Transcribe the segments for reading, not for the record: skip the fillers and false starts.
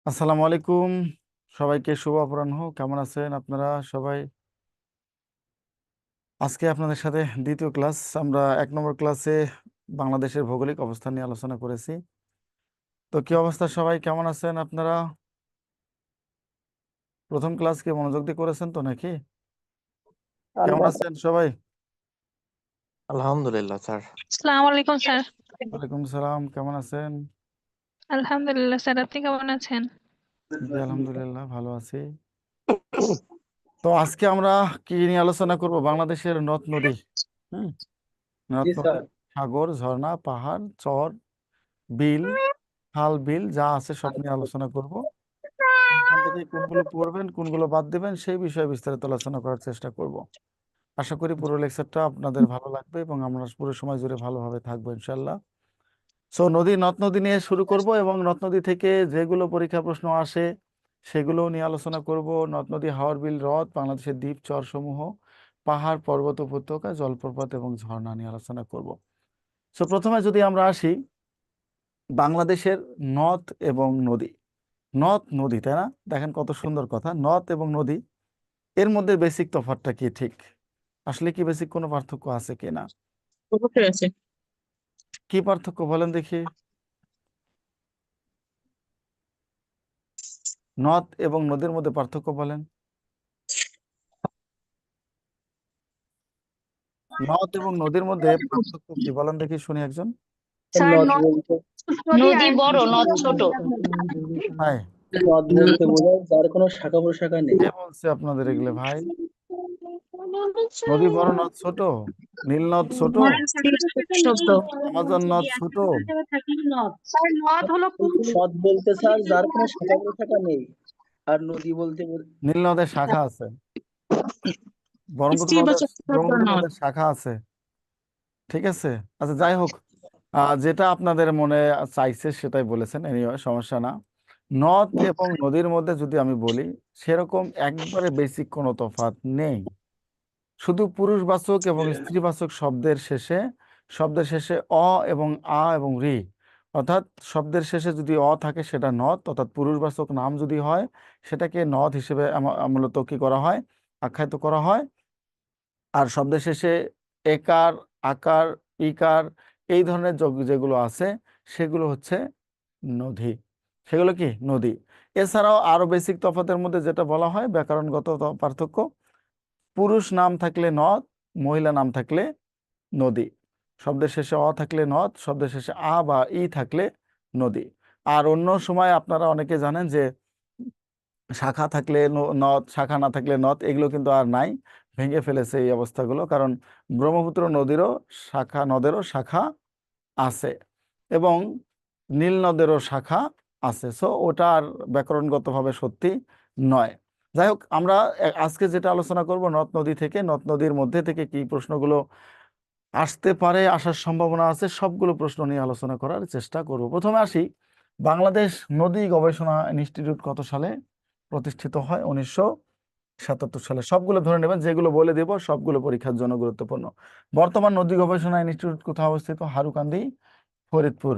আসসালামু আলাইকুম, সবাইকে শুভ অপরাহ্ন। কেমন আছেন আপনারা সবাই? আজকে আপনাদের সাথে দ্বিতীয় ক্লাস। আমরা 1 নম্বর ক্লাসে বাংলাদেশের ভৌগোলিক অবস্থান নিয়ে আলোচনা করেছি। তো কি অবস্থা, সবাই কেমন আছেন আপনারা? প্রথম ক্লাস কি মনোযোগ দিয়ে করেছেন তো নাকি? কেমন আছেন সবাই? আলহামদুলিল্লাহ স্যার। আসসালামু আলাইকুম স্যার। ওয়ালাইকুম সালাম, কেমন আছেন? আলহামদুলিল্লাহ স্যার, আপনি কেমন আছেন? জি আলহামদুলিল্লাহ ভালো আছি। তো আজকে আমরা কি নিয়ে আলোচনা করব? বাংলাদেশের নদ নদী। হুম নদ নদী, সাগর, ঝর্ণা, পাহাড়, চর, বিল, খাল, বিল যা আছে সব নিয়ে আলোচনা করব। এখান থেকে কোনগুলো পড়বেন, কোনগুলো বাদ দিবেন, সেই বিষয়ে বিস্তারিত আলোচনা করার চেষ্টা করব। আশা করি পুরো লেকচারটা আপনাদের ভালো লাগবে এবং আমরা পুরো সময় জুড়ে ভালোভাবে থাকবো ইনশাল্লাহ। সো নদ নদী নিয়ে শুরু করব এবং নদ নদী থেকে যেগুলো পরীক্ষা প্রশ্ন আসে সেগুলো নিয়ে আলোচনা করব। নদ নদী, হাওর, বিল, হ্রদ, বাংলাদেশের দ্বীপ চর সমূহ, পাহাড়, পর্বত, উপত্যকা, জলপ্রপাত এবং ঝর্ণা নিয়ে আলোচনা করব। সো প্রথমে যদি আমরা আসি বাংলাদেশের নদ এবং নদী। নদ নদী, তাই না? দেখেন কত সুন্দর কথা, নদ এবং নদী, এর মধ্যে বেসিক তফাৎটা কি? ঠিক আসলে কি বেসিক কোনো পার্থক্য আছে কি না? অবশ্যই আছে। কি পার্থক্য বলেন দেখি। নদ এবং নদীর মধ্যে পার্থক্য বলেন। নদ এবং নদীর মধ্যে পার্থক্য কি বলেন দেখি, শুনি একজন। স্যার, নদী বড়, নদ ছোট। ভাই নদ বলতে বোঝায় যার কোনো শাখা প্রশাখা নেই। কে বলছে আপনাদের এগুলো ভাই? নদী বড় নদ ছোট? নীল নদ ছোট? আমাজন নদ ছোট? স্যার, নদ হলো নদ বলতে স্যার যার কোনো শাখা প্রশাখা নেই, আর নদী বলতে নীল নদের শাখা আছে, ব্রহ্মপুত্র নদের শাখা আছে, ঠিক আছে। আচ্ছা যাই হোক, যেটা আপনাদের মনে চাইছে সেটাই বলেছেন, এনিওয়ে সমস্যা না। নদ এবং নদীর মধ্যে যদি আমি বলি, সেরকম একবারে বেসিক কোনো তফাৎ নেই। শুধু পুরুষবাচক এবং স্ত্রীবাচক শব্দের শেষে অ এবং আ এবং রি, অর্থাৎ শব্দের শেষে যদি অ থাকে সেটা নদ, অর্থাৎ পুরুষবাচক নাম যদি হয় সেটাকে নদ হিসেবে মূলত কি করা হয়, আখ্যায়িত করা হয়। আর শব্দের শেষে একার, আকার, ইকার এই ধরনের যেগুলো আছে সেগুলো হচ্ছে নদী। সেগুলো কি নদী। এছাড়াও আরো বেসিক তফাতের মধ্যে যেটা বলা হয় ব্যাকরণগত পার্থক্য, পুরুষ নাম থাকলে নদ, মহিলা নাম থাকলে নদী। শব্দের শেষে অ থাকলে নদ, শব্দের শেষে আ বা ই থাকলে নদী। আর অন্য সময় আপনারা অনেকে জানেন যে শাখা থাকলে নদ, শাখা না থাকলে নদ, এগুলো কিন্তু আর নাই, ভেঙে ফেলেছে এই অবস্থাগুলো। কারণ ব্রহ্মপুত্র নদেরও শাখা আছে এবং নীল নদেরও শাখা আছে। সো ওটা আর ব্যাকরণগতভাবে সত্যি নয়। যাই হোক, আমরা আজকে যেটা আলোচনা করব নদ নদী থেকে, নদ নদীর মধ্যে থেকে কি প্রশ্নগুলো আসতে পারে, আসার সম্ভাবনা আছে, সবগুলো প্রশ্ন নিয়ে আলোচনা করার চেষ্টা করব। প্রথমে আসি, বাংলাদেশ নদী গবেষণা ইনস্টিটিউট কত সালে প্রতিষ্ঠিত হয়? 1977 সালে। সবগুলো ধরে নেবেন, যেগুলো বলে দেব সবগুলো পরীক্ষার জন্য গুরুত্বপূর্ণ। বর্তমান নদী গবেষণা ইনস্টিটিউট কোথায় অবস্থিত? হারুকান্দি, ফরিদপুর।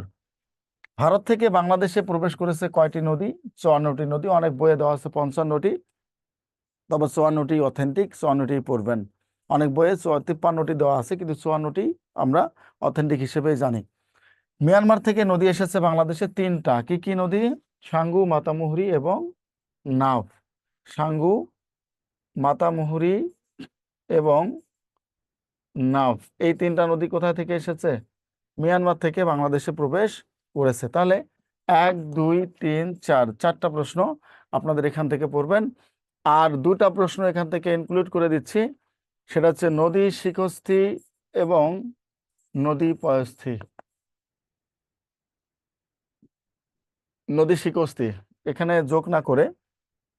ভারত থেকে বাংলাদেশে প্রবেশ করেছে কয়টি নদী? 54টি নদী। অনেক বইয়ে দেওয়া আছে 55টি, তবে 54টি অথেন্টিক, 54টি পড়বেন। অনেক বইয়ে 53টি দেওয়া আছে, কিন্তু 54টি আমরা অথেন্টিক হিসেবে জানি। মিয়ানমার থেকে নদী এসেছে বাংলাদেশে 3টা। কি কি নদী? সাঙ্গু, মাতামুহুরী এবং নাফ। সাঙ্গু, মাতামুহুরী এবং নাফ, এই 3টা নদী কোথায় থেকে এসেছে? মিয়ানমার থেকে বাংলাদেশে প্রবেশ করেছে। তাহলে 1, 2, 3, 4, 4টা প্রশ্ন আপনাদের এখান থেকে পড়বেন। আর 2টা প্রশ্ন এখান থেকে ইনক্লুড করে দিচ্ছি, সেটা হচ্ছে নদী শিখস্থি এবং নদী পয়স্থি। নদী শিখস্থি এখানে যোগ না করে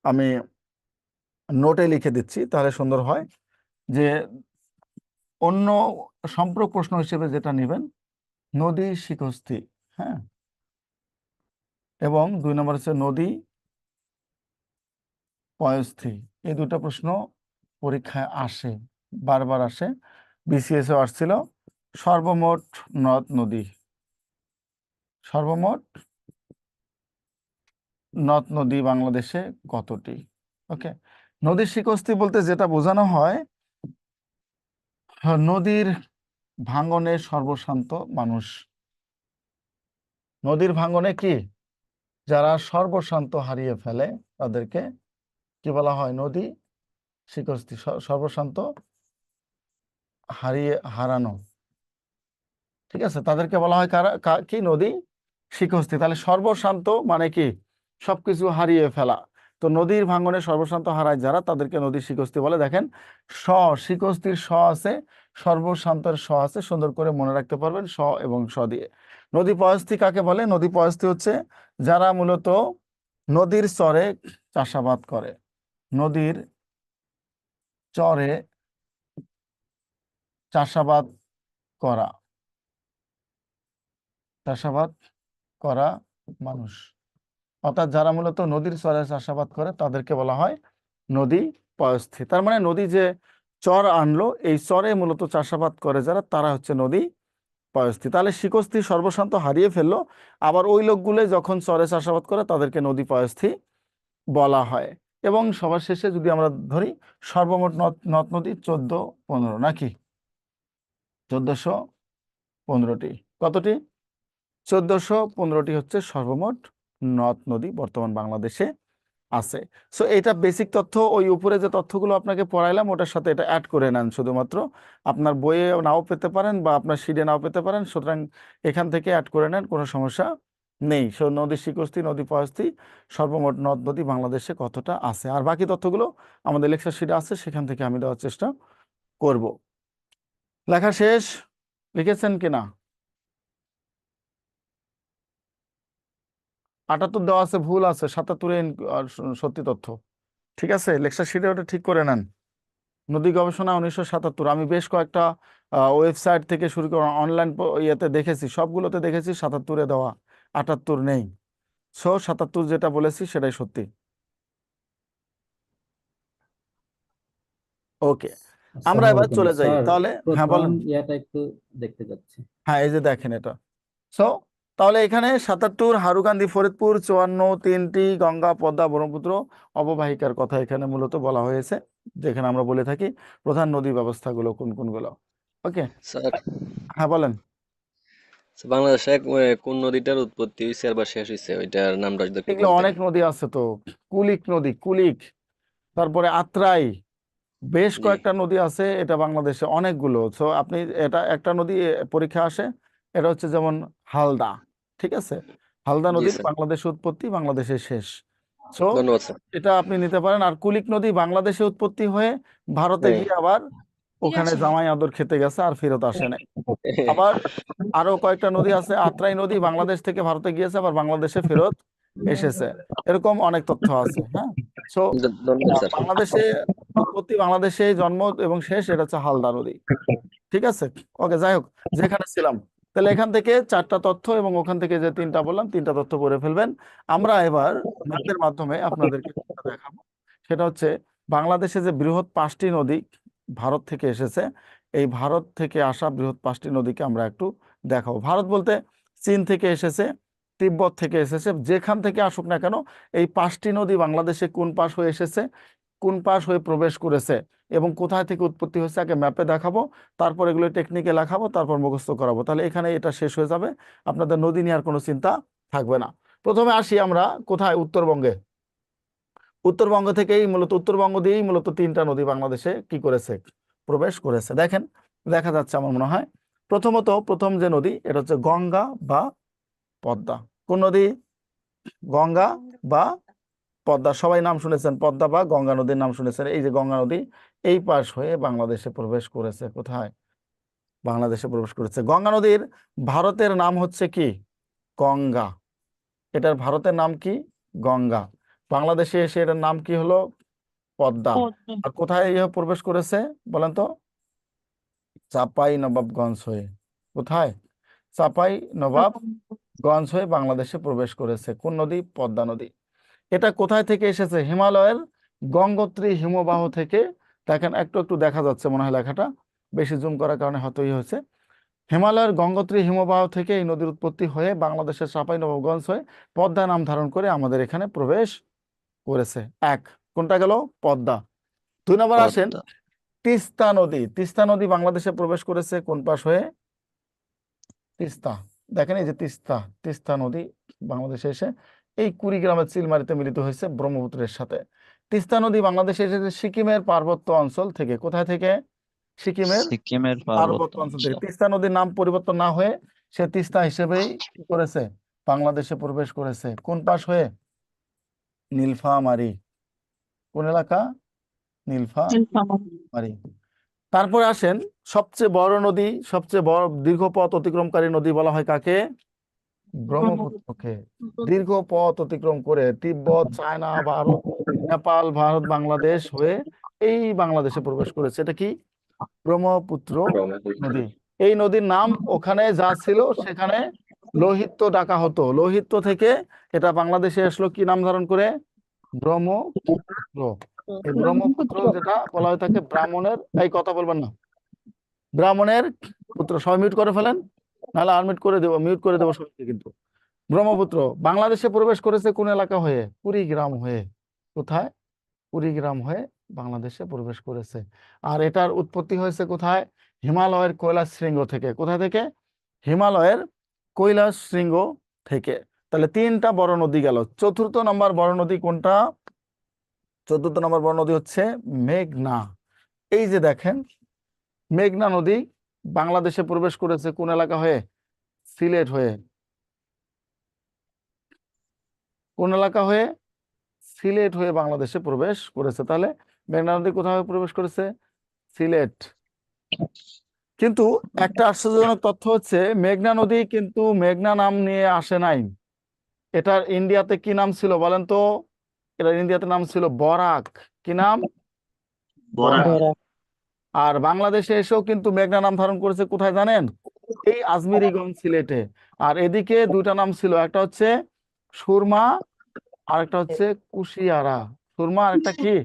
আমি নোটে লিখে দিচ্ছি, তাহলে সুন্দর হয়। যে অন্য সম্পর্ক প্রশ্ন হিসেবে যেটা নেবেন নদী শিখস্থি, হ্যাঁ, এবং 2 নম্বর হচ্ছে নদী পয়স্থি। এই 2টা প্রশ্ন পরীক্ষায় আসে, বারবার আসে, বিসিএসও আসছিল। সর্বমোট নদ নদী, সর্বমোট নদ নদী বাংলাদেশে কতটি? ওকে, নদীর শিকস্তি বলতে যেটা বোঝানো হয়, নদীর ভাঙনে সর্বশান্ত মানুষ। নদীর ভাঙনে কি, যারা সর্বশান্ত হারিয়ে ফেলে তাদেরকে কি বলা হয়? নদী শিকস্তি, সর্বশান্ত হারানো, ঠিক আছে, তাদেরকে বলা হয় কি? নদী শিকস্তি। তাহলে সর্বশান্ত মানে কি? সবকিছু হারিয়ে ফেলা। তো নদীর ভাঙনে সর্বশান্ত হারায় যারা, তাদেরকে নদীর শিকস্তি বলে। দেখেন, শিকস্তির আছে, সর্বশান্তের আছে, সুন্দর করে মনে রাখতে পারবেন এবং দিয়ে। নদী পয়স্থি কাকে বলে? নদী পয়স্থি হচ্ছে যারা মূলত নদীর চরে চাষাবাদ করে। নদীর চরে চাষাবাদ করা, চাষাবাদ করা মানুষ, অর্থাৎ যারা মূলত নদীর চরে চাষাবাদ করে তাদেরকে বলা হয় নদী পয়স্থি। তার মানে নদী যে চর আনলো, এই চরে মূলত চাষাবাদ করে যারা, তারা হচ্ছে নদী পয়স্থি। তাহলে শিকস্তি সর্বশান্ত হারিয়ে ফেললো, আবার ওই লোকগুলো যখন চরে চাষাবাদ করে তাদেরকে নদী পয়স্থি বলা হয়। এবং সবার শেষে যদি আমরা ধরি, সর্বমোট নদ নদী 14-15, নাকি 1415টি। কতটি? 1415টি হচ্ছে সর্বমোট নদ নদী বর্তমান বাংলাদেশে আছে। সো এটা বেসিক তথ্য। ওই উপরে যে তথ্যগুলো আপনাকে পড়াইলাম ওটার সাথে এটা অ্যাড করে নেন, শুধুমাত্র আপনার বইয়ে নাও পেতে পারেন বা আপনার শিটে নাও পেতে পারেন, সুতরাং এখান থেকে অ্যাড করে নেন, কোনো সমস্যা নেই। সো নদী শিকস্তি, নদী পয়স্থি, সর্বমোট নদ নদী বাংলাদেশে কতটা আছে, আর বাকি তথ্যগুলো আমাদের লেকচার শিটে আছে, সেখান থেকে আমি দেওয়ার চেষ্টা করব। লেখা শেষ? লিখেছেন কিনা? 78 দেওয়া আছে, ভুল আছে, 77-এ সত্যি তথ্য। ঠিক আছে, লেকচার শিটে ওটা ঠিক করে নেন। নদী গবেষণা 1977। আমি বেশ কয়েকটা ওয়েবসাইট থেকে শুরু করে অনলাইন ইয়েতে দেখেছি, সবগুলোতে দেখেছি 77-এ দেওয়া, 78 নেই। 77 যেটা বলেছি সেটাই সত্যি। ওকে, আমরা আসসালামু এবার আলাইকুম চলে যাই স্যার, তাহলে। হ্যাঁ প্রথম বলেন। ইয়াটা একটু দেখতে যাচ্ছি। হ্যাঁ, এই যে দেখেন এটা। সো তাহলে এখানে 77 হারুকান্দি ফরিদপুর, 54 3টি গঙ্গা পদ্মা ব্রহ্মপুত্র অববাহিকার কথা এখানে মূলত বলা হয়েছে, যেখানে আমরা বলে থাকি প্রধান নদী ব্যবস্থাগুলো কোন কোনগুলো। ওকে, স্যার, হ্যাঁ বলেন। বাংলাদেশে কোন নদীটার উৎপত্তি হয়েছে আর বা শেষ হয়েছে ওইটার নামটা যদি একটু এগুলো বলতেন। অনেক নদী আছে তো, কুলিক নদী, কুলিক, তারপরে আত্রাই, বেশ জি কয়েকটা নদী আছে, এটা বাংলাদেশে অনেকগুলো। সো আপনি এটা একটা নদী পরীক্ষা আসে, এটা হচ্ছে যেমন হালদা, ঠিক আছে, হালদা জি নদীর স্যার, বাংলাদেশে উৎপত্তি, বাংলাদেশে শেষ। সো ধন্যবাদ স্যার। এটা আপনি নিতে পারেন। আর কুলিক নদী বাংলাদেশে উৎপত্তি হয়ে ভারতে হ্যাঁ, গিয়ে আবার ওখানে জামাই আদর খেতে গেছে আর ফেরত আসে নাই। হ্যাঁ, আবার আরো কয়েকটা নদী আছে, আত্রাই নদী বাংলাদেশ থেকে ভারতে গিয়েছে আবার বাংলাদেশে ফেরত এসেছে, এরকম অনেক তথ্য আছে। হ্যাঁ, সো ধন্যবাদ স্যার। বাংলাদেশে উৎপত্তি, বাংলাদেশে জন্ম এবং শেষ, এটা হচ্ছে হালদা নদী। ঠিক আছে, ওকে, যাই হোক, যেখানে ছিলাম, তাহলে এখান থেকে 4টা তথ্য এবং ওখান থেকে যে 3টা বললাম, 3টা তথ্য পড়ে ফেলবেন। আমরা এবার ম্যাপের মাধ্যমে আপনাদেরকে যেটা দেখাবো সেটা হচ্ছে বাংলাদেশে যে বৃহৎ 5টি নদী ভারত থেকে এসেছে, এই ভারত থেকে আসা বৃহৎ 5টি নদীকে আমরা একটু দেখাবো। ভারত বলতে চীন থেকে এসেছে, তিব্বত থেকে এসেছে, যেখান থেকে আসুক না কেন, এই 5টি নদী বাংলাদেশে কোন পাশ হয়ে এসেছে, কোন পাশ হয়ে প্রবেশ করেছে এবং কোথায় থেকে উৎপত্তি হয়েছে আগে ম্যাপে দেখাবো, তারপর এগুলো টেকনিকে লেখাবো, তারপর মুখস্থ করাবো। তাহলে এখানে এটা শেষ হয়ে যাবে, আপনাদের নদী নিয়ে আর কোনো চিন্তা থাকবে না। প্রথমে আসি আমরা কোথায়, উত্তরবঙ্গে। উত্তরবঙ্গ থেকেই মূলত, উত্তরবঙ্গ দিয়েই মূলত 3টা নদী বাংলাদেশে কি করেছে, প্রবেশ করেছে। দেখেন, দেখা যাচ্ছে আমার মনে হয়। প্রথম যে নদী, এটা হচ্ছে গঙ্গা বা পদ্মা। কোন নদী? গঙ্গা বা পদ্মা। সবাই নাম শুনেছেন, পদ্মা বা গঙ্গা নদীর নাম শুনেছেন। এই যে গঙ্গা নদী এই পাশ হয়ে বাংলাদেশে প্রবেশ করেছে। কোথায়? বাংলাদেশে প্রবেশ করেছে। গঙ্গা নদীর ভারতের নাম হচ্ছে কি? গঙ্গা। এটার ভারতের নাম কি? গঙ্গা। বাংলাদেশে এসে এটার নাম কি হলো? পদ্মা। আর কোথায় প্রবেশ করেছে বলেন তো? চাপাই নবাবগঞ্জ হয়ে। কোথায়? চাপাই নবাবগঞ্জ হয়ে বাংলাদেশে প্রবেশ করেছে। কোন নদী? পদ্মা নদী। এটা কোথায় থেকে এসেছে? হিমালয়ের গঙ্গোত্রী হিমবাহ থেকে। দেখেন, একটু একটু দেখা যাচ্ছে মনে হয়, লেখাটা বেশি জুম করার কারণে হয়তো হয়েছে। হিমালয়ের গঙ্গোত্রী হিমবাহ থেকে এই নদীর উৎপত্তি হয়ে বাংলাদেশের চাঁপাইনবাবগঞ্জ হয়ে পদ্মা নাম ধারণ করে আমাদের এখানে প্রবেশ করেছে। এক, কোনটা গেল? পদ্মা। 2 নম্বর আসেন, পদ্মা। তিস্তা নদী। তিস্তা নদী বাংলাদেশে প্রবেশ করেছে কোন পাশ হয়ে? তিস্তা। দেখেন এই যে তিস্তা, তিস্তা নদী বাংলাদেশে এসে এই কুড়িগ্রামের চিলমারিতে মিলিত হয়েছে ব্রহ্মপুত্রের সাথে। তিস্তা নদী বাংলাদেশে এসেছে সিকিমের পার্বত্য অঞ্চল থেকে। কোথায় থেকে? সিকিমের সিকিমের পার্বত্য পার্বত্য অঞ্চল থেকে। অঞ্চল। তিস্তা নদীর নাম পরিবর্তন না হয়ে সে তিস্তা হিসেবেই কি করেছে? বাংলাদেশে প্রবেশ করেছে। কোন পাশ হয়ে? নীলফামারী। কোন এলাকা? নীলফামারী। তারপরে আসেন, সবচেয়ে বড় নদী, সবচেয়ে বড় দীর্ঘ পথ অতিক্রমকারী নদী বলা হয় কাকে? ব্রহ্মপুত্রকে। দীর্ঘ পথ অতিক্রম করে তিব্বত, চায়না, ভারত, নেপাল, ভারত, বাংলাদেশ হয়ে এই বাংলাদেশে প্রবেশ করেছে। এটা কি? ব্রহ্মপুত্র ব্রহ্মপুত্র। নদী। এই নদীর নাম ওখানে যা ছিল সেখানে লোহিত ডাকা হতো। লোহিত থেকে এটা বাংলাদেশে আসলো কি নাম ধারণ করে? ব্রহ্মপুত্র। এই ব্রহ্মপুত্র যেটা বলা হয় তাকে ব্রাহ্মণের, এই কথা বলবেন না, ব্রাহ্মণের পুত্র। সবাই মিউট করে ফেলেন, নাহলে আনমিউট করে দেবো, মিউট করে দেবো সবাইকে কিন্তু। ব্রহ্মপুত্র বাংলাদেশে প্রবেশ করেছে কোন এলাকা হয়ে? কুড়িগ্রাম হয়ে। কোথায়? কুড়িগ্রাম হয়ে বাংলাদেশে প্রবেশ করেছে। আর এটার উৎপত্তি হয়েছে কোথায়? হিমালয়ের কৈলাস শৃঙ্গ থেকে। কোথায় থেকে? হিমালয়ের কৈলাস শৃঙ্গ থেকে। তাহলে 3টা বড় নদী গেল। চতুর্থ নম্বর বড় নদী কোনটা? চতুর্থ নম্বর বড় নদী হচ্ছে মেঘনা। এই যে দেখেন, মেঘনা নদী বাংলাদেশে প্রবেশ করেছে কোন এলাকা হয়ে? সিলেট হয়ে। কোন এলাকা হয়ে? সিলেট হয়ে বাংলাদেশে প্রবেশ করেছে। তাহলে মেঘনা নদী কোথায় প্রবেশ করেছে? সিলেট। কিন্তু একটা আশ্চর্যজনক তথ্য হচ্ছে, মেঘনা নদী কিন্তু মেঘনা নাম নিয়ে আসে নাই। এটার ইন্ডিয়াতে কি নাম ছিল বলেন তো? এটার ইন্ডিয়াতে নাম ছিল বরাক। কি নাম? বরাক। আর বাংলাদেশে এসেও কিন্তু মেঘনা নাম ধারণ করেছে কোথায় জানেন? এই আজমিরিগঞ্জ, সিলেটে। আর এদিকে 2টা নাম ছিল, একটা হচ্ছে সুরমা আর একটা হচ্ছে কুশিয়ারা। সুরমা আর একটা কি?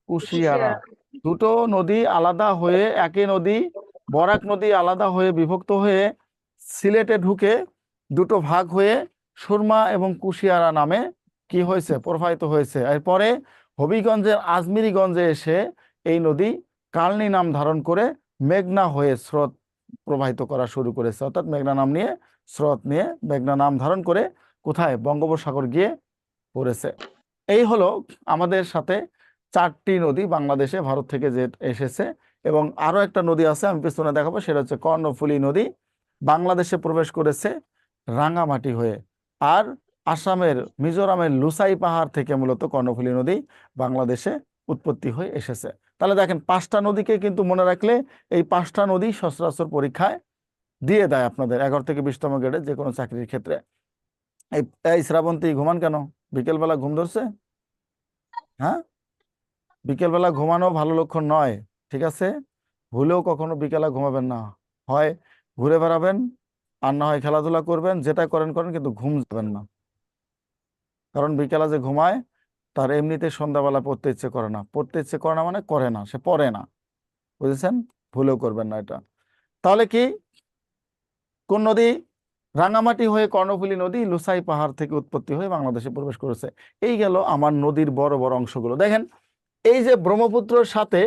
কুশিয়ারা। দুটো নদী আলাদা হয়ে একই নদী, বরাক নদী আলাদা হয়ে বিভক্ত হয়ে সিলেটে ঢুকে দুটো ভাগ হয়ে সুরমা এবং কুশিয়ারা নামে কি হয়েছে? প্রবাহিত হয়েছে। এরপরে হবিগঞ্জের আজমিরিগঞ্জে এসে এই নদী কালনী নাম ধারণ করে মেঘনা হয়ে স্রোত প্রবাহিত করা শুরু করেছে। অর্থাৎ মেঘনা নাম নিয়ে, স্রোত নিয়ে মেঘনা নাম ধারণ করে কোথায়? বঙ্গোপসাগর গিয়ে পড়েছে। এই হলো আমাদের সাথে 4টি নদী বাংলাদেশে ভারত থেকে যে এসেছে। এবং আরো একটা নদী আছে, আমি পিছনে দেখাবো, সেটা হচ্ছে কর্ণফুলী নদী। বাংলাদেশে প্রবেশ করেছে রাঙ্গামাটি হয়ে। আর আসামের, মিজোরামের লুসাই পাহাড় থেকে মূলত কর্ণফুলী নদী বাংলাদেশে উৎপত্তি হয়ে এসেছে। তাহলে দেখেন 5টা নদীকে কিন্তু মনে রাখলে এই 5টা নদী সচরাচর পরীক্ষায় দিয়ে দেয় আপনাদের 11 থেকে 20তম গ্রেডে যে কোনো চাকরির ক্ষেত্রে। এই শ্রাবন্তী, ঘুমান কেন? বিকেলবেলা ঘুম ধরছে? হ্যাঁ, বিকেলবেলা ঘুমানো ভালো লক্ষণ নয়, ঠিক আছে? ভুলেও কখনো বিকেলে ঘুমাবেন না। হয় ঘুরে বেড়াবেন, আর না হয় খেলাধুলা করবেন, যেটা করেন করেন, কিন্তু ঘুম যাবেন না। কারণ বিকেলে যে ঘুমায় তার এমনিতে সন্ধ্যাবেলা পড়তে ইচ্ছে করে না। পড়তে ইচ্ছে করে না মানে করে না, সে পড়ে না। বুঝেছেন? ভুলেও করবেন না এটা। তাহলে কি কোন নদী? রাঙামাটি হয়ে কর্ণফুলী নদী লুসাই পাহাড় থেকে উৎপত্তি হয়ে বাংলাদেশে প্রবেশ করেছে। এই গেল আমার নদীর বড় বড় অংশগুলো। দেখেন এই যে ব্রহ্মপুত্রের সাথে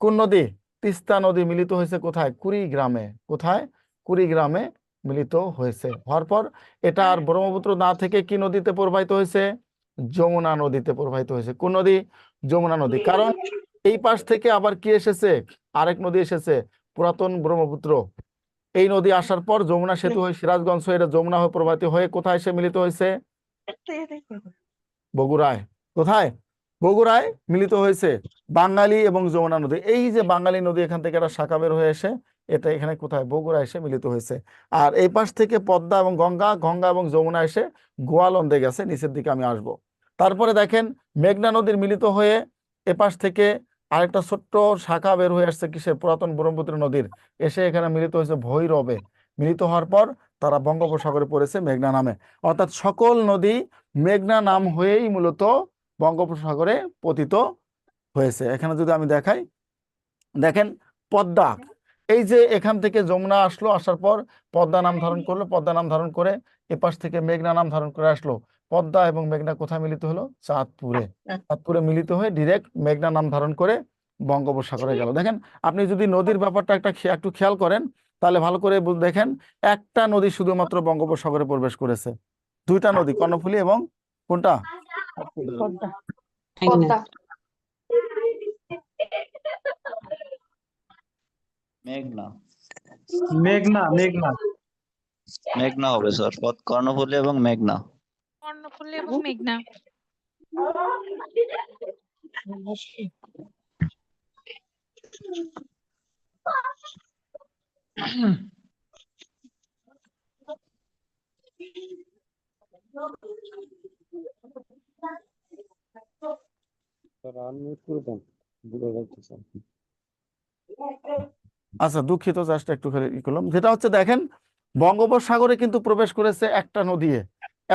কোন নদী? তিস্তা নদী মিলিত হয়েছে কোথায়? কুড়িগ্রামে। কোথায়? কুড়িগ্রামে মিলিত হয়েছে। হওয়ার পর এটা আর ব্রহ্মপুত্র না থেকে কি নদীতে প্রবাহিত হয়েছে? যমুনা নদীতে প্রবাহিত হয়েছে। কোন নদী? যমুনা নদী। কারণ এই পাশ থেকে আবার কি এসেছে? আরেক নদী এসেছে, পুরাতন ব্রহ্মপুত্র। এই নদী আসার পর যমুনা সেতু হয়ে সিরাজগঞ্জ হয়ে এটা যমুনা হয়ে প্রবাহিত হয়ে কোথায় এসে মিলিত হয়েছে? বগুড়ায়। কোথায়? বগুড়ায় মিলিত হয়েছে বাঙালি এবং যমুনা নদী। এই যে বাঙালি নদী, এখান থেকে একটা শাখা বের হয়ে এসে এটা এখানে কোথায়? বগুড়া এসে মিলিত হয়েছে। আর এই পাশ থেকে পদ্মা এবং গঙ্গা, গঙ্গা এবং যমুনা এসে গোয়ালন্দে গেছে। নিচের দিকে আমি আসব। তারপরে দেখেন মেঘনা নদীর মিলিত হয়ে এপাশ থেকে আরেকটা ছোট্ট শাখা বের হয়ে আসছে কিসের? পুরাতন ব্রহ্মপুত্র নদীর। এসে এখানে মিলিত হয়েছে ভৈরবে। মিলিত হওয়ার পর তারা বঙ্গোপসাগরে পড়েছে মেঘনা নামে। অর্থাৎ সকল নদী মেঘনা নাম হয়েই মূলত বঙ্গোপসাগরে পতিত হয়েছে। এখানে যদি আমি দেখাই, দেখেন পদ্মা। এই যে এখান থেকে যমুনা আসলো, আসার পর পদ্মা নাম ধারণ করলো, পদ্মা নাম ধারণ করে এপাশ থেকে মেঘনা নাম ধারণ করে আসলো। পদ্মা এবং মেঘনা কোথায় মিলিত হলো? চাঁদপুরে। চাঁদপুরে মিলিত হয়ে ডিরেক্ট মেঘনা নাম ধারণ করে বঙ্গোপসাগরে গেল। দেখেন, আপনি যদি নদীর ব্যাপারটা একটু খেয়াল করেন তাহলে ভালো করে দেখেন, একটা নদী শুধুমাত্র বঙ্গোপসাগরে প্রবেশ করেছে। দুইটা নদী, কর্ণফুলী এবং কোনটা? পদ্মা। পদ্মা। মেঘনা মেঘনা মেঘনা মেঘনা হবে স্যার, কর্ণফুলী এবং মেঘনা। কর্ণফুলী এবং মেঘনা। আচ্ছা, দুঃখিত, জাস্ট একটু ই করলাম। যেটা হচ্ছে দেখেন, বঙ্গোপসাগরে কিন্তু প্রবেশ করেছে একটা নদী।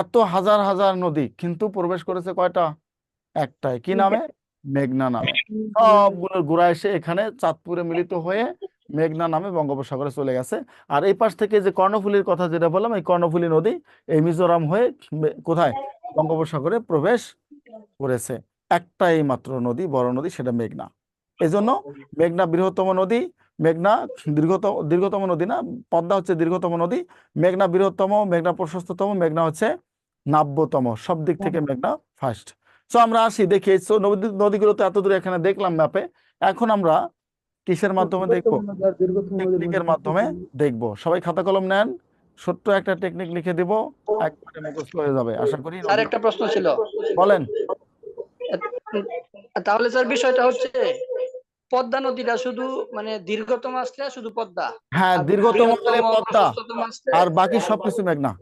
এত হাজার হাজার নদী কিন্তু প্রবেশ করেছে কয়টা? একটাই। কি নামে? মেঘনা নামে। সবগুলোর গোড়া এসে এখানে চাঁদপুরে মিলিত হয়ে মেঘনা নামে বঙ্গোপসাগরে চলে গেছে। আর এই পাশ থেকে যে কর্ণফুলীর কথা যেটা বললাম, এই কর্ণফুলী নদী এই মিজোরাম হয়ে কোথায়? বঙ্গোপসাগরে প্রবেশ করেছে। একটাই মাত্র নদী, বড় নদী, সেটা মেঘনা। এই জন্য মেঘনা বৃহত্তম নদী। মেঘনা দীর্ঘতম নদী না, পদ্মা হচ্ছে দীর্ঘতম নদী, মেঘনা বৃহত্তম, মেঘনা প্রশস্ততম, মেঘনা হচ্ছে নাব্যতম। সব দিক থেকে মেঘনা ফার্স্ট। সো আমরা আসি দেখি, সো নদীগুলো তো এত দূরে এখানে দেখলাম ম্যাপে। এখন আমরা কিসের মাধ্যমে দেখবো? টেকনিকের মাধ্যমে দেখবো। সবাই খাতা কলম নেন, ছোট্ট একটা টেকনিক লিখে দিব, একবারে মুখস্থ হয়ে যাবে আশা করি। স্যার একটা প্রশ্ন ছিল। বলেন। তাহলে স্যার বিষয়টা হচ্ছে পদ্মা নদীটা শুধু মানে দীর্ঘতম আসলে শুধু পদ্মা, হ্যাঁ, আর দীর্ঘতম হলে বৃহত্তম পদ্মা, প্রশস্ততম আসলে আর বাকি সবকিছু মেঘনা।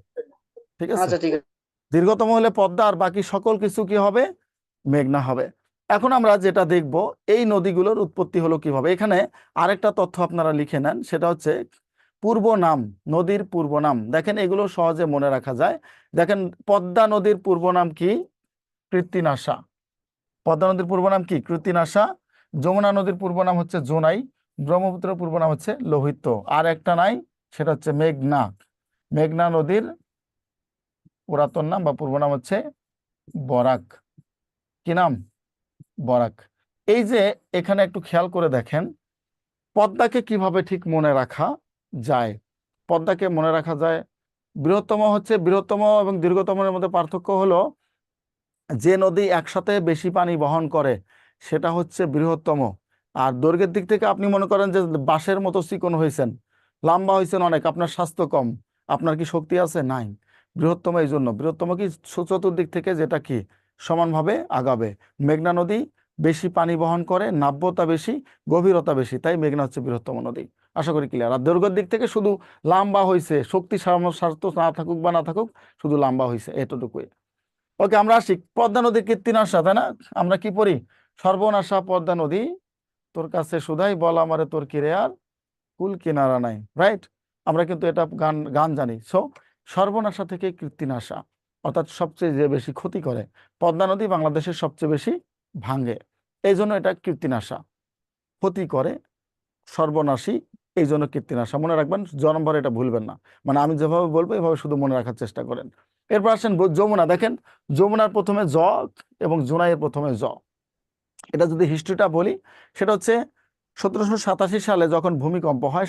ঠিক আছে, আচ্ছা ঠিক আছে। দীর্ঘতম হলে পদ্মা, আর বাকি সকল কিছু কি হবে? মেঘনা হবে। এখন আমরা যেটা দেখব, এই নদীগুলোর উৎপত্তি হলো কিভাবে। এখানে আরেকটা তথ্য আপনারা লিখে নেন, সেটা হচ্ছে পূর্ব নাম, নদীর পূর্ব নাম। দেখেন, এগুলো সহজে মনে রাখা যায়। দেখেন, পদ্মা নদীর পূর্ব নাম কি? কৃত্তিনাশা। পদ্মা নদীর পূর্ব নাম কি? কৃত্তিনাশা। যমুনা নদীর পূর্ব নাম হচ্ছে জোনাই। ব্রহ্মপুত্রের পূর্ব নাম হচ্ছে লোহিত। আর একটা নাই, সেটা হচ্ছে মেঘনা। মেঘনা নদীর পুরাতন নাম বা পূর্ব নাম হচ্ছে বরাক। কি নাম? বরাক। এই যে এখানে একটু খেয়াল করে দেখেন, পদ্মাকে কিভাবে ঠিক মনে রাখা যায়। পদ্মাকে মনে রাখা যায়, বৃহত্তম হচ্ছে, বৃহত্তম এবং দীর্ঘতমের মধ্যে পার্থক্য হলো, যে নদী একসাথে বেশি পানি বহন করে সেটা হচ্ছে বৃহত্তম। আর দৈর্ঘ্যের দিক থেকে আপনি মনে করেন যে বাঁশের মতো চিকন হয়েছেন, লম্বা হয়েছেন অনেক, আপনার স্বাস্থ্য কম, আপনার কি শক্তি আছে? নাই। বৃহত্তম এই জন্য, বৃহত্তম কি চতুর্দিক থেকে যেটা কি সমানভাবে আগাবে। মেঘনা নদী বেশি পানি বহন করে, নাব্যতা বেশি, গভীরতা বেশি, তাই মেঘনা হচ্ছে বৃহত্তম নদী। আশা করি ক্লিয়ার। আর দৈর্ঘ্যের দিক থেকে শুধু লম্বা হয়েছে, শক্তি স্বাস্থ্য না থাকুক বা না থাকুক, শুধু লম্বা হয়েছে, এতটুকুই। ওকে, আমরা আসি। পদ্মা নদীর কীর্তিনাশা, তাই না? আমরা কি পড়ি? সর্বনাশা পদ্মা নদী, তোর কাছে শুধাই বল আমারে তোর কিরে আর কুল কিনারা নাই। রাইট? আমরা কিন্তু এটা গান জানি। সো সর্বনাশা থেকে কীর্তিনাশা, অর্থাৎ সবচেয়ে যে বেশি ক্ষতি করে। পদ্মা নদী বাংলাদেশের সবচেয়ে বেশি ভাঙে, এই জন্য এটা কীর্তিনাশা। ক্ষতি করে, সর্বনাশী, এই জন্য কীর্তিনাশা। মনে রাখবেন, জন্মভর এটা ভুলবেন না। মানে আমি যেভাবে বলবো এভাবে শুধু মনে রাখার চেষ্টা করেন। এরপর আসেন যমুনা। দেখেন, যমুনার প্রথমে জ এবং জুনাইয়ের প্রথমে জ। এটা যদি হিস্ট্রিটা বলি, সেটা হচ্ছে 1787 সালে যখন ভূমিকম্প হয়,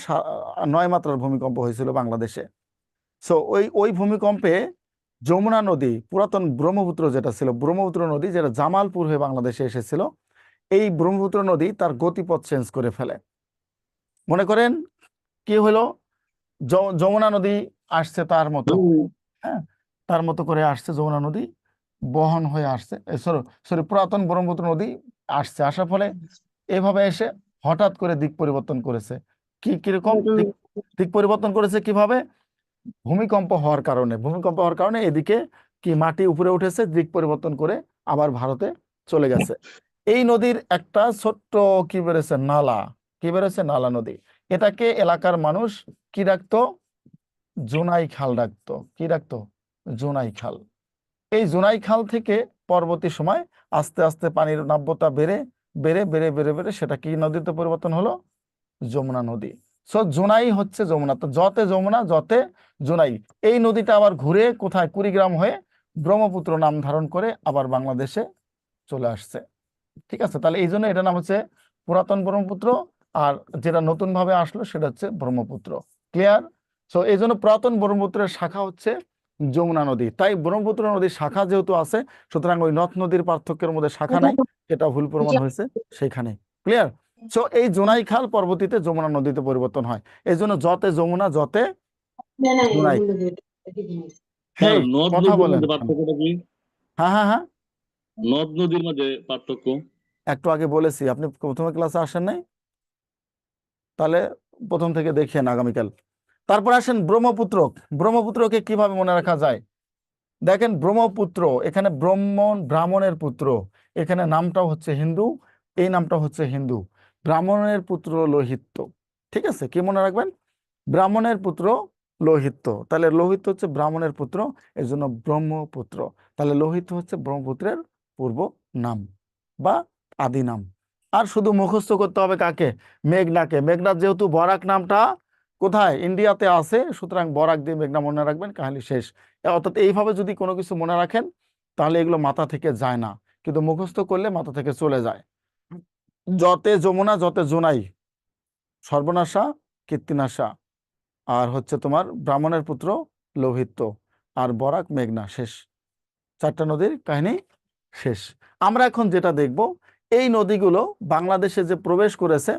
9 মাত্রার ভূমিকম্প হয়েছিল বাংলাদেশে। সো ওই ভূমিকম্পে যমুনা নদী, পুরাতন ব্রহ্মপুত্র যেটা ছিল, ব্রহ্মপুত্র নদী যেটা জামালপুর হয়ে বাংলাদেশে এসেছিল, এই ব্রহ্মপুত্র নদী তার গতিপথ চেঞ্জ করে ফেলে। মনে করেন কি হলো, যমুনা নদী আসছে তার মতো, হ্যাঁ, তার মতো করে আসছে যমুনা নদী, বহন হয়ে আসছে, সরি পুরাতন ব্রহ্মপুত্র নদী আসছে, আসার ফলে এভাবে এসে হঠাৎ করে দিক পরিবর্তন করেছে। কিরকম দিক পরিবর্তন করেছে? কিভাবে? ভূমিকম্প হওয়ার কারণে। ভূমিকম্প হওয়ার কারণে এদিকে কি মাটি উপরে উঠেছে, দিক পরিবর্তন করে আবার ভারতে চলে গেছে। এই নদীর একটা ছোট্ট কি বেরোছে? নালা। কি বেরোছে? নালা নদী। এটাকে এলাকার মানুষ কি ডাকতো? জোনাই খাল ডাকতো। কি ডাকতো? জোনাই খাল। এই জোনাই খাল থেকে পরবর্তী সময় আস্তে আস্তে পানির নাব্যতা বেড়ে বেড়ে বেড়ে বেড়ে বেড়ে সেটা কি নদীতে পরিবর্তন হলো? যমুনা নদী। সো জোনাই হচ্ছে যমুনা। তো যতে যমুনা যতে জোনাই, এই নদীটা আবার ঘুরে কোথায় কুড়িগ্রাম হয়ে ব্রহ্মপুত্র নাম ধারণ করে আবার বাংলাদেশে চলে আসছে। ঠিক আছে, তাহলে এই জন্য এটার নাম হচ্ছে পুরাতন ব্রহ্মপুত্র, আর যেটা নতুন ভাবে আসলো সেটা হচ্ছে ব্রহ্মপুত্র। ক্লিয়ার? সো এই জন্য পুরাতন ব্রহ্মপুত্রের শাখা হচ্ছে যমুনা নদী। তাই ব্রহ্মপুত্র নদীর শাখা যেহেতু আছে, সুতরাং ওই নদ নদীর পার্থক্যের মধ্যে শাখা নাই, এটা ভুল প্রমাণ হয়েছে সেখানে। ক্লিয়ার? সো এই জোনাই খাল পরবর্তীতে যমুনা নদীতে পরিবর্তন হয়। এই জন্য যতে যমুনা যতে জোনাই। স্যার হেই, নদ কথা নদীর বলেন মধ্যে পার্থক্যটা কি? হ্যাঁ হ্যাঁ হ্যাঁ, নদ নদীর মধ্যে পার্থক্য? একটু আগে বলেছি, আপনি প্রথমে ক্লাসে আসেন নাই, তাহলে প্রথম থেকে দেখেন আগামীকাল। তারপর আসেন ব্রহ্মপুত্র। ব্রহ্মপুত্রকে কিভাবে মনে রাখা যায়? দেখেন ব্রহ্মপুত্র, এখানে ব্রাহ্মণের পুত্র, এখানে নামটাও হচ্ছে হিন্দু, এই নামটা হচ্ছে হিন্দু। ব্রাহ্মণের পুত্র লোহিত্য। ঠিক আছে, কি মনে রাখবেন? ব্রাহ্মণের পুত্র লোহিত্য, তাহলে লোহিত হচ্ছে ব্রাহ্মণের পুত্র, এর জন্য ব্রহ্মপুত্র। তাহলে লোহিত হচ্ছে ব্রহ্মপুত্রের পূর্ব নাম বা আদি নাম। আর শুধু মুখস্থ করতে হবে কাকে? মেঘনাকে। মেঘনার যেহেতু বরাক নামটা কোথায় ইন্ডিয়াতে আছে, সুতরাং বরাক দিয়ে মেঘনা মনে রাখবেন, কাহিনী শেষ। অর্থাৎ এইভাবে যদি কোনো কিছু মনে রাখেন তাহলে এগুলো মাথা থেকে যায় না, কিন্তু মুখস্থ করলে মাথা থেকে চলে যায়। যতে যমুনা যতে জোনাই, সর্বনাশা কীর্তিনাশা, আর হচ্ছে তোমার ব্রাহ্মণের পুত্র লোহিত্য, আর বরাক মেঘনা, শেষ। 4টা নদীর কাহিনী শেষ। আমরা এখন যেটা দেখব, এই নদীগুলো বাংলাদেশে যে প্রবেশ করেছে,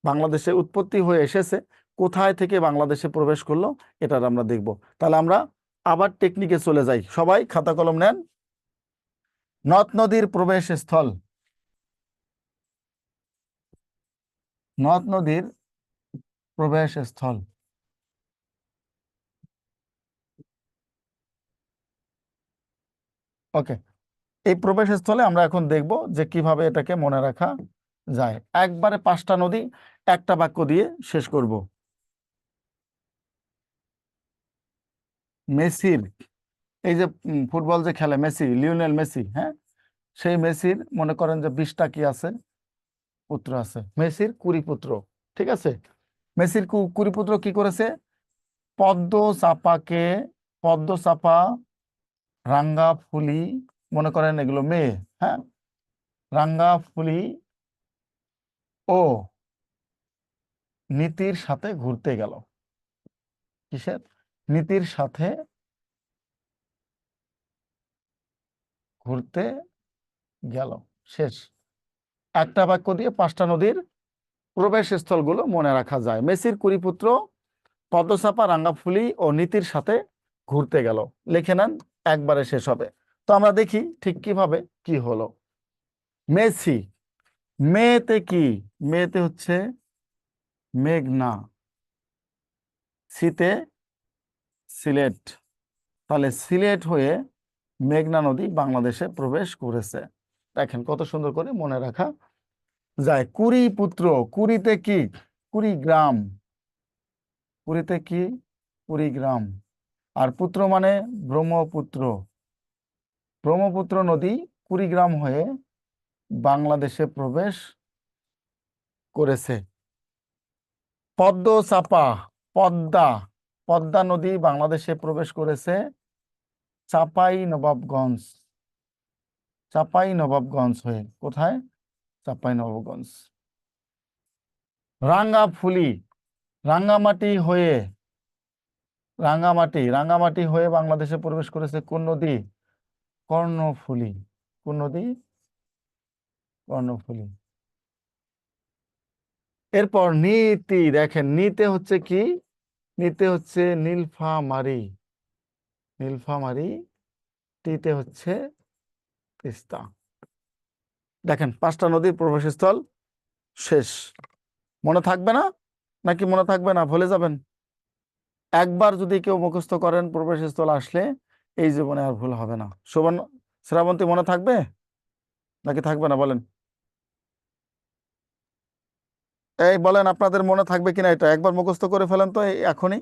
বাংলাদেশে উৎপত্তি হয়ে এসেছে, কোথায় থেকে বাংলাদেশে প্রবেশ করলো, এটা আমরা দেখব। তাহলে আমরা আবার টেকনিকে চলে যাই। সবাই খাতা কলম নেন। নদ নদীর প্রবেশ স্থল, নদ নদীর প্রবেশ স্থল। ওকে, এই প্রবেশ স্থলে আমরা এখন দেখব যে কিভাবে এটাকে মনে রাখা যায়। একবারে 5টা নদী একটা বাক্য দিয়ে শেষ করব। মেসির, এই যে ফুটবল যে খেলে মেসি, লিওনেল মেসি, হ্যাঁ, সেই মেসির মনে করেন যে 20টা কি আছে, পুত্র আছে। মেসির 20 পুত্র। ঠিক আছে, মেসির 20 পুত্র কি করেছে? পদ্ম চাপাকে, পদ্ম চাপা, রাঙ্গা ফুলি, মনে করেন এগুলো মেয়ে, হ্যাঁ, রাঙ্গা ফুলি ও নীতির সাথে ঘুরতে গেল। কিসের? নীতির সাথে ঘুরতে গেল। শেষ। একটা বাক্য দিয়ে 5টা নদীর প্রবেশ স্থলগুলো মনে রাখা যায়। মেসির 20 পুত্র, পদ্মচাপা, রাঙ্গাফুলি ও নীতির সাথে ঘুরতে গেল। লিখে নেন, একবারে শেষ হবে। তো আমরা দেখি ঠিক কিভাবে কি হলো। মেসি, মেতে কি? মেতে হচ্ছে মেঘনা, সিতে সিলেট। তাহলে সিলেট হয়ে মেঘনা নদী বাংলাদেশে প্রবেশ করেছে। দেখেন কত সুন্দর করে মনে রাখা যায়। 20 পুত্র, 20তে কি? কুড়িগ্রাম। 20তে কি? কুড়িগ্রাম। আর পুত্র মানে ব্রহ্মপুত্র। ব্রহ্মপুত্র নদী কুড়িগ্রাম হয়ে বাংলাদেশে প্রবেশ করেছে। পদ্ম চাপা, পদ্মা, পদ্মা নদী বাংলাদেশে প্রবেশ করেছে চাপাই নবাবগঞ্জ, চাপাই নবাবগঞ্জ হয়ে। কোথায়? চাপাই নবাবগঞ্জ। রাঙ্গাফুলি, রাঙ্গামাটি হয়ে, রাঙ্গামাটি, রাঙ্গামাটি হয়ে বাংলাদেশে প্রবেশ করেছে কোন নদী? কর্ণফুলী। কোন নদী? কর্ণফুলী। এরপর নীতি, দেখেন নিতে হচ্ছে কি? নিতে হচ্ছে নীলফামারী, নীলফামারী। টিতে হচ্ছে তিস্তা। দেখেন 5টা নদীর প্রবেশস্থল শেষ। মনে থাকবে না? নাকি মনে থাকবে না, ভুলে যাবেন? একবার যদি কেউ মুখস্থ করেন প্রবেশস্থল আসলে, এই জীবনে আর ভুল হবে না। শোভন, শ্রাবন্তী, মনে থাকবে নাকি থাকবে না বলেন? এই বলেন আপনাদের মনে থাকবে কিনা, এটা একবার মুখস্থ করে ফেলেন তো এখনই।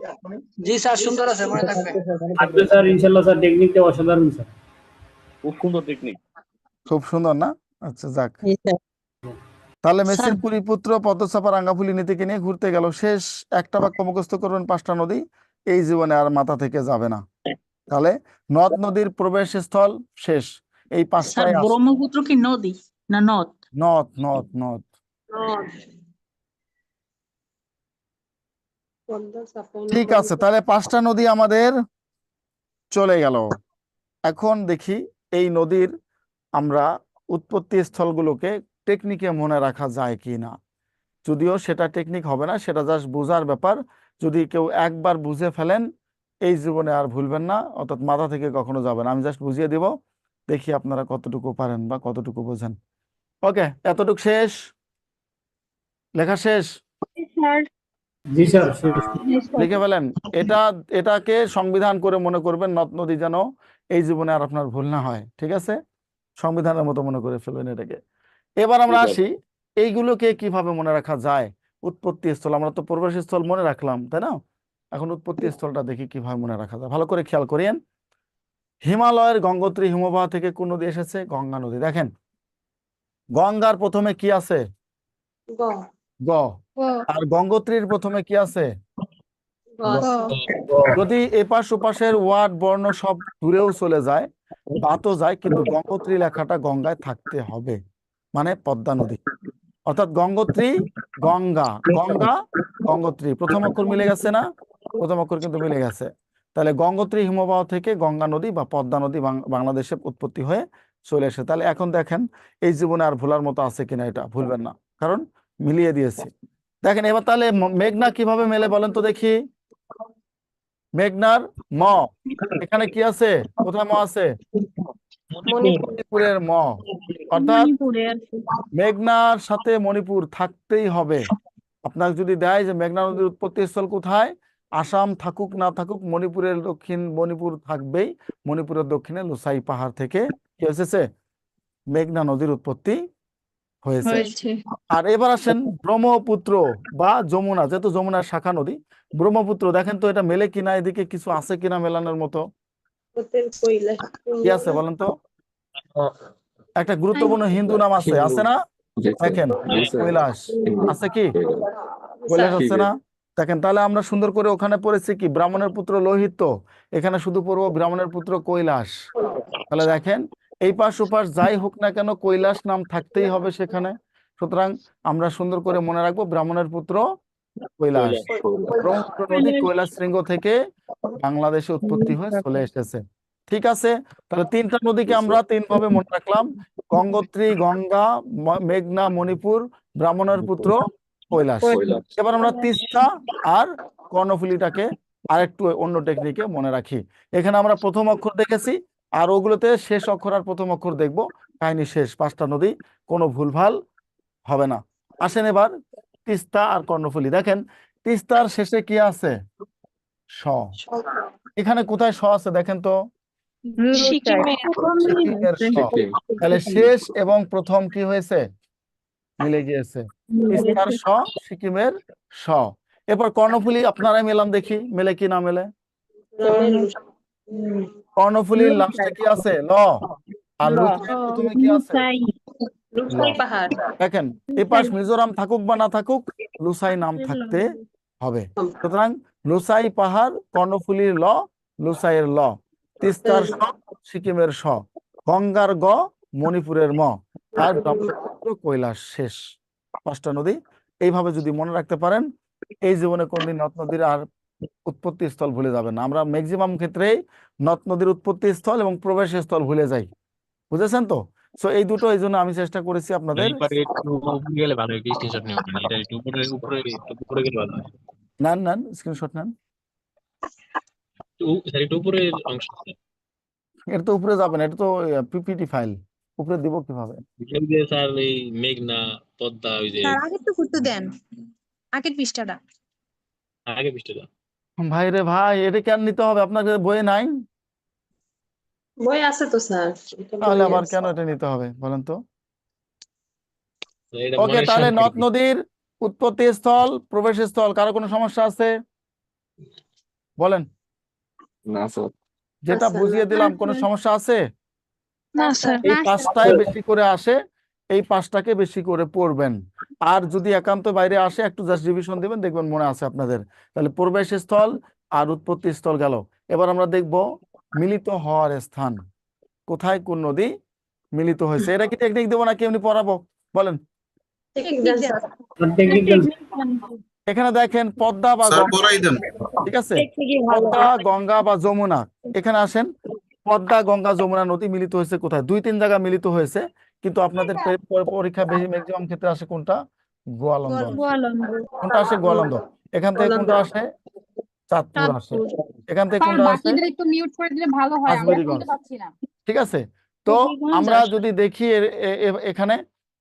জি স্যার, সুন্দর আছে, মনে থাকবে। থাকবে স্যার, ইনশাল্লাহ স্যার, টেকনিকটা অসাধারণ স্যার। খুব সুন্দর টেকনিক। খুব সুন্দর না? আচ্ছা যাক, তাহলে স্যার মেসির পুরীপুত্র পদ্মচাপা রাঙ্গাফুলি নীতিকে নিয়ে ঘুরতে গেল, শেষ একটা বাক্য মুখস্থ করবেন 5টা নদী, এই জীবনে আর মাথা থেকে যাবে না। তাহলে নদ নদীর প্রবেশস্থল শেষ, এই স্যার 5টাই আছে। ব্রহ্মপুত্র কি নদী না নদ? নদ নদ নদ। ঠিক আছে, তাহলে 5টা নদী আমাদের চলে গেল। এখন দেখি এই নদীর আমরা উৎপত্তি স্থলগুলোকে টেকনিকে মনে রাখা যায় কি না। যদিও সেটা টেকনিক হবে না, সেটা জাস্ট বোঝার ব্যাপার। যদি কেউ একবার বুঝে ফেলেন এই জীবনে আর ভুলবেন না, অর্থাৎ মাথা থেকে কখনো যাবে না। আমি জাস্ট বুঝিয়ে দিব, দেখি আপনারা কতটুকু পারেন বা কতটুকু বোঝেন। ওকে, এতটুকু শেষ, লেখা শেষ, স্যার জি স্যার শেষ। লিখে ফেলেন। এটাকে সংবিধান করে মনে করবেন, নদ নদী যেন এই জীবনে আর আপনার ভুল না হয়। ঠিক আছে, সংবিধানের মতো মনে করে ফেলবেন এটাকে। এবার আমরা আসি এইগুলোকে কিভাবে মনে রাখা যায়। উৎপত্তি স্থল, আমরা তো প্রবেশ স্থল মনে রাখলাম, তাই না? এখন উৎপত্তি স্থলটা দেখি কিভাবে মনে রাখা যায়। ভালো করে খেয়াল করিয়েন। হিমালয়ের গঙ্গোত্রী হিমবাহ থেকে কোন নদী এসেছে? গঙ্গা নদী। দেখেন, গঙ্গার প্রথমে কি আছে? গ। আর গঙ্গোত্রীর প্রথমে কি আছে? গ। যদি এপাশ ওপাশের ওয়ার্ড বর্ণ সব দূরেও চলে যায়, বাতও যায়, কিন্তু গঙ্গোত্রী লেখাটা গঙ্গায় থাকতে হবে, মানে পদ্মা নদী। অর্থাৎ গঙ্গোত্রী, গঙ্গা, গঙ্গা, গঙ্গোত্রী, প্রথম অক্ষর মিলে গেছে না? প্রথম অক্ষর কিন্তু মিলে গেছে। তাহলে গঙ্গোত্রী হিমবাহ থেকে গঙ্গা নদী বা পদ্মা নদী বাংলাদেশে উৎপত্তি হয়ে চলে এসে। তাহলে এখন দেখেন এই জীবনে আর ভোলার মতো আছে কিনা, এটা ভুলবেন না, কারণ মিলিয়ে দিয়েছি। দেখেন এবার তাহলে মেঘনা কিভাবে মেলে বলেন তো দেখি। মেঘনার ম, এখানে কি আছে? কোথায় ম আছে? মণিপুরের ম। অর্থাৎ মণিপুরের মেঘনার সাথে মণিপুর থাকতেই হবে। আপনাকে যদি দেয় যে মেঘনা নদীর উৎপত্তি স্থল কোথায়, আসাম থাকুক না থাকুক, মণিপুরের মণিপুর থাকবেই। মণিপুরের দক্ষিণে লুসাই পাহাড় থেকে কি এসেছে? মেঘনা নদীর উৎপত্তি হয়েছে। আর এবার আসেন ব্রহ্মপুত্র বা যমুনা, যেহেতু যমুনার শাখা নদী। ব্রহ্মপুত্র দেখেন তো এটা মেলে কিনা, এদিকে কিছু আছে কিনা মেলানোর মতো? কি আছে বলেন তো? একটা গুরুত্বপূর্ণ হিন্দু নাম আছে, আছে না? দেখেন কৈলাস আছে কি? কৈলাস আছে না? দেখেন, তাহলে আমরা সুন্দর করে ওখানে পড়েছি কি, ব্রাহ্মণের পুত্র লোহিত, এখানে শুধু পড়বো ব্রাহ্মণের পুত্র কৈলাস। তাহলে দেখেন এই পাশ ওপাশ যাই হোক না কেন, কৈলাস নাম থাকতেই হবে সেখানে। সুতরাং আমরা সুন্দর করে মনে রাখবো ব্রাহ্মণের পুত্র কৈলাস। ব্রহ্মপুত্র নদী কৈলাস শৃঙ্গ থেকে বাংলাদেশে উৎপত্তি হয়ে চলে এসেছে। ঠিক আছে, তাহলে 3টা নদীকে আমরা 3 ভাবে মনে রাখলাম: গঙ্গোত্রী, গঙ্গা, মেঘনা, মণিপুর, ব্রাহ্মণের পুত্র কৈলাস। এবার আমরা তিস্তা আর কর্ণফুলীটাকে আরেকটু অন্য টেকনিকে মনে রাখি। এখানে আমরা প্রথম অক্ষর দেখেছি, আর ওগুলোতে শেষ অক্ষর আর প্রথম অক্ষর দেখবো। কাহিনী শেষ, 5টা নদী, কোনো ভুলভাল হবে না। আসেন এবার তিস্তা আর কর্ণফুলী। দেখেন তিস্তার শেষে কি আছে? স। এখানে কোথায় স আছে দেখেন তো? সিকিমের স। তাহলে শেষ এবং প্রথম কি হয়েছে? মিলে গিয়েছে। তিস্তার স, সিকিমের স। এরপর কর্ণফুলী আপনারাই মেলান দেখি, মেলে কি না মেলে। কর্ণফুলীর লাস্টে কি আছে? ল। আর লুসাইয়ের প্রথমে কি আছে? দেখেন এপাশ মিজোরাম থাকুক বা না থাকুক, লুসাই নাম থাকতে হবে। সুতরাং লুসাই পাহাড়, কর্ণফুলীর ল, লুসাইয়ের ল, তিস্তার স, সিকিমের স, গঙ্গার গ, মণিপুরের ম, আর ব্রহ্মপুত্র কৈলাস। শেষ 5টা নদী। এইভাবে যদি মনে রাখতে পারেন, এই জীবনে কোনদিন নদ নদীর আর উৎপত্তি স্থল ভুলে যাবেন না। আমরা ম্যাক্সিমাম ক্ষেত্রেই নদ নদীর উৎপত্তি স্থল এবং প্রবেশ স্থল ভুলে যাই, বুঝেছেন তো? সো এই দুটো, এই জন্য আমি চেষ্টা করেছি আপনাদের। নেন নেন স্ক্রিনশট নেন। এটা তো উপরে যাবেন, এটা তো পিপিটি ফাইল, উপরে দিব কিভাবে? স্যার এই মেঘনা পদ্মা ওই যে আগে তো করতে দেন, আগের পৃষ্ঠাটা। আগে পৃষ্ঠাটা ভাই রে ভাই, এটা কেন নিতে হবে? আপনার বইয়ে নাই? বই আছে তো স্যার। তাহলে আবার কেন এটা নিতে হবে বলেন তো? এটা ওকে, মনে তাহলে সাথে নদ নদীর উৎপত্তি স্থল, প্রবেশ স্থল, কারো কোনো সমস্যা আছে বলেন? না স্যার যেটা বুঝিয়ে দিলাম, কোনো সমস্যা আছে? না স্যার। এই 5টায় বেশি করে আসে, এই পাঁচটাকে বেশি করে পড়বেন। আর যদি একান্ত বাইরে আসে একটু জাস্ট রিভিশন দিবেন, দেখবেন মনে আছে আপনাদের। তাহলে প্রবেশ স্থল আর উৎপত্তি স্থল গেল। এবার আমরা দেখব মিলিত হওয়ার স্থান কোথায়, কোন নদী মিলিত হয়েছে। এটা কি টেকনিক দেবো নাকি এমনি পড়াবো বলেন? টেকনিক দেন স্যার। টেকনিক দেন। এখানে দেখেন পদ্মা বা স্যার গঙ্গা, পড়াই দেন। ঠিক আছে, পদ্মা গঙ্গা বা যমুনা। এখানে আসেন, পদ্মা গঙ্গা যমুনা নদী মিলিত হয়েছে কোথায়? দুই তিন জায়গা মিলিত হয়েছে, কিন্তু আপনাদের পরীক্ষা বেশি ম্যাক্সিমাম ক্ষেত্রে আসে কোনটা? গোয়ালন্দ। কোনটা আসে? গোয়ালন্দ। এখান থেকে কোনটা আসে? চাঁদপুর আসে। এখান থেকে কোনটা আসে? বাকিদের একটু মিউট করে দিলে ভালো হয়, আমরা আজমেরীগঞ্জ। শুনতে পাচ্ছি না। ঠিক আছে, তো আমরা যদি দেখি এখানে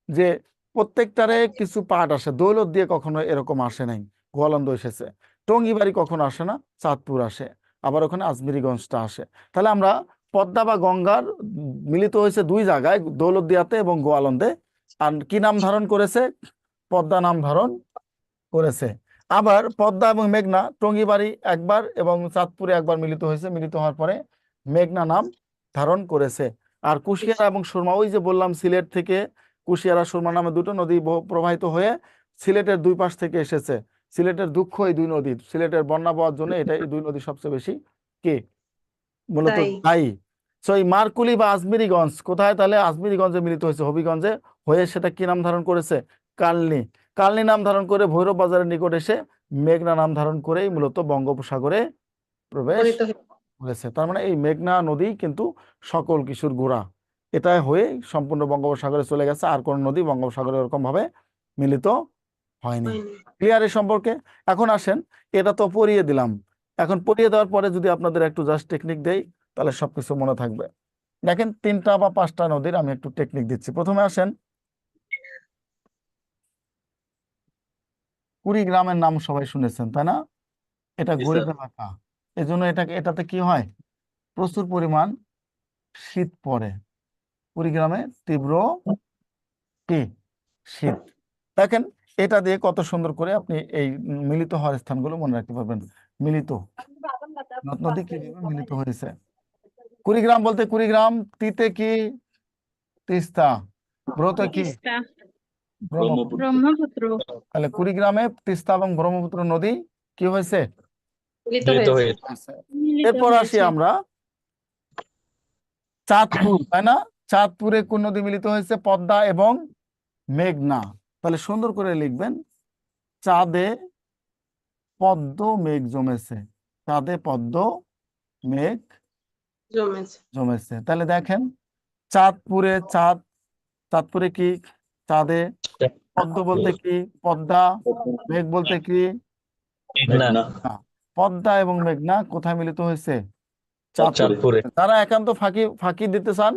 যে প্রত্যেকটারে কিছু পার্ট আসে, দৌলত দিয়ে কখনো এরকম আসে নাই, গোয়ালন্দ এসেছে। টঙ্গিবাড়ি কখনো আসে না, চাঁদপুর আসে। আবার ওখানে আজমেরীগঞ্জটা আসে। তাহলে আমরা পদ্মা বা গঙ্গার মিলিত হয়েছে দুই জায়গায়, দৌলতদিয়াতে এবং গোয়ালন্দে। আর কি নাম ধারণ করেছে? পদ্মা নাম ধারণ করেছে। আবার পদ্মা এবং মেঘনা টঙ্গিবাড়ি একবার এবং চাঁদপুরে একবার মিলিত হয়েছে, মিলিত হওয়ার পরে মেঘনা নাম ধারণ করেছে। আর কুশিয়ারা এবং সুরমা, ওই যে বললাম সিলেট থেকে কুশিয়ারা সুরমা নামে দুটো নদী প্রবাহিত হয়ে সিলেটের দুই পাশ থেকে এসেছে। সিলেটের দুঃখ এই দুই নদীর, সিলেটের বন্যা পাওয়ার জন্য এটা এই দুই নদী সবচেয়ে বেশি কে মূলত দায়ী। দায়ী। সো এই মারকুলি বা আজমিরীগঞ্জ কোথায়? তাহলে আজমিরীগঞ্জে মিলিত হয়েছে, হবিগঞ্জে হয়ে সেটা কি নাম ধারণ করেছে? কালনি। কালনি নাম ধারণ করে ভৈরব বাজারের নিকট এসে মেঘনা নাম ধারণ করেই মূলত বঙ্গোপসাগরে প্রবেশ গণিত হয়ে- করেছে। তার মানে এই মেঘনা নদী কিন্তু সকল কিছুর গোড়া, এটা হয়ে সম্পূর্ণ বঙ্গোপসাগরে চলে গেছে। আর কোন নদী বঙ্গোপসাগরে এরকম ভাবে মিলিত হয়নি। হয়নি। ক্লিয়ার এ সম্পর্কে? এখন আসেন, এটা তো পড়িয়ে দিলাম। এখন পড়িয়ে দেওয়ার পরে যদি আপনাদের একটু জাস্ট টেকনিক দেই, তাহলে সবকিছু মনে থাকবে। দেখেন 3টা বা 5টা নদীর আমি একটু টেকনিক দিচ্ছি। প্রথমে আসেন, কুড়িগ্রামের নাম সবাই শুনেছেন তাই না? এটা গরিব এলাকা, এই জন্য এটাতে কি হয়? প্রচুর পরিমাণ শীত পড়ে। কুড়িগ্রামে তীব্র কি শীত। দেখেন এটা দিয়ে কত সুন্দর করে আপনি এই মিলিত হওয়ার স্থানগুলো মনে রাখতে পারবেন। মিলিত নদ নদী কিভাবে মিলিত হয়েছে। কুড়িগ্রাম বলতে কুড়িগ্রাম, তিতে কি? তিস্তা, ব্রতে কি? ব্রহ্মপুত্র। ব্রহ্মপুত্র। তাহলে কুড়িগ্রামে তিস্তা এবং ব্রহ্মপুত্র নদী কি হয়েছে? মিলিত মিলিত হয়েছে। হয়েছে। এরপর আসি আমরা চাঁদপুর, তাই না? চাঁদপুরে কোন নদী মিলিত হয়েছে? পদ্মা এবং মেঘনা। তাহলে সুন্দর করে লিখবেন, চাঁদে পদ্ম মেঘ জমেছে, চাঁদে পদ্ম মেঘ জমেছে। জমেছে। তাহলে দেখেন চাঁদপুরে চাঁদপুরে কি? চাঁদে। পদ্ম বলতে কি? পদ্মা। মেঘ বলতে কি? মেঘনা। না। পদ্মা এবং মেঘনা কোথায় মিলিত হয়েছে? চাঁদপুরে। যারা একান্ত ফাঁকি ফাঁকি দিতে চান,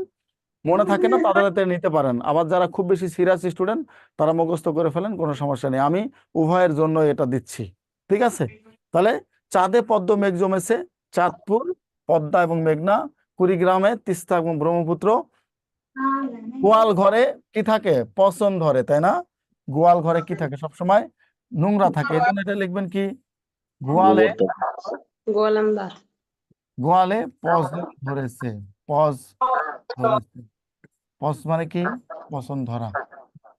মনে থাকে না, তাদের হাতে নিতে পারেন। আবার যারা খুব বেশি সিরিয়াস স্টুডেন্ট, তারা মুখস্থ করে ফেলেন, কোনো সমস্যা নেই। আমি উভয়ের জন্য এটা দিচ্ছি, ঠিক আছে? তাহলে চাঁদে পদ্ম মেঘ জমেছে, চাঁদপুর, পদ্মা এবং মেঘনা। কুড়িগ্রামে তিস্তা এবং ব্রহ্মপুত্র। গোয়াল ঘরে কি থাকে? পচন ধরে, তাই না? গোয়াল ঘরে কি থাকে? সবসময় নোংরা থাকে। এই জন্য এটা লিখবেন কি? গোয়ালে গোয়ালন্দার। গোয়ালে পচ ধরেছে, পচ ধরেছে। পচ মানে কি? পচন ধরা।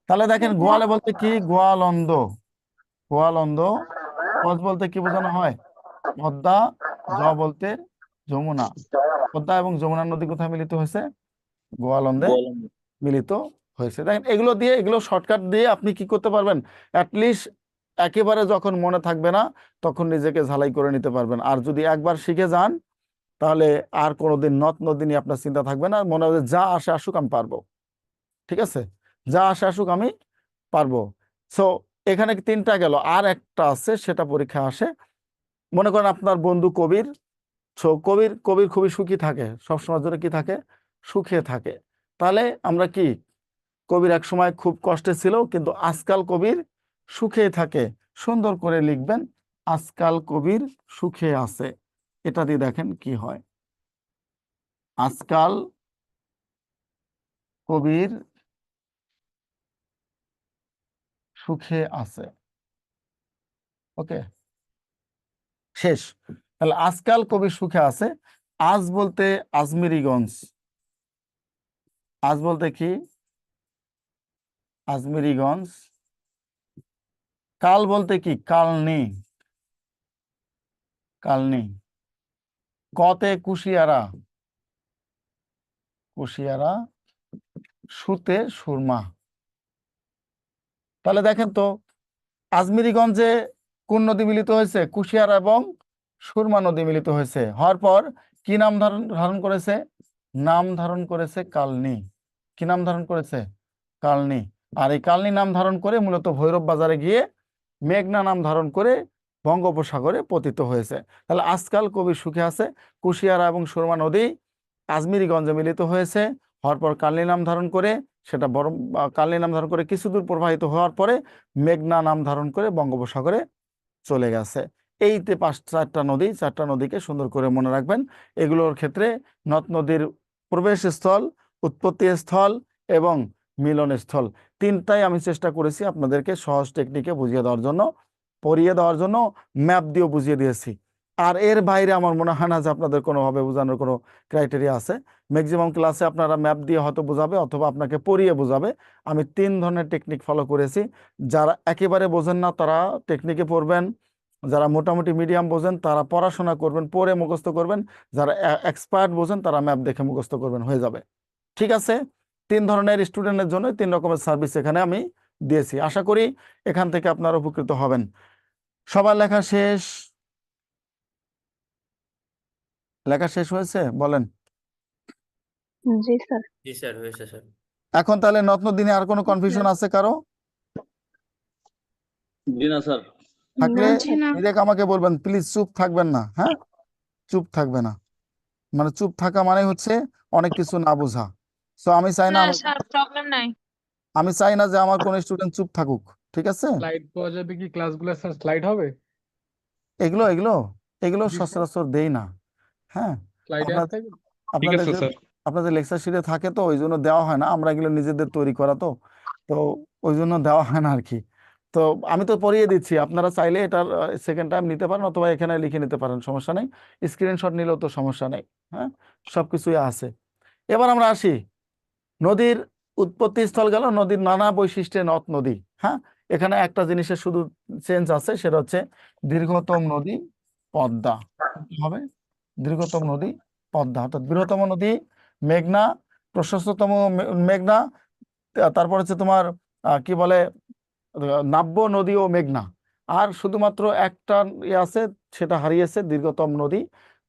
তাহলে দেখেন গোয়ালে বলতে কি? গোয়ালন্দ। গোয়ালন্দ। পচ বলতে কি বোঝানো হয়? পদ্মা। বলতে যমুনা। পদ্মা এবং যমুনা নদী কোথায় মিলিত হয়েছে? গোয়ালন্দে মিলিত হয়েছে। দেখেন এগুলো শর্টকাট দিয়ে আপনি কি করতে পারবেন? অ্যাটলিস্ট একেবারে যখন মনে থাকবে না, তখন নিজেকে ঝালাই করে নিতে পারবেন। আর যদি একবার শিখে যান, তাহলে আর কোনোদিন নদ নদী নিয়ে আপনার চিন্তা থাকবে না। মনে হবে যা আসে আসুক আমি পারবো, ঠিক আছে? যা আসে আসুক আমি পারবো। সো এখানে 3টা গেল, আর একটা আছে, সেটা পরীক্ষা আসে। মনে করেন আপনার বন্ধু কবির। সো কবির খুবই সুখী থাকে, সবসময় ধরে কি থাকে? সুখে থাকে। তাহলে আমরা কি, কবির এক সময় খুব কষ্টে ছিল, কিন্তু আজকাল কবির সুখে থাকে। সুন্দর করে লিখবেন, আজকাল কবির সুখে আছে। এটা দিয়ে দেখেন কি হয়। আজকাল কবির সুখে আছে। ওকে, শেষ। তাহলে আজকাল কবির সুখে আছে। আজ বলতে আজমিরীগঞ্জ। আজ বলতে কি? আজমিরিগঞ্জ। কাল বলতে কি? কালনি, কালনি। কতে কুশিয়ারা, কুশিয়ারা। সুতে সুরমা। তাহলে দেখেন তো আজমিরিগঞ্জে কোন নদী মিলিত হয়েছে? কুশিয়ারা এবং সুরমা নদী মিলিত হয়েছে, হওয়ার পর কি নাম ধারণ করেছে? নাম ধারণ করেছে কালনি। কি নাম ধারণ করেছে? কালনি। আর এই কালনি নাম ধারণ করে মূলত ভৈরব বাজারে গিয়ে মেঘনা নাম ধারণ করে বঙ্গোপসাগরে পতিত হয়েছে। তাহলে আজকাল কবির সুখে আছে, কুশিয়ারা এবং সুরমা নদী আজমিরিগঞ্জে মিলিত হয়েছে, হওয়ার পর কালনি নাম ধারণ করে সেটা কালনি নাম ধারণ করে কিছু দূর প্রবাহিত হওয়ার পরে মেঘনা নাম ধারণ করে বঙ্গোপসাগরে চলে গেছে। এই যে চারটা নদী, চারটা নদীকে সুন্দর করে মনে রাখবেন। এগুলোর ক্ষেত্রে নদ নদীর প্রবেশস্থল, উৎপত্তি স্থল এবং মিলনস্থল তিনটাই আমি চেষ্টা করেছি আপনাদেরকে সহজ টেকনিকে বুঝিয়ে দেওয়ার জন্য, পড়িয়ে দেওয়ার জন্য, ম্যাপ দিয়েও বুঝিয়ে দিয়েছি। আর এর বাইরে আমার মনে হয় না যে আপনাদের কোনোভাবে বোঝানোর কোনো ক্রাইটেরিয়া আছে। ম্যাক্সিমাম ক্লাসে আপনারা ম্যাপ দিয়ে হয়তো বোঝাবে অথবা আপনাকে পড়িয়ে বোঝাবে। আমি 3 ধরনের টেকনিক ফলো করেছি। যারা একেবারে বোঝেন না তারা টেকনিকে পড়বেন, যারা মোটামুটি মিডিয়াম বোঝেন তারা পড়াশোনা করবেন, পড়ে মুখস্থ করবেন, যারা এক্সপার্ট বোঝেন তারা ম্যাপ দেখে মুখস্থ করবেন, হয়ে যাবে। ঠিক আছে? 3 ধরনের স্টুডেন্টের জন্য 3 রকমের সার্ভিস এখানে আমি দিয়েছি। আশা করি এখান থেকে আপনারা উপকৃত হবেন। সবার লেখা শেষ? লেখা শেষ হয়েছে বলেন? জি স্যার। জি স্যার, হয়েছে স্যার। এখন তাহলে নদ নদী নিয়ে আর কোনো কনফিউশন আছে কারো? জি না স্যার। থাকলে না। নিজেকে আমাকে বলবেন, প্লিজ চুপ থাকবেন না। হ্যাঁ, চুপ থাকবে না, মানে চুপ থাকা মানে হচ্ছে অনেক কিছু না বোঝা। সো আমি চাই না স্যার প্রবলেম নাই। আমি চাই না যে আমার কোন স্টুডেন্ট চুপ থাকুক। ঠিক আছে? স্লাইড পাওয়া যাবে কি ক্লাসগুলো স্যার? স্লাইড হবে? এগুলো এগুলো এগুলো জি স্যার। সচরাচর দেই না। হ্যাঁ, স্লাইডে আপনার আসতে ঠিক আপনাদের আছে যে স্যার। আপনাদের লেকচার শিটে থাকে তো ওই জন্য দেওয়া হয় না। আমরা এগুলো নিজেদের তৈরি করা তো তো ওই জন্য দেওয়া হয় না আর কি। তো আমি তো পড়িয়ে দিচ্ছি, আপনারা চাইলে এটার সেকেন্ড টাইম নিতে পারেন অথবা এখানে লিখে নিতে পারেন, সমস্যা নেই। স্ক্রিনশট নিলেও তো সমস্যা নেই। হ্যাঁ, সবকিছুই আছে। এবার আমরা আসি, নদীর উৎপত্তি স্থল গেল, নদীর নানা বৈশিষ্ট্যে নদ নদী। হ্যাঁ, এখানে একটা জিনিসের শুধু চেঞ্জ আছে, সেটা হচ্ছে দীর্ঘতম নদী পদ্মা। কি হবে? দীর্ঘতম নদী পদ্মা, অর্থাৎ বৃহত্তম নদী মেঘনা, প্রশস্ততম মেঘনা, তারপর হচ্ছে তোমার কি বলে নাব্য নদী ও মেঘনা। আর শুধুমাত্র একটা আছে, সেটা হারিয়েছে, দীর্ঘতম নদী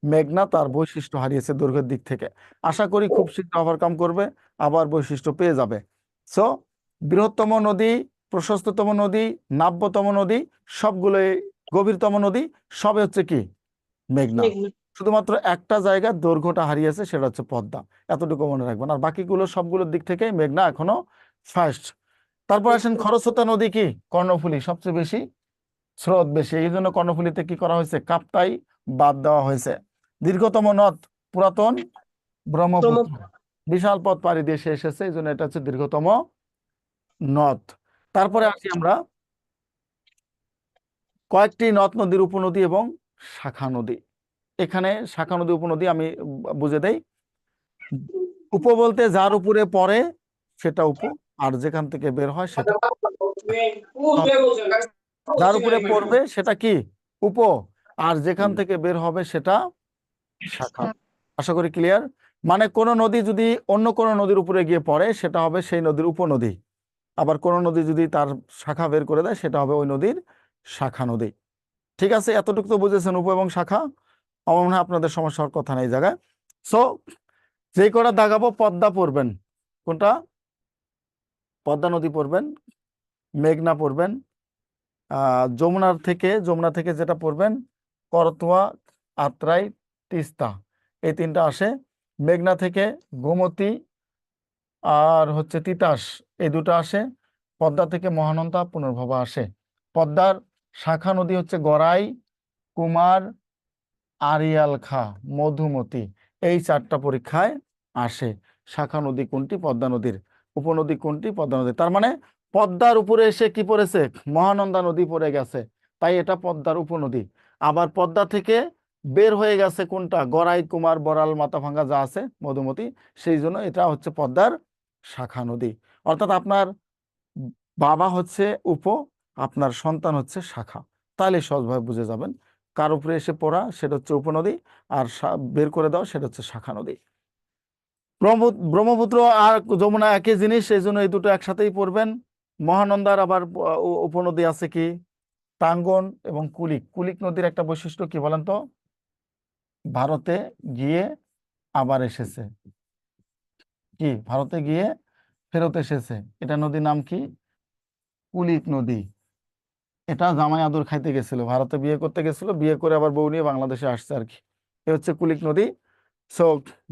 মেঘনা তার বৈশিষ্ট্য হারিয়েছে দৈর্ঘ্যের দিক থেকে। আশা করি খুব শীঘ্র ওভারকাম করবে, আবার বৈশিষ্ট্য পেয়ে যাবে। সো বৃহত্তম নদী, প্রশস্ততম নদী, নাব্যতম নদী, সবগুলোই গভীরতম নদী, সবে হচ্ছে কি? মেঘনা। মেঘনা। শুধুমাত্র একটা জায়গায় দৈর্ঘ্যটা হারিয়েছে, সেটা হচ্ছে পদ্মা। এতটুকু মনে রাখবেন। আর বাকিগুলো সবগুলোর দিক থেকে মেঘনা এখনো ফার্স্ট। তারপর আসেন খরস্রোতা নদী কি? কর্ণফুলী, সবচেয়ে বেশি স্রোত বেশি, এই জন্য কর্ণফুলীতে কি করা হয়েছে? কাপ্তাই বাদ দেওয়া হয়েছে। দীর্ঘতম নদ পুরাতন ব্রহ্মপুত্র, বিশাল পথ পাড়ি দিয়ে সে এসেছে, এই জন্য এটা হচ্ছে দীর্ঘতম নদ। তারপরে আসি আমরা কয়েকটি নদ নদীর উপনদী এবং শাখা নদী। এখানে শাখা নদী উপনদী আমি বুঝে দেই। উপ বলতে যার উপরে পড়ে সেটা উপ, আর যেখান থেকে বের হয় সেটা, যার উপরে পড়বে সেটা কি? উপ, আর যেখান থেকে বের হবে সেটা শাখা। আশা করি ক্লিয়ার। মানে কোন নদী যদি অন্য কোন নদীর উপরে গিয়ে পড়ে সেটা হবে সেই নদীর উপনদী, আবার কোন নদী যদি তার শাখা বের করে দেয় সেটা হবে ওই নদীর শাখা নদী। ঠিক আছে? এতটুকু তো বুঝেছেন উপ এবং শাখা। আমার মনে হয় আপনাদের সমস্যা হওয়ার কথা নেই জায়গায়। সো যেই কটা দাগাবো, পদ্মা পড়বেন, কোনটা? পদ্মা নদী পড়বেন, মেঘনা পড়বেন, যমুনা থেকে যেটা পড়বেন করতোয়া, আত্রাই, তিস্তা, এই 3টা আসে। মেঘনা থেকে গোমতী আর হচ্ছে তিতাস, এই 2টা আসে। পদ্মা থেকে মহানন্দা, পুনর্ভবা আসে। পদ্মার শাখা নদী হচ্ছে গড়াই, কুমার, আড়িয়াল খা, মধুমতি, এই 4টা পরীক্ষায় আসে। শাখা নদী কোনটি? পদ্মা নদীর। উপনদী কোনটি? পদ্মা নদী। তার মানে পদ্মার উপরে এসে কি পড়েছে? মহানন্দা নদী পড়ে গেছে, তাই এটা পদ্মার উপনদী। আবার পদ্মা থেকে বের হয়ে গেছে কোনটা? গড়াই, কুমার, বড়াল, মাথাভাঙ্গা যা আছে, মধুমতি, সেই জন্য এটা হচ্ছে পদ্মার শাখা নদী। অর্থাৎ আপনার বাবা হচ্ছে উপ, আপনার সন্তান হচ্ছে শাখা। তাহলে সহজভাবে বুঝে যাবেন কার উপরে এসে পড়া সেটা হচ্ছে উপনদী, আর বের করে দাও সেটা হচ্ছে শাখা নদী। ব্রহ্মপুত্র আর যমুনা একই জিনিস, এই জন্য এই দুটো একসাথেই পড়বেন। মহানন্দার আবার উপনদী আছে কি, টাঙ্গন এবং কুলিক। কুলিক নদীর একটা বৈশিষ্ট্য কি বলেন তো? ভারতে গিয়ে আবার এসেছে, কি ভারতে গিয়ে ফেরত এসেছে, এটা নদীর নাম কি? কুলিক নদী। এটা জামাই আদর খাইতে গেছিল, ভারতে বিয়ে করতে গেছিল, বিয়ে করে আবার বউ নিয়ে বাংলাদেশে আসছে আর কি। এ হচ্ছে কুলিক নদী। সো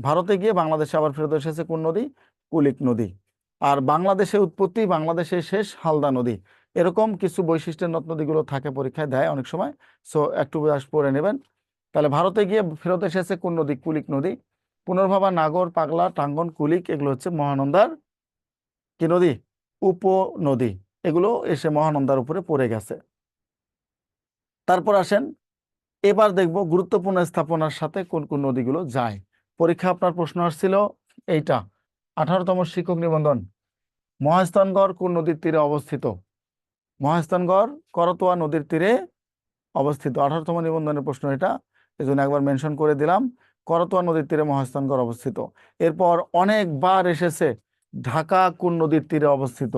ভারতে গিয়ে বাংলাদেশে আবার ফেরত এসেছে কোন নদী? কুলিক নদী। আর বাংলাদেশে উৎপত্তি, বাংলাদেশে শেষ হালদা নদী। এরকম কিছু বৈশিষ্ট্যের নদ নদীগুলো থাকে, পরীক্ষায় দেয় অনেক সময়। সো একটু পড়ে নেবেন। তাহলে ভারতে গিয়ে ফেরত এসেছে কোন নদী? কুলিক নদী। পুনর্ভাবা, নাগর, পাগলা, টাঙ্গন, কুলিক এগুলো হচ্ছে মহানন্দার কি নদী? উপনদী। এগুলো এসে মহানন্দার উপরে পড়ে গেছে। তারপর আসেন, এবার দেখব গুরুত্বপূর্ণ স্থাপনার সাথে কোন কোন নদীগুলো যায়। পরীক্ষা আপনার প্রশ্ন আসছিল এইটা, 18তম শিক্ষক নিবন্ধন। মহাস্থানগড় কোন নদীর তীরে অবস্থিত? মহাস্থানগড় করতোয়া নদীর তীরে অবস্থিত। 18তম নিবন্ধনের প্রশ্ন এটা, এই জন্য একবার মেনশন করে দিলাম। করতোয়া নদীর তীরে মহাস্থানগড় অবস্থিত। এরপর অনেকবার এসেছে, ঢাকা কোন নদীর তীরে অবস্থিত?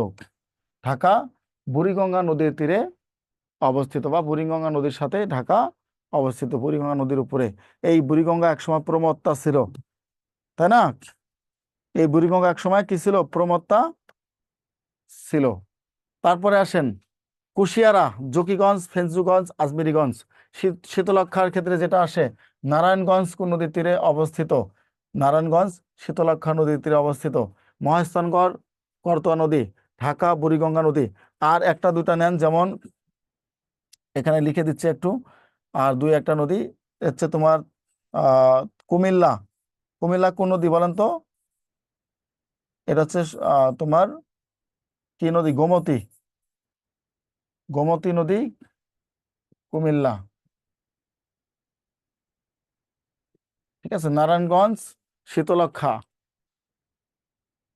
ঢাকা বুড়িগঙ্গা নদীর তীরে অবস্থিত, বা বুড়িগঙ্গা নদীর সাথে ঢাকা অবস্থিত, বুড়িগঙ্গা নদীর উপরে। এই বুড়িগঙ্গা একসময় প্রমত্তা ছিল, তাই না? এই বুড়িগঙ্গা একসময় কি ছিল? প্রমত্তা ছিল। তারপরে আসেন কুশিয়ারা, জকিগঞ্জ, ফেঞ্চুগঞ্জ, আজমিরিগঞ্জ। শীতলক্ষার ক্ষেত্রে যেটা আসে, নারায়ণগঞ্জ কোন নদীর তীরে অবস্থিত? নারায়ণগঞ্জ শীতলক্ষা নদীর তীরে অবস্থিত। মহাস্থানগড় করতোয়া নদী, ঢাকা বুড়িগঙ্গা নদী। আর একটা দুটা নেন, যেমন এখানে লিখে দিচ্ছে একটু, আর দুই একটা নদী হচ্ছে তোমার কুমিল্লা। কুমিল্লা কোন নদী বলেন তো? এটা হচ্ছে তোমার কি নদী? গোমতী। গোমতী নদী কুমিল্লা, ঠিক আছে। নারায়ণগঞ্জ, শীতলক্ষা,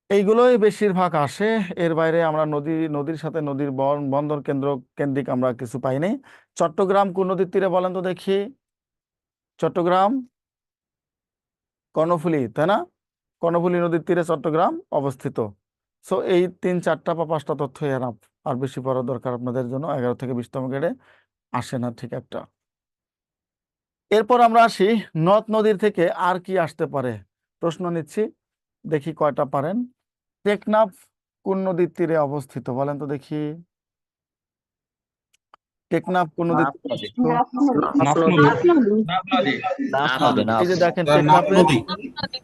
এইগুলোই বেশিরভাগ আসে। এর বাইরে আমরা নদীর সাথে নদীর বন্দর কেন্দ্রিক আমরা কিছু পাইনি। চট্টগ্রাম কোন নদীর তীরে বলেন তো দেখি? চট্টগ্রাম কর্ণফুলী, তাই না? কর্ণফুলী নদীর তীরে চট্টগ্রাম অবস্থিত। সো এই 3-4টা বা 5টা তথ্য এনাফ, আর বেশি পড়া দরকার আপনাদের জন্য। 11 থেকে 20তম গ্রেডে আসে না ঠিক একটা। এরপর আমরা আসি নদ নদীর থেকে আর কি আসতে পারে। প্রশ্ন নিচ্ছি, দেখি কয়টা পারেন। টেকনাফ কোন নদীর তীরে অবস্থিত বলেন তো দেখি? টেকনাফ কোন নদীর তীরে অবস্থিত? এই যে দেখেন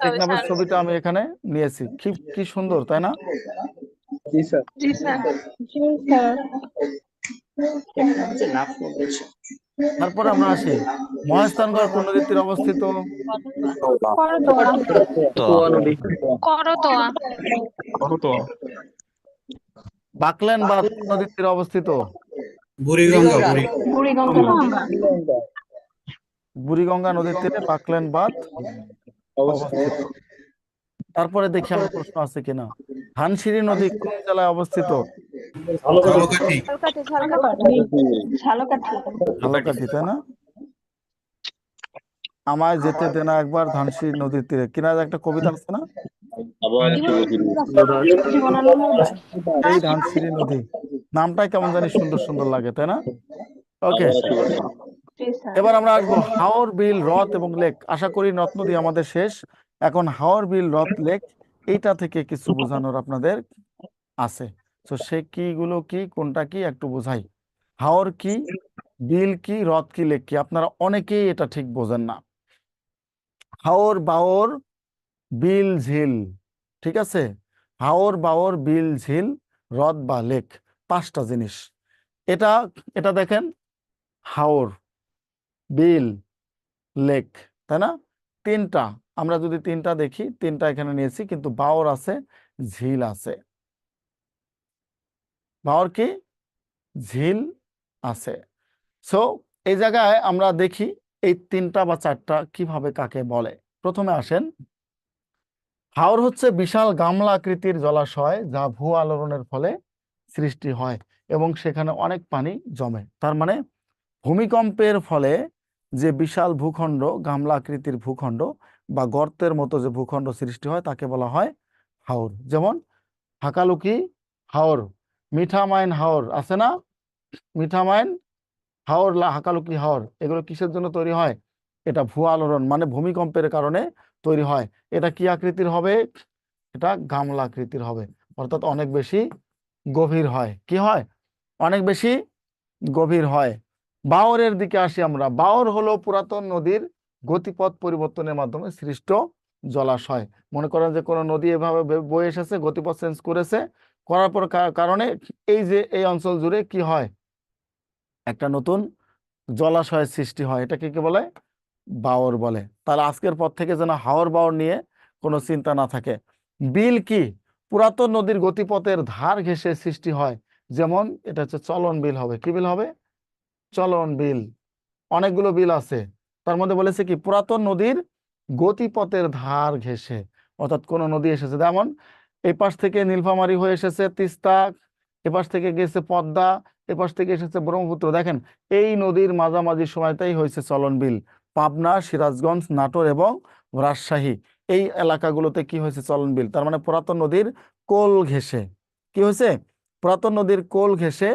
টেকনাফের ছবিটা আমি এখানে নিয়েছি, কি সুন্দর, তাই না? জি স্যার। তারপরে আমরা আসি মহাস্থানগড় কোন নদীর তীরে অবস্থিত? করতোয়া। বাকলেন বাঁধ কোন নদীর তীরে অবস্থিত? বুড়িগঙ্গা নদীর তীরে বাকলেন বাঁধ অবস্থিত। তারপরে দেখি আমার প্রশ্ন আছে কিনা। ধানসিঁড়ি নদী কোন জেলায় অবস্থিত? ঝালকাঠি, তাই না? আমায় যেতে দে না একবার ধানসিঁড়ি নদীর তীরে, কিনা একটা কবিতা আছে না? এই ধানসিঁড়ি নদী, নামটাই কেমন জানি সুন্দর সুন্দর লাগে, তাই না? ওকে, এবার আমরা আসবো হাওর, বিল, হ্রদ এবং লেক। আশা করি নদ নদী আমাদের শেষ। এখন হাওর, বিল, হ্রদ, লেক, এইটা থেকে কিছু বোঝানোর আপনাদের আছে। তো সে কিগুলো কি, কোনটা কি একটু বোঝাই। হাওর কি, বিল কি, হ্রদ কি, লেক কি? আপনারা অনেকেই এটা ঠিক বোঝেন না। হাওর, বাওর, বিল, ঝিল, ঠিক আছে? হাওর, বাওর, বিল, ঝিল, হ্রদ বা লেক, 5টা জিনিস। এটা দেখেন, হাওর, বিল, লেক, তাই না? 3টা, আমরা যদি 3টা দেখি, 3টা এখানে নিয়েছি, কিন্তু বাওর আছে, ঝিল আছে। বাওর কি, ঝিল আছে। সো এই জায়গায় আমরা দেখি এই 3টা বা 4টা কিভাবে কাকে বলে। প্রথমে আসেন, হাওর হচ্ছে বিশাল গামলা আকৃতির জলাশয় যা ভূ আলোড়নের ফলে সৃষ্টি হয় এবং সেখানে অনেক পানি জমে। তার মানে ভূমিকম্পের ফলে যে বিশাল ভূখণ্ড, গামলা আকৃতির ভূখণ্ড বা গর্তের মতো যে ভূখণ্ড সৃষ্টি হয় তাকে বলা হয় হাওর। যেমন হাকালুকি হাওর, মিঠামাইন হাওর আছে না, মিঠামাইন হাওর, হাকালুকি হাওর, এগুলো কিসের জন্য তৈরি হয়? এটা ভূ আলোড়ন মানে ভূমিকম্পের কারণে তৈরি হয়। এটা কি আকৃতির হবে? এটা গামলা আকৃতির হবে, অর্থাৎ অনেক বেশি গভীর হয়। কি হয়? অনেক বেশি গভীর হয়। বাওরের দিকে আসি আমরা। বাওর হলো পুরাতন নদীর গতিপথ পরিবর্তনের মাধ্যমে সৃষ্ট জলাশয়। মনে করেন যে কোনো নদী এভাবে বয়ে এসেছে, গতিপথ চেঞ্জ করেছে, করার পর কারণে এই যে এই অঞ্চল জুড়ে কি হয়, একটা নতুন জলাশয়ের সৃষ্টি হয়। এটাকে কি বলে? বাওর বলে। তাহলে আজকের পর থেকে যেন হাওর বাওর নিয়ে কোনো চিন্তা না থাকে। বিল কি? পুরাতন নদীর গতিপথের ধার ঘেঁষে সৃষ্টি হয়। যেমন এটা হচ্ছে চলন বিল হবে। কি বিল হবে? চলন বিল। অনেকগুলো বিল আছে, তার মধ্যে বলেছে কি পুরাতন নদীর গতিপথের ধার ঘেঁষে, অর্থাৎ কোন নদী এসেছে, যেমন এই পাশ থেকে নীলফামারী হয়ে এসেছে তিস্তা, এপাশ থেকে গেছে পদ্মা, এপাশ থেকে এসেছে ব্রহ্মপুত্র। দেখেন এই নদীর মাঝামাঝি সময়টাই হয়েছে চলন বিল। পাবনা, সিরাজগঞ্জ, নাটোর এবং রাজশাহী এই এলাকাগুলোতে কি হয়েছে? চলন বিল। তার মানে পুরাতন নদীর কোল ঘেঁষে কি হয়েছে? পুরাতন নদীর কোল ঘেঁষে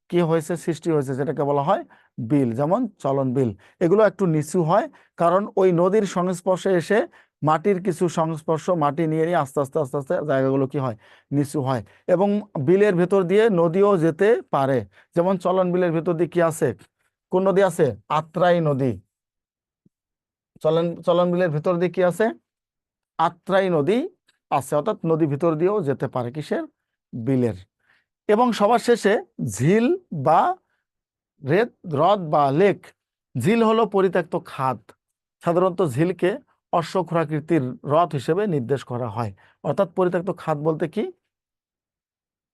কি হয়েছে? সৃষ্টি হয়েছে, যেটাকে বলা হয় বিল। যেমন চলন বিল। এগুলো একটু নিচু হয়, কারণ ওই নদীর সংস্পর্শে এসে মাটির কিছু সংস্পর্শ, মাটি নিয়ে নিয়ে আস্তে আস্তে আস্তে আস্তে জায়গাগুলো কি হয়? নিচু হয়। এবং বিলের ভেতর দিয়ে নদীও যেতে পারে। যেমন চলন বিলের ভেতর দিয়ে কি আছে? কোন নদী আছে? আত্রাই নদী। চলন বিলের ভেতর দিয়ে কি আছে? আত্রাই নদী আছে, অর্থাৎ নদী ভিতর দিয়েও যেতে পারে। কিসের? বিলের। এবং সবার শেষে ঝিল বা হ্রদ বা লেক। ঝিল হলো পরিত্যক্ত খাদ। সাধারণত ঝিলকে অশ্বক্ষুরাকৃতির হ্রদ হিসেবে নির্দেশ করা হয়। অর্থাৎ পরিত্যক্ত খাদ বলতে কি?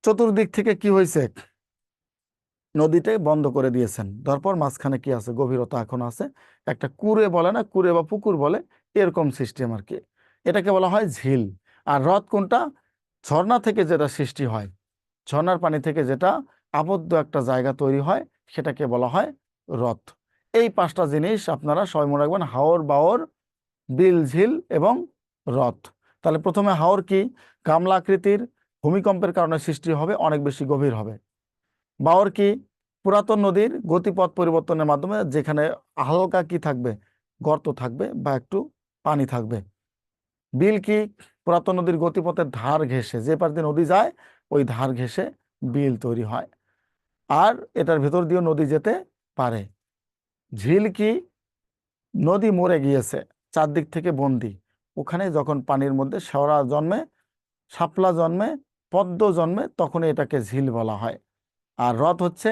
চতুর্দিক থেকে কি হয়েছে? নদীতে বন্ধ করে দিয়েছেন, তারপর মাঝখানে কি আছে? গভীরতা এখন আছে, একটা কুরে বলে না, কুরে বা পুকুর বলে, এরকম সিস্টেম আর কি। এটাকে বলা হয় ঝিল। আর হ্রদ কোনটা? ঝর্ণা থেকে যেটা সৃষ্টি হয়, ঝর্ণার পানি থেকে যেটা আবদ্ধ একটা জায়গা তৈরি হয়, সেটাকে বলা হয় হ্রদ। এই পাঁচটা জিনিস আপনারা সবাই মনে রাখবেন: হাওর, বাওর, বিল, ঝিল এবং হ্রদ। তাহলে প্রথমে হাওর কি? গামলা আকৃতির, ভূমিকম্পের কারণে সৃষ্টি হবে, অনেক বেশি গভীর হবে। বাওর কি? পুরাতন নদীর গতিপথ পরিবর্তনের মাধ্যমে যেখানে হালকা কি থাকবে? গর্ত থাকবে বা একটু পানি থাকবে। বিল কি? পুরাতন নদীর গতিপথের ধার ঘেঁষে, যে পাশ দিয়ে নদী যায় ওই ধার ঘেঁষে বিল তৈরি হয়, আর এটার ভেতর দিয়েও নদী যেতে পারে। ঝিল কি? নদী মরে গিয়েছে, চারদিক থেকে বন্দি, ওখানে যখন পানির মধ্যে শেওড়া জন্মে, শাপলা জন্মে, পদ্ম জন্মে, তখন এটাকে ঝিল বলা হয়। আর হ্রদ হচ্ছে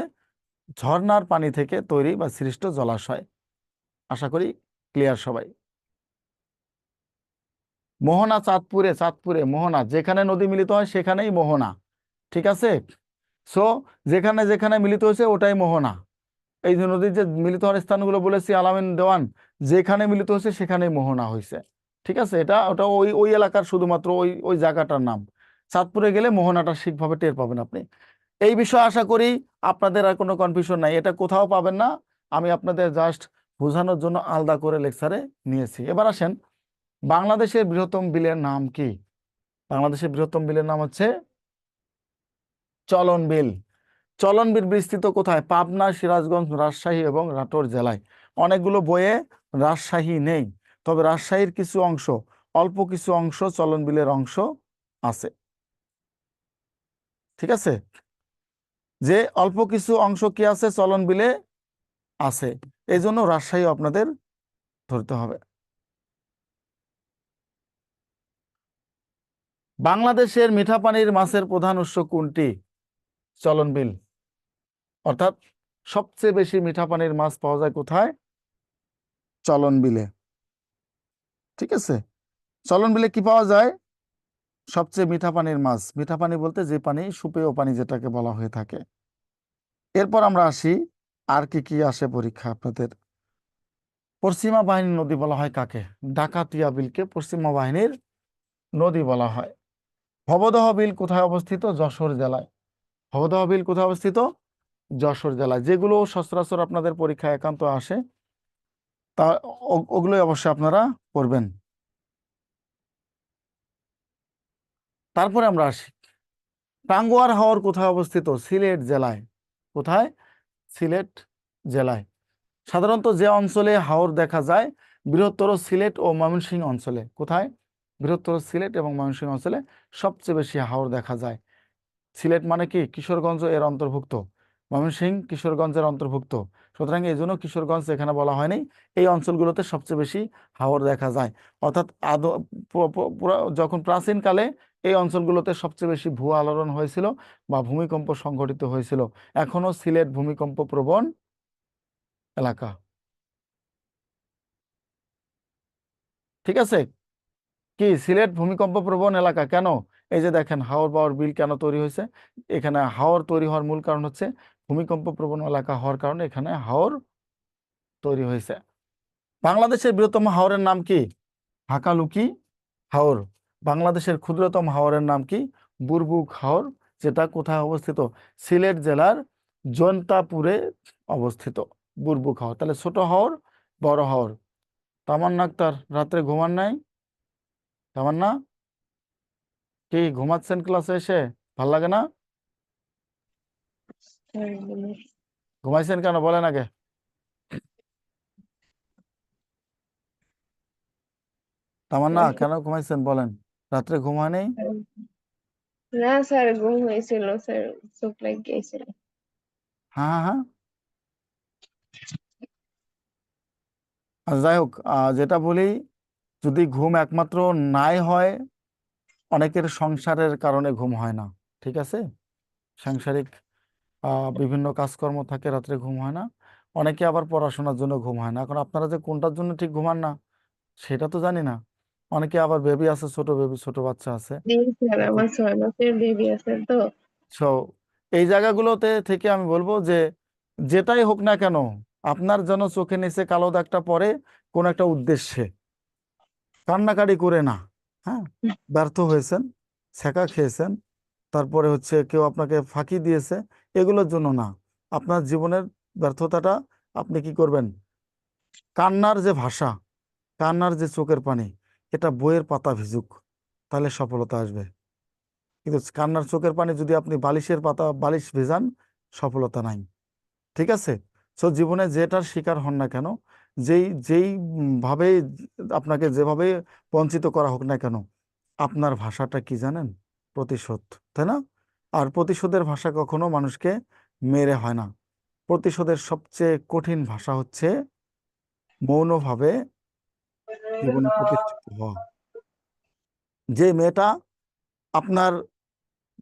ঝর্ণার পানি থেকে তৈরি বা সৃষ্ট জলাশয়। আশা করি ক্লিয়ার সবাই। মোহনা চাঁদপুরে, চাঁদপুরে মোহনা, যেখানে নদী মিলিত হয় সেখানেই মোহনা। ঠিক আছে? সো যেখানে যেখানে মিলিত হয়েছে ওটাই মোহনা। এই যে নদীর যে মিলিত হওয়ার স্থানগুলো বলেছি আলামিন দেওয়ান, যেখানে মিলিত হয়েছে সেখানেই মোহনা হয়েছে। ঠিক আছে? ওটা ওই ওই এলাকার শুধুমাত্র ওই ওই জায়গাটার নাম। চাঁদপুরে গেলে মোহনাটা ঠিকভাবে টের পাবেন আপনি। এই বিষয়ে আশা করি আপনাদের আর কোনো কনফিউশন নাই, এটা কোথাও পাবেন না। আমি আপনাদের জাস্ট বোঝানোর জন্য আলাদা করে লেকচারে নিয়েছি। এবার আসেন, বাংলাদেশের বৃহত্তম বিলের নাম কি? বাংলাদেশের বৃহত্তম বিলের নাম হচ্ছে চলন বিল। চলন বিল বিস্তৃত কোথায়? পাবনা, সিরাজগঞ্জ, রাজশাহী এবং নাটোর জেলায়। অনেকগুলো বইয়ে রাজশাহী নেই, তবে রাজশাহীর কিছু অংশ, অল্প কিছু অংশ চলন বিলের অংশ আছে। ঠিক আছে? যে অল্প কিছু অংশ কি আছে? চলন বিলে আছে। এই জন্য রাজশাহী আপনাদের ধরতে হবে। বাংলাদেশের মিঠা পানির মাছের প্রধান উৎস কোনটি? চলন বিল। অর্থাৎ সবচেয়ে বেশি মিঠা পানির মাছ পাওয়া যায় কোথায়? চলন বিলে। ঠিক আছে? চলন বিলে কি পাওয়া যায়? সবচেয়ে মিঠা পানির মাছ। মিঠা পানি বলতে যে পানি, সুপেয় পানি যেটাকে বলা হয়ে থাকে। এরপর আমরা আসি, আর কি কি আসে পরীক্ষা আপনাদের। পশ্চিমা বাহিনীর নদী বলা হয় কাকে? ডাকাতিয়া বিলকে পশ্চিমা বাহিনীর নদী বলা হয়। ভবদহ বিল কোথায় অবস্থিত? যশোর জেলায়। ভবদহ বিল কোথায় অবস্থিত? যশোর জেলায়। যেগুলো সচরাচর আপনাদের পরীক্ষায় একান্ত আসে তা ওগুলোই অবশ্যই আপনারা করবেন। তারপরে আমরা আসি, টাঙ্গুয়ার হাওর কোথায় অবস্থিত? সিলেট জেলায়। কোথায়? সিলেট জেলায়। সাধারণত যে অঞ্চলে হাওর দেখা যায় বৃহত্তর সিলেট ও ময়মনসিংহ অঞ্চলে। কোথায়? বৃহত্তর সিলেট এবং ময়মনসিংহ অঞ্চলে সবচেয়ে বেশি হাওর দেখা যায়। সিলেট মানে কি? কিশোরগঞ্জ এর অন্তর্ভুক্ত, ময়মনসিংহ কিশোরগঞ্জের অন্তর্ভুক্ত, সুতরাং এই জন্য কিশোরগঞ্জ এখানে বলা হয়নি। এই অঞ্চলগুলোতে সবচেয়ে বেশি হাওর দেখা যায়। অর্থাৎ যখন প্রাচীনকালে এই অঞ্চলগুলোতে সবচেয়ে বেশি ভূ আলোড়ন হয়েছিল বা ভূমিকম্প সংঘটিত হয়েছিল। এখনো সিলেট ভূমিকম্প প্রবণ এলাকা। ঠিক আছে? কি সিলেট ভূমিকম্প প্রবণ এলাকা কেন? এই যে দেখেন হাওর বাওর বিল কেন তৈরি হয়েছে। এখানে হাওর তৈরি হওয়ার মূল কারণ হচ্ছে ভূমিকম্প প্রবণ এলাকা হওয়ার কারণে এখানে হাওর তৈরি হয়েছে। বাংলাদেশের বৃহত্তম হাওরের নাম কি? হাকালুকি হাওর। বাংলাদেশের ক্ষুদ্রতম হাওরের নাম কি? বুরবুক হাওর, যেটা কোথায় অবস্থিত? সিলেট জেলার জৈন্তাপুরে অবস্থিত বুরবুক হাওর। তাহলে ছোট হাওর, বড় হাওর। তামান্না আক্তার রাত্রে ঘুমান নাই? তামান্না কি ঘুমাচ্ছেন ক্লাসে এসে? ভাল লাগে না? ঘুমাইছেন কেন বলেন আগে? তামান্না কেন ঘুমাইছেন বলেন? রাত্রে ঘুম হয় নাই? না স্যার, ঘুম হয়েছিল স্যার, চোখ লেগে গিয়েছিল। হ্যাঁ হ্যাঁ হ্যাঁ। আচ্ছা, যাই হোক, যেটা বলি, যদি ঘুম একমাত্র নাই হয়, অনেকের সংসারের কারণে ঘুম হয় না। ঠিক আছে? সাংসারিক বিভিন্ন কাজকর্ম থাকে, রাত্রে ঘুম হয় না। অনেকে আবার পড়াশোনার জন্য ঘুম হয় না। এখন আপনারা যে কোনটার জন্য ঠিক ঘুমান না সেটা তো জানি না। অনেকে আবার বেবি আছে, ছোট বেবি, ছোট বাচ্চা আছে। জি স্যার, আমার 6 মাসের বেবি আছে তো। সো এই জায়গাগুলোতে থেকে আমি বলবো যে যেটাই হোক না কেন, আপনার যেন চোখে নিচে কালো দাগটা পড়ে কোন একটা উদ্দেশ্যে, কান্নাকাটি করে না। হ্যাঁ, ব্যর্থ হয়েছেন, ছ্যাঁকা খেয়েছেন, তারপরে হচ্ছে কেউ আপনাকে ফাঁকি দিয়েছে, এগুলোর জন্য না। আপনার জীবনের ব্যর্থতাটা আপনি কি করবেন? কান্নার যে ভাষা, কান্নার যে চোখের পানি, এটা বইয়ের পাতা ভিজুক, তাহলে সফলতা আসবে। কিন্তু কান্নার চোখের পানি যদি আপনি বালিশের পাতা বালিশ ভেজান, সফলতা নাই। ঠিক আছে? সো জীবনে যেটার শিকার হন না কেন, যেই যেই ভাবে আপনাকে যেভাবে বঞ্চিত করা হোক না কেন, আপনার ভাষাটা কি জানেন? প্রতিশোধ, তাই না? আর প্রতিশোধের ভাষা কখনো মানুষকে মেরে হয় না। প্রতিশোধের সবচেয়ে কঠিন ভাষা হচ্ছে মৌনভাবে জীবনে প্রতিষ্ঠিত হওয়া। যে মেয়েটা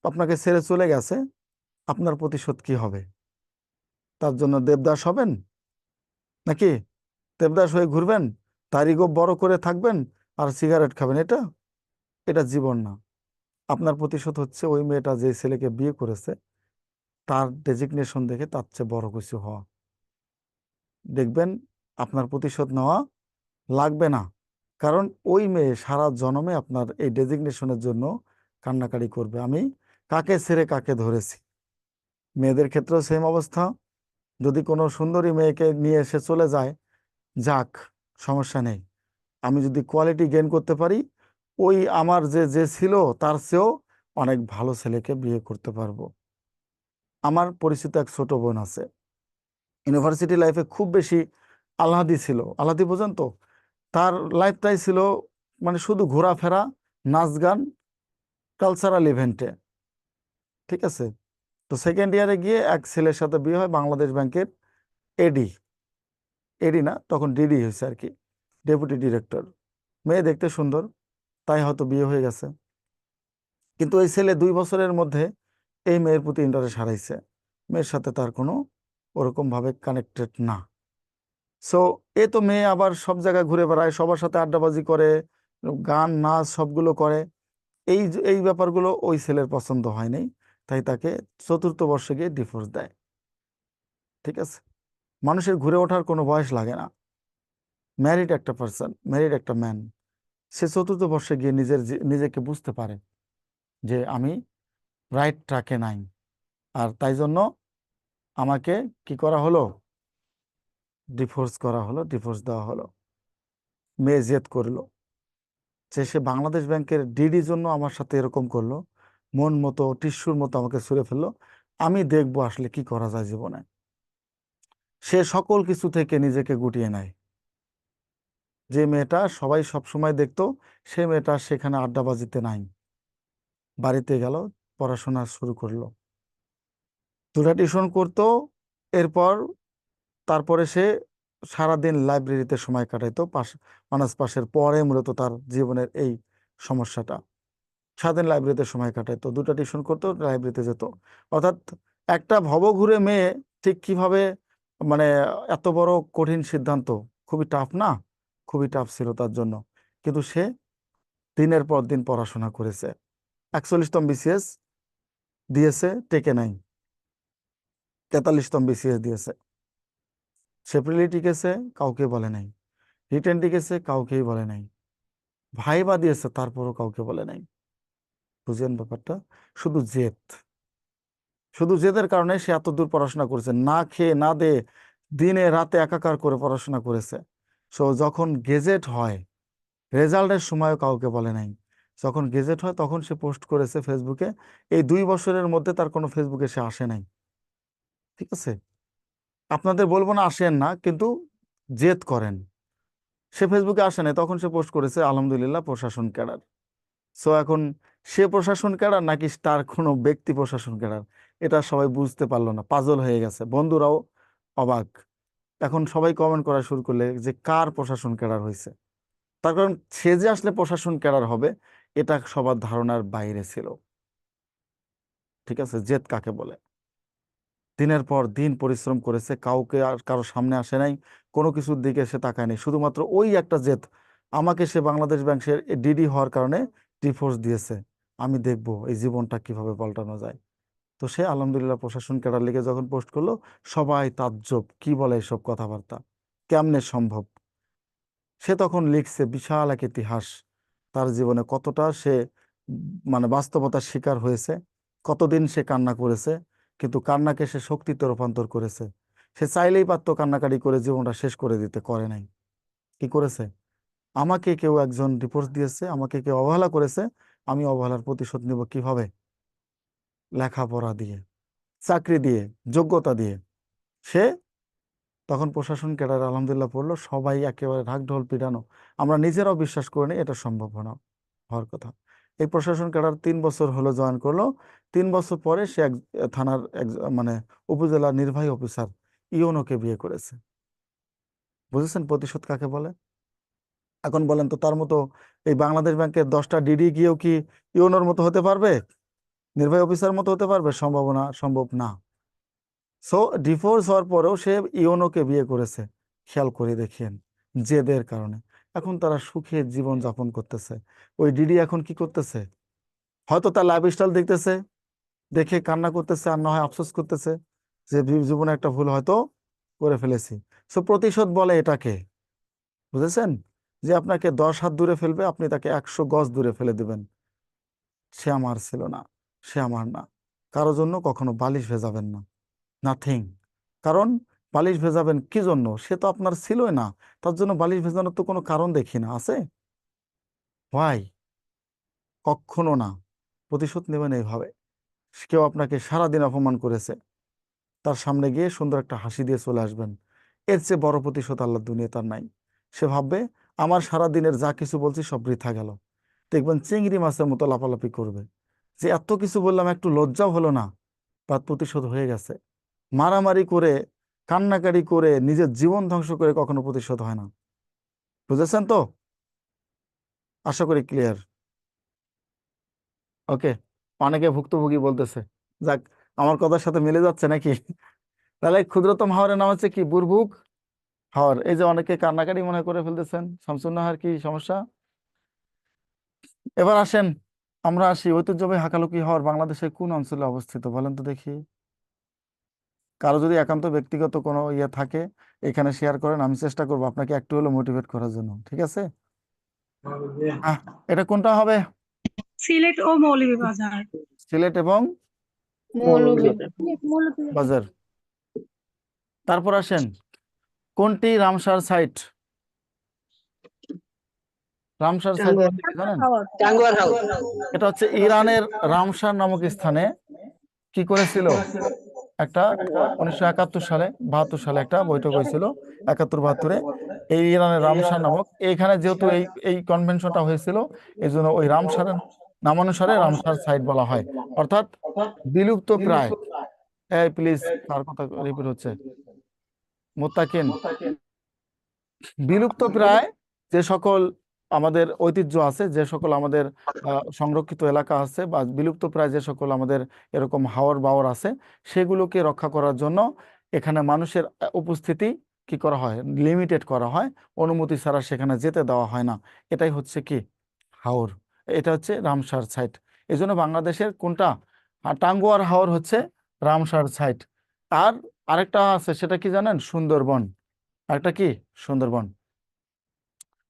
আপনাকে ছেড়ে চলে গেছে, আপনার প্রতিশোধ কি হবে? তার জন্য দেবদাস হবেন নাকি? দেবদাস হয়ে ঘুরবেন, তারই গোপ বড় করে থাকবেন আর সিগারেট খাবেন? এটা জীবন না। আপনার প্রতিশোধ হচ্ছে ওই মেয়েটা যে ছেলেকে বিয়ে করেছে তার ডেজিগনেশন দেখে তার চেয়ে বড় কিছু হওয়া। দেখবেন আপনার প্রতিশোধ নেওয়া লাগবে না, কারণ ওই মেয়ে সারা জন্মে আপনার এই ডেজিগনেশনের জন্য কান্নাকাটি করবে। আমি কাকে ছেড়ে কাকে ধরেছি। মেয়েদের ক্ষেত্রেও সেম অবস্থা। যদি কোনো সুন্দরী মেয়েকে নিয়ে এসে চলে যায়, যাক, সমস্যা নেই। আমি যদি কোয়ালিটি গেইন করতে পারি, ওই আমার যে যে ছিল তার চেয়েও অনেক ভালো ছেলেকে বিয়ে করতে পারবো। আমার পরিচিত এক ছোট বোন আছে, ইউনিভার্সিটি লাইফে খুব বেশি আহ্লাদি ছিল। আহ্লাদি বোঝেন তো? তার লাইফটাই ছিল মানে শুধু ঘোরাফেরা, নাচ গান, কালচারাল ইভেন্টে। ঠিক আছে? তো সেকেন্ড ইয়ারে গিয়ে এক ছেলের সাথে বিয়ে হয়, বাংলাদেশ ব্যাংকের এডি। এডি না, তখন ডিডি হয়েছে আর কি, ডেপুটি ডিরেক্টর। মেয়ে দেখতে সুন্দর, তাই হয়তো বিয়ে হয়ে গেছে। কিন্তু এই ছেলে 2 বছরের মধ্যে এই মেয়ের প্রতি ইন্টারেস্ট হারাইছে। মেয়ের সাথে তার কোনো ওরকম ভাবে কানেক্টেড না। সো এ তো মেয়ে আবার সব জায়গায় ঘুরে বেড়ায়, সবার সাথে আড্ডাবাজি করে, গান নাচ সবগুলো করে। এই ব্যাপারগুলো ওই ছেলের পছন্দ হয় নাই, তাই তাকে 4র্থ বর্ষে গিয়ে ডিভোর্স দেয়। ঠিক আছে? মানুষের ঘুরে ওঠার কোনো বয়স লাগে না। ম্যারিড একটা পার্সন, ম্যারিড একটা ম্যান, সে 4র্থ বর্ষে গিয়ে নিজেকে বুঝতে পারে যে আমি রাইট ট্র্যাকে নাই। আর তাই জন্য আমাকে কি করা হলো, ডিভোর্স করা হলো, ডিভোর্স দেওয়া হলো। মেয়ে জেদ করলো যে সে বাংলাদেশ ব্যাংকের ডিডি জন্য আমার সাথে এরকম করলো, মন মতো টিস্যুর মতো আমাকে ছুঁড়ে ফেললো। আমি দেখবো আসলে কি করা যায় জীবনে। সে সকল কিছু থেকে নিজেকে গুটিয়ে নেয়। যে মেয়েটা সবাই সবসময় দেখতো, সে মেয়েটা সেখানে আড্ডাবাজিতে নাই, বাড়িতে গেল, পড়াশোনা শুরু করলো, দুটা টিউশন করতো। এরপর তারপরে সে সারাদিন লাইব্রেরিতে সময় কাটাইতো। অনার্স পাশের পরে মূলত তার জীবনের এই সমস্যাটা। সারাদিন লাইব্রেরিতে সময় কাটাইতো, দুটা টিউশন করতো, লাইব্রেরিতে যেত। অর্থাৎ একটা ভবঘুরে মেয়ে ঠিক কিভাবে, মানে এত বড় কঠিন সিদ্ধান্ত, খুবই টাফ না? খুবই টাফ ছিল তার জন্য। কিন্তু সে দিনের পর দিন পড়াশোনা করেছে। 41তম বিসিএস দিয়েছে, টেকে নাই। 43তম বিসিএস দিয়েছে, সে প্রিলি টিকেছে, কাউকে বলে নাই। রিটেন টিকেছে, কাউকেই বলে নাই। ভাইবা দিয়েছে, তারপরও কাউকে বলে নাই। বুঝলেন ব্যাপারটা? শুধু জেদ, শুধু জেদের কারণে সে এত দূর পড়াশোনা করেছে, না খেয়ে না দে দিনে রাতে একাকার করে পড়াশোনা করেছে। সো যখন গেজেট হয়, রেজাল্টের সময়ও কাউকে বলে নাই। যখন গেজেট হয় তখন সে পোস্ট করেছে ফেসবুকে। এই 2 বছরের মধ্যে তার কোনো ফেসবুকে সে আসে নাই। ঠিক আছে, আপনাদের বলবো না আসেন না, কিন্তু জেদ করেন। সে ফেসবুকে আসে নাই, তখন সে পোস্ট করেছে আলহামদুলিল্লাহ প্রশাসন ক্যাডার। সো এখন সে প্রশাসন ক্যাডার নাকি তার কোনো ব্যক্তি প্রশাসন ক্যাডার, এটা সবাই বুঝতে পারলো না, পাজল হয়ে গেছে। বন্ধুরাও অবাক। এখন সবাই কমেন্ট করা শুরু করলে যে কার প্রশাসন ক্যাডার হয়েছে। তার কারণ সে যে আসলে প্রশাসন ক্যাডার হবে এটা সবার ধারণার বাইরে ছিল। ঠিক আছে, জেদ কাকে বলে। দিনের পর দিন পরিশ্রম করেছে, কাউকে আর কারো সামনে আসে নাই, কোনো কিছুর দিকে সে তাকায়নি, শুধুমাত্র ওই একটা জেদ, আমাকে সে বাংলাদেশ ব্যাংকের ডিডি হওয়ার কারণে ডিভোর্স দিয়েছে, আমি দেখব এই জীবনটা কিভাবে পাল্টানো যায়। তো সে আলহামদুলিল্লাহ প্রশাসন ক্যাডার লিগে যখন পোস্ট করলো, সবাই তাজ্জব, কি বলে এসব কথাবার্তা, কেমনে সম্ভব। সে তখন লিখছে বিশাল এক ইতিহাস, তার জীবনে কতটা সে মানে বাস্তবতার শিকার হয়েছে, কতদিন সে কান্না করেছে, কিন্তু কান্নাকে সে শক্তিতে রূপান্তর করেছে। সে চাইলেই পারতো কান্নাকাটি করে জীবনটা শেষ করে দিতে, করে নাই। কি করেছে? আমাকে কেউ একজন ডিভোর্স দিয়েছে, আমাকে কেউ অবহেলা করেছে, আমি অবহেলার প্রতিশোধ নিব কিভাবে? লেখাপড়া দিয়ে, চাকরি দিয়ে, যোগ্যতা দিয়ে। সে তখন প্রশাসন ক্যাডার আলহামদুলিল্লাহ পড়লো, সবাই একেবারে ঢাকঢোল পিটানো। আমরা নিজেরাও বিশ্বাস করিনি এটা সম্ভব হওয়ার কথা। এই প্রশাসন ক্যাডার 3 বছর হলো জয়েন করলো। 3 বছর পরে সে থানার মানে উপজেলা নির্বাহী অফিসার ইওনোকে বিয়ে করেছে। বুঝেছেন প্রতিশোধ কাকে বলে? এখন বলেন তো, তার মতো এই বাংলাদেশ ব্যাংকের 10টা ডিডি গিয়েও কি ইওনোর মতো হতে পারবে? নির্বাহী অফিসার মতো হতে পারবে? সম্ভব না। সো ডিভোর্স হওয়ার পরেও সে ইওনোকে বিয়ে করেছে। খেয়াল করে দেখেন, জেদের কারণে। এখন তারা সুখে জীবন যাপন করতেছে। ওই ডিডি এখন কি করতেছে? হয়তো তার লাইফস্টাইল দেখতেছে, দেখে কান্না করতেছে, আর না হয় আফসোস করতেছে যে জীবনে একটা ভুল হয়তো করে ফেলেছি। সো প্রতিশোধ বলে এটাকে, বুঝেছেন? যে আপনাকে 10 হাত দূরে ফেলবে, আপনি তাকে 100 গজ দূরে ফেলে দিবেন। সে আমার ছিল না, সে আমার না। কারো জন্য কখনো বালিশ ভেজাবেন না, নাথিং। কারণ বালিশ ভেজাবেন কি জন্য? সে তো আপনার ছিলই না, তার জন্য বালিশ ভেজানোর তো কোনো কারণ দেখি না। আছে? ভাই, কখনো না। প্রতিশোধ নেবেন এইভাবে। কেউ আপনাকে সারাদিন অপমান করেছে, তার সামনে গিয়ে সুন্দর একটা হাসি দিয়ে চলে আসবেন। এর চেয়ে বড় প্রতিশোধ আল্লাহর দুনিয়া তার নাই। সে ভাববে আমার সারাদিনের যা কিছু বলছি সব বৃথা গেল। দেখবেন চিংড়ি মাছের মতো লাফালাফি করবে, যে এত কিছু বললাম, একটু লজ্জাও হলো না, তার প্রতিশোধ হয়ে গেছে। মারামারি করে, কান্নাকাটি করে, নিজের জীবন ধ্বংস করে কখনো প্রতিশোধ হয় না। বুঝেছেন তো? আশা করি ক্লিয়ার। ওকে, অনেকে ভুক্তভোগী বলতেছে, যাক, আমার কথার সাথে মিলে যাচ্ছে নাকি? তাহলে ক্ষুদ্রতম হাওরের নাম হচ্ছে কি? বুরবুক হাওর। এই যে অনেকে কান্নাকাটি মনে করে ফেলতেছেন, শামসুন্নাহার কি সমস্যা? এবার আসেন, আমরা আসি ঐতিহ্যবাহী হাকালুকি হাওর বাংলাদেশের কোন অঞ্চলে অবস্থিত বলেন তো দেখি। কারো যদি একান্ত ব্যক্তিগত কোনো ইয়ে থাকে এখানে শেয়ার করেন, আমি চেষ্টা করবো আপনাকে একটু হলেও মোটিভেট করার জন্য। ঠিক আছে? এটা কোনটা হবে? সিলেট ও মৌলভীবাজার। সিলেট এবং বাজার। তারপর আসেন, কোনটি রামসার সাইট? রামসার সাইট বলতে কি জানেন? টাঙ্গুয়ার হাউস। এটা হচ্ছে ইরানের রামসার নামক স্থানে কি করেছিল, একটা 1971 সালে 72 সালে একটা বৈঠক হয়েছিল, 71-72-এ এই ইরানের রামসার নামক, এইখানে যেহেতু এই কনভেনশনটা হয়েছিল, এই জন্য ওই রামসারের নামানুসারে রামসার সাইট বলা হয়। অর্থাৎ বিলুপ্ত প্রায়, এই প্লিজ কার কথা রিপিট হচ্ছে, মুত্তাকিন, বিলুপ্ত প্রায় যে সকল আমাদের ঐতিহ্য আছে, যে সকল আমাদের সংরক্ষিত এলাকা আছে, বা বিলুপ্ত প্রায় যে সকল আমাদের এরকম হাওর বাওর আছে, সেগুলোকে রক্ষা করার জন্য এখানে মানুষের উপস্থিতি কি করা হয়, লিমিটেড করা হয়, অনুমতি ছাড়া সেখানে যেতে দেওয়া হয় না। এটাই হচ্ছে কি হাওর, এটা হচ্ছে রামসার সাইট। এই জন্য বাংলাদেশের কোনটা, টাঙ্গুয়ার হাওর হচ্ছে রামসার সাইট। আর আরেকটা আছে, সেটা কি জানেন, সুন্দরবন। আরেকটা কি, সুন্দরবন।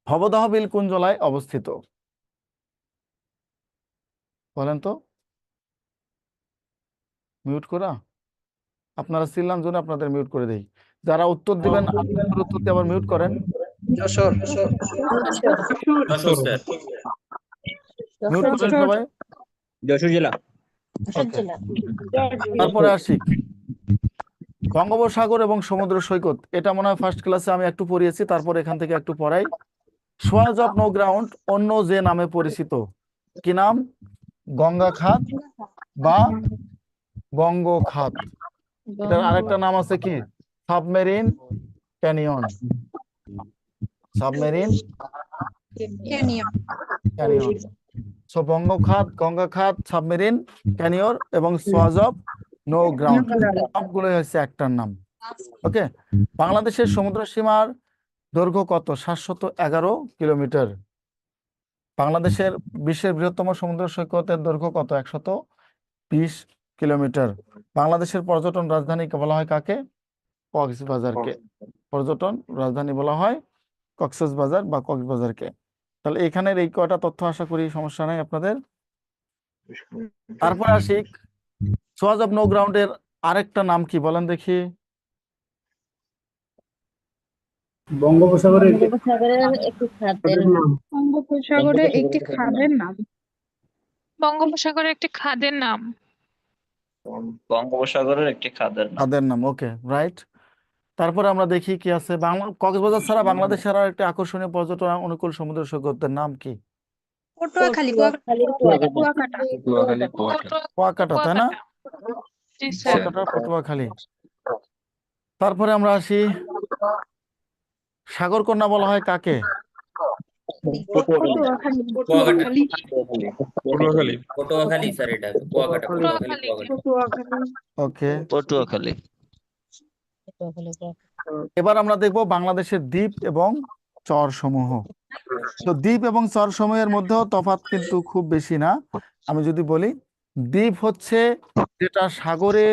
ভবদহ বিল কোন জেলায় অবস্থিত বলেন তো? মিউট করা, আপনারা ছিলাম জন্য আপনাদের মিউট করে দেই। যারা উত্তর দিবেন উত্তর দিয়ে আবার মিউট করেন। যশোর। মিউট করেন সবাই। যশোর জেলা। তারপরে আসি, বঙ্গোপসাগর এবং সমুদ্র সৈকত, এটা মনে হয় ফার্স্ট ক্লাসে আমি একটু পড়িয়েছি, তারপর এখান থেকে একটু পড়াই। সোয়াজ অফ নো গ্রাউন্ড অন্য যে নামে পরিচিত, কি নাম? গঙ্গা খাত বা বঙ্গ খাত। এটার আরেকটা নাম আছে কি, submarine canyon. Submarine canyon. So Banga খাত, গঙ্গা খাত, সাবমেরিন ক্যানিয়ন এবং সোয়াজ অফ নো গ্রাউন্ড, সবগুলো হচ্ছে একটার নাম। ওকে, বাংলাদেশের সমুদ্র সীমার দৈর্ঘ্য কত? 711 কিলোমিটার। বাংলাদেশের বিশ্বের বৃহত্তম সমুদ্র সৈকতের দৈর্ঘ্য কত? 120 কিলোমিটার। বাংলাদেশের পর্যটন রাজধানী বলা হয় কাকে? কক্সবাজারকে। পর্যটন রাজধানী বলা হয় কক্সবাজার বা কক্সবাজারকে। তাহলে এখানের এই কয়টা তথ্য আশা করি সমস্যা নাই আপনাদের। তারপরে আসি, সোয়াজ অফ নো গ্রাউন্ডের আরেকটা নাম কি বলেন দেখি? বঙ্গোপসাগরের একটি বঙ্গোপসাগরের একটি খাদের নাম। বঙ্গোপসাগরের একটি খাদের নাম। বঙ্গোপসাগরের একটি খাদের নাম। খাদের নাম, ওকে রাইট। তারপরে আমরা দেখি কি আছে, কক্সবাজার ছাড়া বাংলাদেশের আর একটা আকর্ষণীয় পর্যটন অনুকূল সমুদ্র সৈকতের নাম কি? কুয়াকাটা, তাই না? জি স্যার। কুয়াকাটা, পটুয়াখালী। তারপরে আমরা আসি, সাগরকন্যা বলা হয় কাকে? পটুয়াখালী স্যার, এটা কুয়াকাটা, ওকে, পটুয়াখালী। এবার আমরা দেখব বাংলাদেশের দ্বীপ এবং চর সমূহ। তো দ্বীপ এবং চর সমূহের মধ্যেও তফাৎ কিন্তু খুব বেশি না। আমি যদি বলি, দ্বীপ হচ্ছে যেটা সাগরে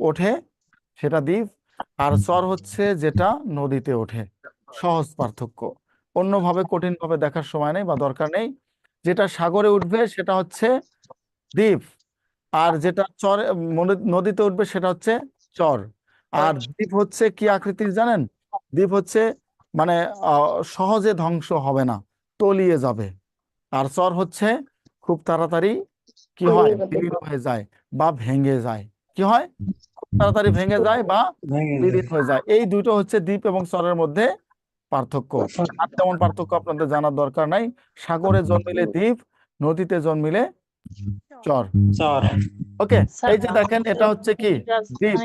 ওঠে সেটা দ্বীপ, আর চর হচ্ছে যেটা নদীতে ওঠে। সহজ পার্থক্য, অন্যভাবে কঠিনভাবে দেখার সময় নেই বা দরকার নেই। যেটা সাগরে উঠবে সেটা হচ্ছে দ্বীপ, আর যেটা নদীতে উঠবে সেটা হচ্ছে চর। আর দ্বীপ হচ্ছে কি আকৃতির জানেন? দ্বীপ হচ্ছে মানে সহজে ধ্বংস হবে না, তলিয়ে যাবে। আর চর হচ্ছে খুব তাড়াতাড়ি কি হয়, বিলীন হয়ে যায় বা ভেঙে যায়। কি হয়? তাড়াতাড়ি ভেঙে যায় বা বিলীন হয়ে যায়। এই দুটো হচ্ছে দ্বীপ এবং চরের মধ্যে পার্থক্য। আর তেমন পার্থক্য আপনাদের জানার দরকার নাই। সাগরে জন্মিলে দ্বীপ, নদীতে জন্মিলে চর। ওকে, এই যে দেখেন, এটা হচ্ছে কি দ্বীপ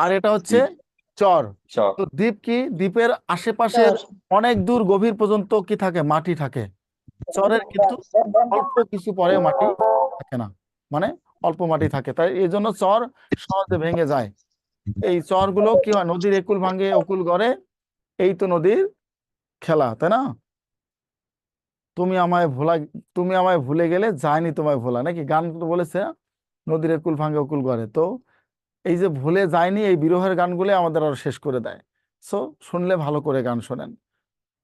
আর এটা হচ্ছে চর। তো দ্বীপ কি, দ্বীপের আশেপাশের অনেক দূর গভীর পর্যন্ত কি থাকে, মাটি থাকে। চরের কিন্তু অল্প কিছু পরে মাটি থাকে না, মানে অল্প মাটি থাকে, তাই এই জন্য চর সহজে ভেঙে যায়। এই চরগুলো কি হয়, নদীর একুল ভাঙে অকুল গড়ে, এই তো নদীর খেলা, তাই না? তুমি আমায় ভুলে গেলে যায়নি তোমায় ভোলা, নাকি গান তো বলেছে না? নদীর একুল ভাঙে অকুল গড়ে। তো এই যে ভুলে যায়নি, এই বিরহের গানগুলো আমাদের আরো শেষ করে দেয়। সো শুনলে ভালো করে গান শোনেন।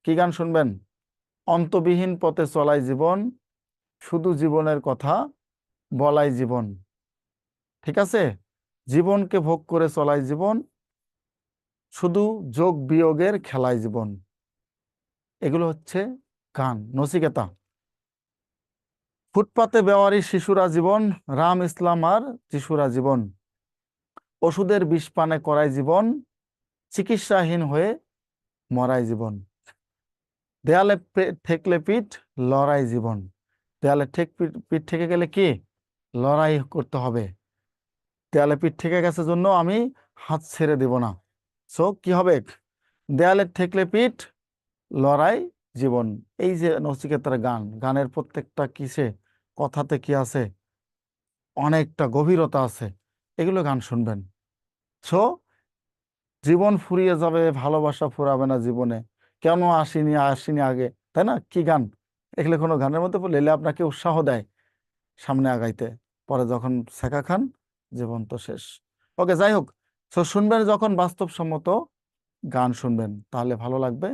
কি গান শুনবেন? অন্তবিহীন পথে চলাই জীবন, শুধু জীবনের কথা বলাই জীবন। ঠিক আছে? জীবনকে ভোগ করে চলাই জীবন, শুধু যোগ বিয়োগের খেলায় জীবন। এগুলো হচ্ছে গান, নচিকেতা। ফুটপাতে বেওয়ারি শিশুরা জীবন, রাম ইসলাম আর যিশুরা জীবন। ওষুধের বিষ পানে করায় জীবন, চিকিৎসাহীন হয়ে মরাই জীবন। দেয়ালে ঠেকলে পিঠ, লড়াই জীবন। দেয়ালে পিঠ ঠেকে গেলে কি? লড়াই করতে হবে। দেয়ালে পিঠ ঠেকে গেছে জন্য আমি হাত ছেড়ে দেব না। সো কি হবে? দেয়ালে ঠেকলে পিঠ, লড়াই জীবন। এই যে নচিকেতার গান, গানের প্রত্যেকটা কিসে, কথাতে কি আছে, অনেকটা গভীরতা আছে। এগুলো গান শুনবেন। সো জীবন ফুরিয়ে যাবে, ভালোবাসা ফুরাবে না জীবনে, কেন আসিনি আগে, তাই না? কি গান এগুলো? কোনো গানের মধ্যে লেলে আপনাকে উৎসাহ দেয় সামনে আগাইতে, পরে যখন ছেঁকা খান জীবন তো শেষ। ওকে, যাই হোক। সো শুনবেন যখন বাস্তবসম্মত গান শুনবেন, তাহলে ভালো লাগবে।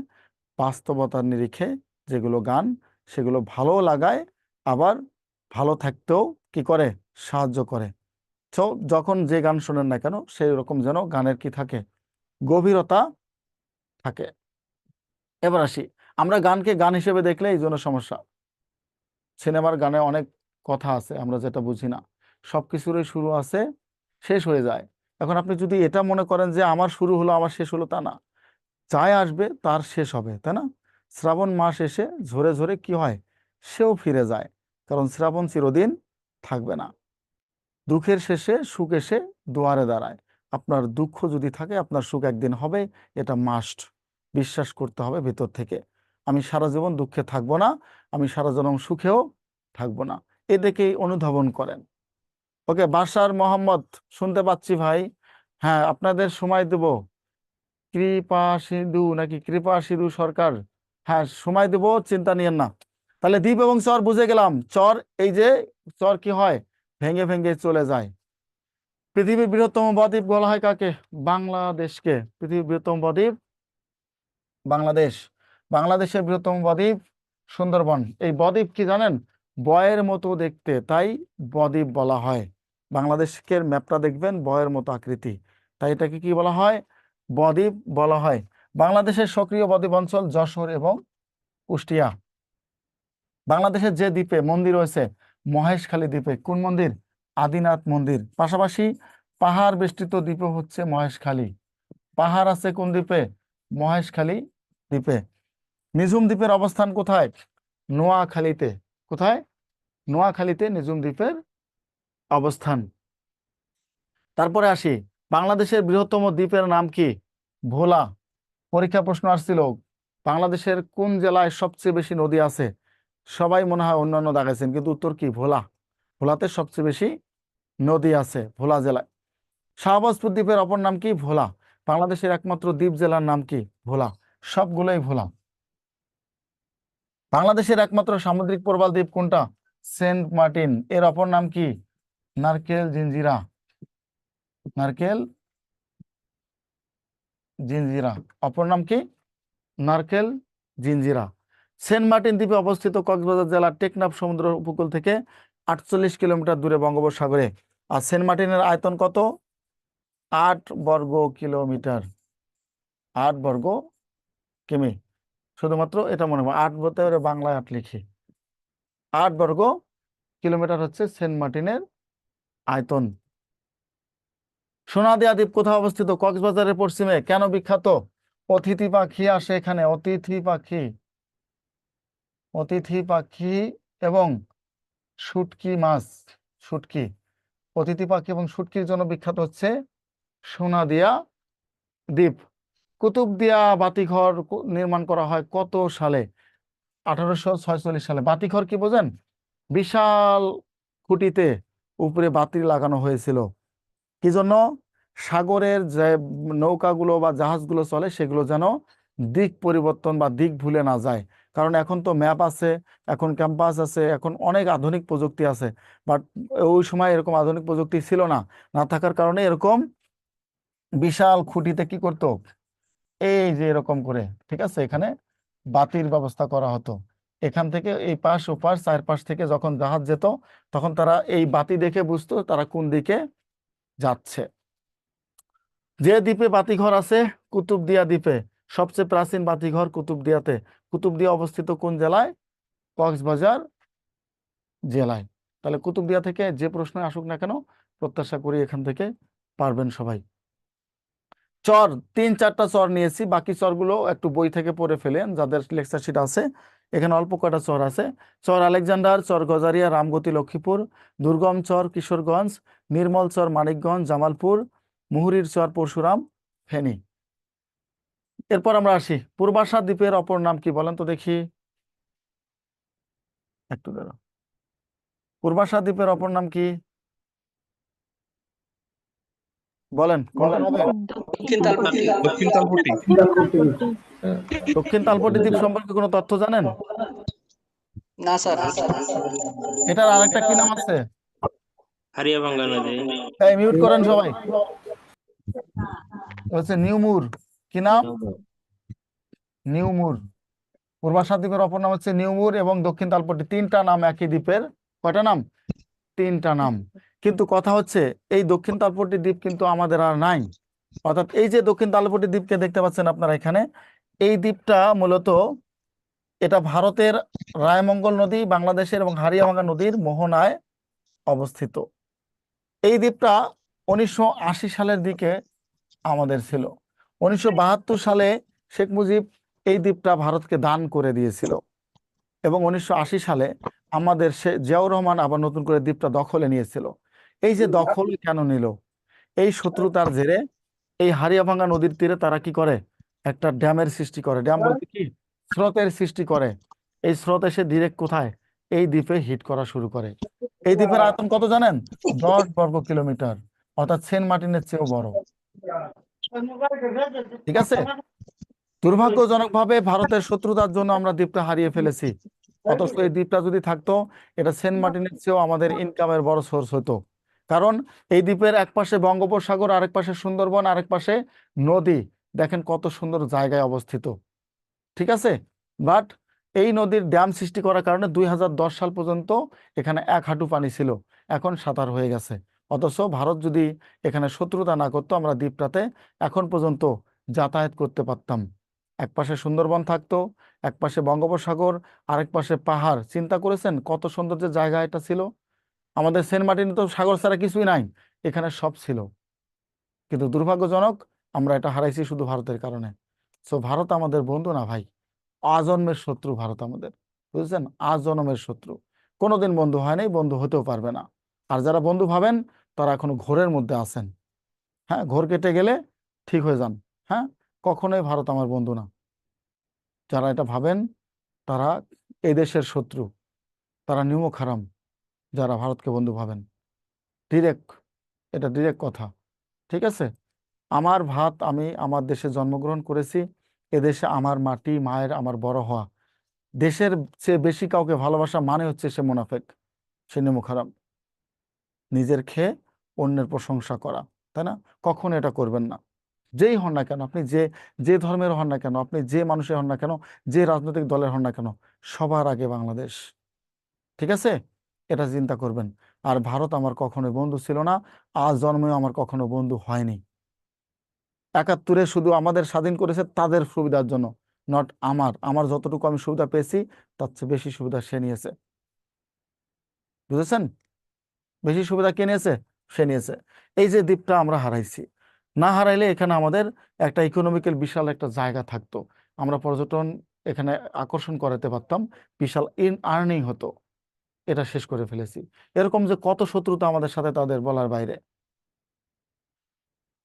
বাস্তবতার নিরিখে যেগুলো গান, সেগুলো ভালো লাগায়, আবার ভালো থাকতেও কি করে? সাহায্য করে। তো যখন যে গান শোনেন না কেন, সেই রকম যেন গানের কি থাকে? গভীরতা থাকে। এবার আসি, আমরা গানকে গান হিসেবে দেখলে এই জন্য সমস্যা। সিনেমার গানে অনেক কথা আছে আমরা যেটা বুঝি না, সব কিছুরই শুরু আছে, শেষ হয়ে যায়। এখন আপনি যদি এটা মনে করেন যে আমার শুরু হলো আমার শেষ হলো, তা না। যাই আসবে তার শেষ হবে, তাই না? শ্রাবণ মাস এসে ঝরে ঝরে কি হয়? সেও ফিরে যায়, কারণ শ্রাবণ চিরদিন থাকবে না। দুঃখের শেষে সুখ এসে দুয়ারে দাঁড়ায়। আপনার দুঃখ যদি থাকে, আপনার সুখ একদিন হবে, এটা মাস্ট। বিশ্বাস করতে হবে ভেতর থেকে, আমি সারা জীবন দুঃখে থাকবো না, আমি সারা জীবন সুখেও থাকবো না। এদিকেই অনুধাবন করেন। ওকে, বাশার মোহাম্মদ, শুনতে পাচ্ছি ভাই। হ্যাঁ, আপনাদের সময় দেব। কৃপা সিধু নাকি কৃপা সিধু সরকার? হ্যাঁ, সময় দেব, চিন্তা নিয়েন না। তাহলে দ্বীপ এবং চর বুঝে গেলাম। চর, এই যে চর কি হয়? ভেঙে ভেঙে চলে যায়। পৃথিবীর বৃহত্তম বদ্বীপ বলা হয় কাকে? বাংলাদেশকে। পৃথিবীর বৃহত্তম বদ্বীপ বাংলাদেশ। বাংলাদেশের বৃহত্তম বদ্বীপ সুন্দরবন। এই বদ্বীপ কি জানেন? বয়ের মতো দেখতে, তাই বদ্বীপ বলা হয়। বাংলাদেশের ম্যাপটা দেখবেন, বয়ের মতো আকৃতি, তাই এটাকে কি বলা হয়? বদ্বীপ বলা হয়। বাংলাদেশের সক্রিয় বদ্বীপ অঞ্চল যশোর এবং কুষ্টিয়া। বাংলাদেশের যে দ্বীপে মন্দির রয়েছে, মহেশখালী দ্বীপে। কোন মন্দির? আদিনাথ মন্দির। পাশাপাশি পাহাড় বেষ্টিত দ্বীপও হচ্ছে মহেশখালী। পাহাড় আছে কোন দ্বীপে? মহেশখালী দ্বীপে। নিঝুম দ্বীপের অবস্থান কোথায়? নোয়াখালীতে। কোথায়? নোয়াখালীতে নিঝুম দ্বীপের অবস্থান। তারপরে আসি, বাংলাদেশের বৃহত্তম দ্বীপের নাম কি? ভোলা। পরীক্ষা প্রশ্ন আসছিল, বাংলাদেশের কোন জেলায় সবচেয়ে বেশি নদী আছে? সবাই মনে হয় অন্যান্য দাগাইছেন, কিন্তু উত্তর কি? ভোলা। ভোলাতে সবচেয়ে বেশি নদী আছে, ভোলা জেলায়। শাহবাজপুর দ্বীপের অপর নাম কি? ভোলা। বাংলাদেশের একমাত্র দ্বীপ জেলার নাম কি? ভোলা। সবগুলোই ভোলা। বাংলাদেশের একমাত্র সামুদ্রিক প্রবাল দ্বীপ কোনটা? সেন্ট মার্টিন। এর অপর নাম কি? নারকেল জিঞ্জিরা। নারকেল জিঞ্জিরা, অপর নাম কি? নারকেল জিঞ্জিরা। সেন্ট মার্টিন দ্বীপে অবস্থিত, কক্সবাজার জেলার টেকনাফ সমুদ্র উপকূল থেকে 48 কিলোমিটার দূরে বঙ্গোপসাগরে। আর সেন্ট মার্টিনের আয়তন কত? 8 বর্গ কিলোমিটার। 8 বর্গ কিমি। শুধুমাত্র এটা মনে হয় 8 বলতে বাংলায় 8 লিখি। 8 বর্গ কিলোমিটার হচ্ছে সেন্ট মার্টিনের আয়তন। সোনাদিয়া দ্বীপ কোথায় অবস্থিত? কক্সবাজারের পশ্চিমে। কেন বিখ্যাত? অতিথি পাখি আসে এখানে, অতিথি পাখি। অতিথি পাখি এবং শুটকি মাছ। শুটকি, অতিথি পাখি এবং শুটকির জন্য বিখ্যাত হচ্ছে সোনাদিয়া দ্বীপ। কুতুবদিয়া বাতিঘর নির্মাণ করা হয় কত সালে? 1846 সালে। বাতিঘর কি বোঝেন? বিশাল খুঁটিতে উপরে বাতি লাগানো হয়েছিল। কি জন্য? সাগরের যে নৌকাগুলো বা জাহাজগুলো চলে, সেগুলো যেন দিক পরিবর্তন বা দিক ভুলে না যায়। কারণ এখন তো ম্যাপ আছে, এখন ক্যাম্পাস আছে, এখন অনেক আধুনিক প্রযুক্তি আছে, বাট ওই সময় এরকম আধুনিক প্রযুক্তি ছিল না। না থাকার কারণে এরকম বিশাল খুঁটিতে কি করতো? এই যে এরকম করে, ঠিক আছে, এখানে বাতির ব্যবস্থা করা হতো। এখান থেকে এই পাশ ও পাশ, চারপাশ থেকে যখন জাহাজ যেত, তখন তারা এই বাতি দেখে বুঝতো তারা কোন দিকে যাচ্ছে। যে দ্বীপে বাতিঘর আছে কুতুবদিয়া দ্বীপে, সবচেয়ে প্রাচীন বাতিঘর কুতুবদিয়াতে। কুতুবদিয়া অবস্থিত কোন জেলায়? কক্সবাজার জেলায়। তাহলে কুতুবদিয়া থেকে যে প্রশ্ন আসুক না কেন প্রত্যাশা করি এখান থেকে পারবেন সবাই। চর 3-4টা চর নিয়েছি, বাকি চরগুলো একটু বই থেকে পড়ে ফেলেন যাদের লেকচার শিট আছে। এখানে অল্প কয়টা চর আছে। চর আলেকজান্ডার, চর গজারিয়া, রামগতি লক্ষ্মীপুর, দুর্গম চর কিশোরগঞ্জ, নির্মল চর মানিকগঞ্জ জামালপুর, মুহুরীর চর পরশুরাম ফেনী। এরপর আমরা আসি পূর্বাশা দ্বীপের অপর নাম কি বলেন তো দেখি, একটু দাঁড়াও। পূর্বাশা দ্বীপের অপর নাম কি বলেন? কোনটা হবে? দক্ষিণ তালপট্টি। দক্ষিণ তালপট্টি। দক্ষিণ তালপট্টি দ্বীপ সম্পর্কে কোনো তথ্য জানেন? না স্যার। এটার আরেকটা কি নাম আছে? হারিয়াভাঙ্গা নদী। এই মিউট করেন সবাই। হচ্ছে নিউমুর। কি নাম? নিউমুর। পূর্বাশা দ্বীপের অপর নাম হচ্ছে নিউমুর এবং দক্ষিণ তালপট্টি, 3টা নাম একই দ্বীপের। কয়টা নাম? 3টা নাম। কিন্তু কথা হচ্ছে এই দক্ষিণ তালপট্টি দ্বীপ কিন্তু আমাদের আর নাই। অর্থাৎ এই যে দক্ষিণ তালপট্টি দ্বীপকে দেখতে পাচ্ছেন আপনারা এখানে, এই দ্বীপটা মূলত এটা ভারতের রায়মঙ্গল নদী, বাংলাদেশের এবং হারিয়াভাঙ্গা নদীর মোহনায় অবস্থিত। এই দ্বীপটা 1980 সালের দিকে আমাদের ছিল। 1972 সালে শেখ মুজিব এই দ্বীপটা ভারতকে দান করে দিয়েছিল এবং 1980 সালে আমাদের জিয়াউর রহমান আবার নতুন করে দ্বীপটা দখলে নিয়েছিল। এই যে দখল কেন নিল? এই শত্রুতার জেরে এই হারিয়াভাঙ্গা নদীর তীরে তারা কি করে? একটা ড্যামের সৃষ্টি করে। ড্যাম বলতে কি? স্রোতের সৃষ্টি করে। এই স্রোত এসে ডিরেক্ট কোথায়? এই দ্বীপে হিট করা শুরু করে। এই দ্বীপের আয়তন কত জানেন? 10 বর্গ কিলোমিটার, অর্থাৎ সেন্ট মার্টিনের চেয়েও বড়। ঠিক আছে। দুর্ভাগ্যজনকভাবে ভারতের শত্রুতার জন্য আমরা দ্বীপটা হারিয়ে ফেলেছি। অথচ এই দ্বীপটা যদি থাকতো, এটা সেন্ট মার্টিনের চেয়েও আমাদের ইনকামের বড় সোর্স হতো। কারণ এই দ্বীপের এক পাশে বঙ্গোপসাগর, আরেক পাশে সুন্দরবন, আরেক পাশে নদী। দেখেন কত সুন্দর জায়গায় অবস্থিত। ঠিক আছে। বাট এই নদীর ড্যাম সৃষ্টি করার কারণে 2010 সাল পর্যন্ত এখানে 1 হাঁটু পানি ছিল, এখন 7 হয়ে গেছে। অথচ ভারত যদি এখানে শত্রুতা না করতো, আমরা দ্বীপটাতে এখন পর্যন্ত যাতায়াত করতে পারতাম। এক পাশে সুন্দরবন থাকতো, এক পাশে বঙ্গোপসাগর, আরেক পাশে পাহাড়। চিন্তা করেছেন কত সুন্দর যে জায়গা এটা ছিল? আমাদের সেন্ট মার্টিনে তো সাগর ছাড়া কিছুই নাই, এখানে সব ছিল। কিন্তু দুর্ভাগ্যজনক আমরা এটা হারাইছি শুধু ভারতের কারণে। সো ভারত আমাদের বন্ধু না ভাই, আজন্মের শত্রু ভারত আমাদের, বুঝছেন? আজন্মের শত্রু, কোনোদিন বন্ধু হয় নাই, বন্ধু হতেও পারবে না। আর যারা বন্ধু ভাবেন তারা এখনো ঘোরের মধ্যে আছেন। হ্যাঁ, ঘোর কেটে গেলে ঠিক হয়ে যান। হ্যাঁ, কখনোই ভারত আমার বন্ধু না। যারা এটা ভাবেন তারা এই দেশের শত্রু, তারা নিমক হারাম যারা ভারতকে বন্ধু ভাবেন। ডিরেক্ট, এটা ডিরেক্ট কথা। ঠিক আছে। আমার ভাত, আমি আমার দেশে জন্মগ্রহণ করেছি, এদেশে আমার মাটি, মায়ের আমার বড় হওয়া। দেশের চেয়ে বেশি কাউকে ভালোবাসা মানে হচ্ছে সে মুনাফেক, সে নিমক হারাম। নিজের খেয়ে অন্যের প্রশংসা করা, তাই না? কখনো এটা করবেন না। যেই হন না কেন আপনি, যে ধর্মের হন না কেন আপনি, যে মানুষের হন না কেন, যে রাজনৈতিক দলের হন না কেন, সবার আগে বাংলাদেশ। ঠিক আছে, এটা চিন্তা করবেন। আর ভারত আমার কখনো বন্ধু ছিল না, আজ জন্মেও আমার কখনো বন্ধু হয়নি। 71-এ শুধু আমাদের স্বাধীন করেছে তাদের সুবিধার জন্য, নট আমার যতটুকু আমি সুবিধা পেয়েছি তার চেয়ে বেশি সুবিধা সে নিয়েছে। বুঝেছেন? বেশি সুবিধা কে নিয়েছে? সে নিয়েছে। এই যে দ্বীপটা আমরা হারাইছি, না হারাইলে এখানে আমাদের একটা ইকোনমিক্যাল বিশাল একটা জায়গা থাকতো, আমরা পর্যটন এখানে আকর্ষণ করাতে পারতাম, বিশাল আর্নিং হতো। এটা শেষ করে ফেলেছি। এরকম যে কত শত্রুতা আমাদের সাথে তাদের বলার বাইরে।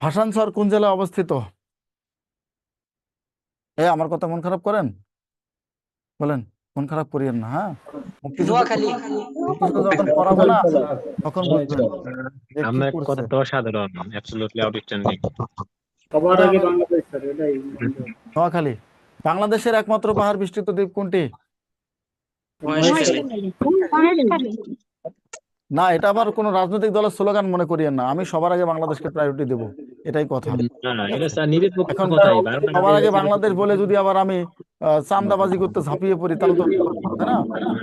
ভাসান শহর কোন জেলায় অবস্থিত? আমার কথা মন খারাপ করেন? বলেন, মন খারাপ করিয়েন না। হ্যাঁ, নোয়াখালী। মুক্তিযুদ্ধ যখন করাবো না তখন বুঝবেন যে কি আপনার করছে। কথা তো অসাধারণ, অ্যাবসলিউটলি আউটস্ট্যান্ডিং। সবার আগে বাংলাদেশ স্যার, এটাই নোয়াখালী বাংলাদেশের একমাত্র পাহাড় বিস্তৃত দ্বীপ কোনটি? না, এটা আবার কোনো রাজনৈতিক দলের স্লোগান মনে করিয়েন না। আমি সবার আগে বাংলাদেশকে প্রায়োরিটি দেব, এটাই কথা। না, এটা স্যার নিরপেক্ষ এখন কথাই। সবার আগে বাংলাদেশ বলে যদি আবার আমি চান্দাবাজি করতে ঝাঁপিয়ে পড়ি তাহলে তো তাই না?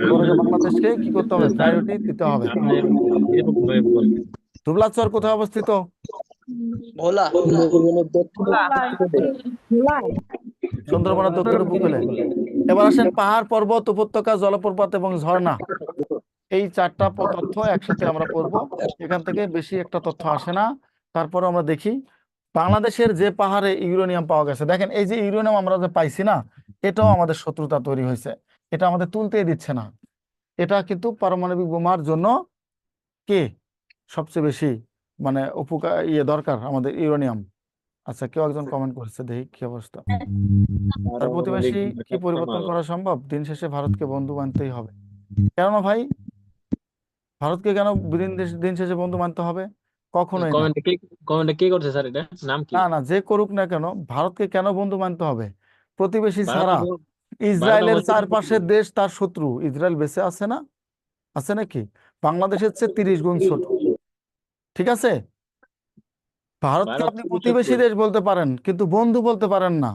সবার আগে বাংলাদেশকে কি করতে হবে? প্রায়োরিটি দিতে হবে। নিরপেক্ষভাবে বলবেন। দুবলাচর কোথায় অবস্থিত? ভোলা সুন্দরবনের দক্ষিণ সুন্দরবনের দক্ষিণ উপকূলে। এবার আসেন পাহাড়, পর্বত, উপত্যকা, জলপ্রপাত এবং ঝর্ণা। এই চারটা তথ্য একসাথে আমরা পড়বো। এখান থেকে বেশি একটা তথ্য আসে না। তারপরে আমরা দেখি বাংলাদেশের যে পাহাড়ে ইউরেনিয়াম পাওয়া গেছে। দেখেন এই যে ইউরেনিয়াম আমরা যে পাইছি না, এটাও আমাদের শত্রুতা তৈরি হয়েছে। এটা আমাদের তুলতেই দিচ্ছে না। এটা কিন্তু পারমাণবিক বোমার জন্য কে সবচেয়ে বেশি মানে উপকার দরকার আমাদের ইউরেনিয়াম। আচ্ছা, কেউ একজন কমেন্ট করেছে, দেখি কি অবস্থা। তার প্রতিবেশী কি পরিবর্তন করা সম্ভব? দিন শেষে ভারতকে বন্ধু মানতেই হবে। কেন ভাই, ভারতকে কেন দিন শেষে বন্ধু মানতে হবে? কখনোই না। কমেন্টে কে করছে স্যার, এটা নাম কি? না না, যে করুক না কেন, ভারতকে কেন বন্ধু মানতে হবে? প্রতিবেশী ভারত ছাড়া আমার- ইসরায়েলের আমার শত্রু। চারপাশের দেশ তার শত্রু। ইসরায়েল বেঁচে আছে না? আছে নাকি? বাংলাদেশের চেয়ে 30 গুণ ছোট। ঠিক আছে, ভারতকে ভারত আপনি শুধু প্রতিবেশী শত্রু। দেশ বলতে পারেন, কিন্তু বন্ধু বলতে পারেন না,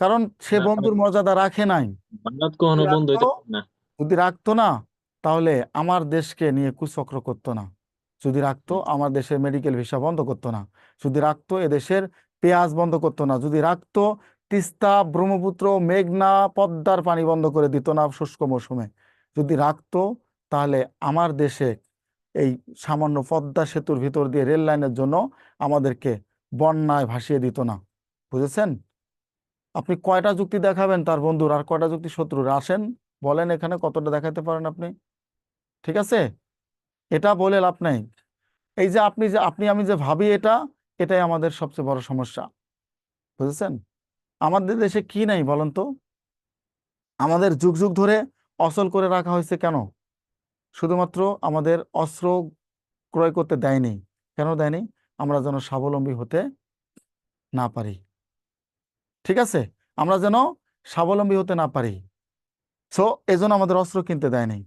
কারণ সে না, বন্ধুর মর্যাদা রাখে নাই। ভারত কখনো যদি বন্ধ হইতে রাখতো, পারে না। যদি রাখতো না, তাহলে আমার দেশকে নিয়ে কুচক্র করতো না। যদি রাখতো, আমার দেশের মেডিকেল ভিসা বন্ধ করতো না। যদি রাখতো, এদেশের পেঁয়াজ বন্ধ করতো না। যদি রাখতো, তিস্তা, ব্রহ্মপুত্র, মেঘনা, পদ্মার পানি বন্ধ করে দিত না শুষ্ক মৌসুমে। যদি রাখতো, তাহলে আমার দেশে এই সামান্য পদ্মা সেতুর ভিতর দিয়ে রেল লাইনের জন্য আমাদেরকে বন্যায় ভাসিয়ে দিত না। বুঝেছেন? আপনি কয়টা যুক্তি দেখাবেন তার বন্ধুর, আর কয়টা যুক্তি শত্রুর? আসেন বলেন এখানে কতটা দেখাতে পারেন আপনি। ঠিক আছে, এটা বলে লাভ নাই। এই যে আপনি আমি যে ভাবি, এটাই আমাদের সবচেয়ে বড় সমস্যা। বুঝেছেন? আমাদের দেশে কি নাই বলেন তো? আমাদের যুগ যুগ ধরে অচল করে রাখা হয়েছে কেন? শুধুমাত্র আমাদের অস্ত্র ক্রয় করতে দেয়নি। কেন দেয়নি? আমরা যেন স্বাবলম্বী হতে না পারি। ঠিক আছে, আমরা যেন স্বাবলম্বী হতে না পারি। সো এজন্য আমাদের অস্ত্র কিনতে দেয়নি।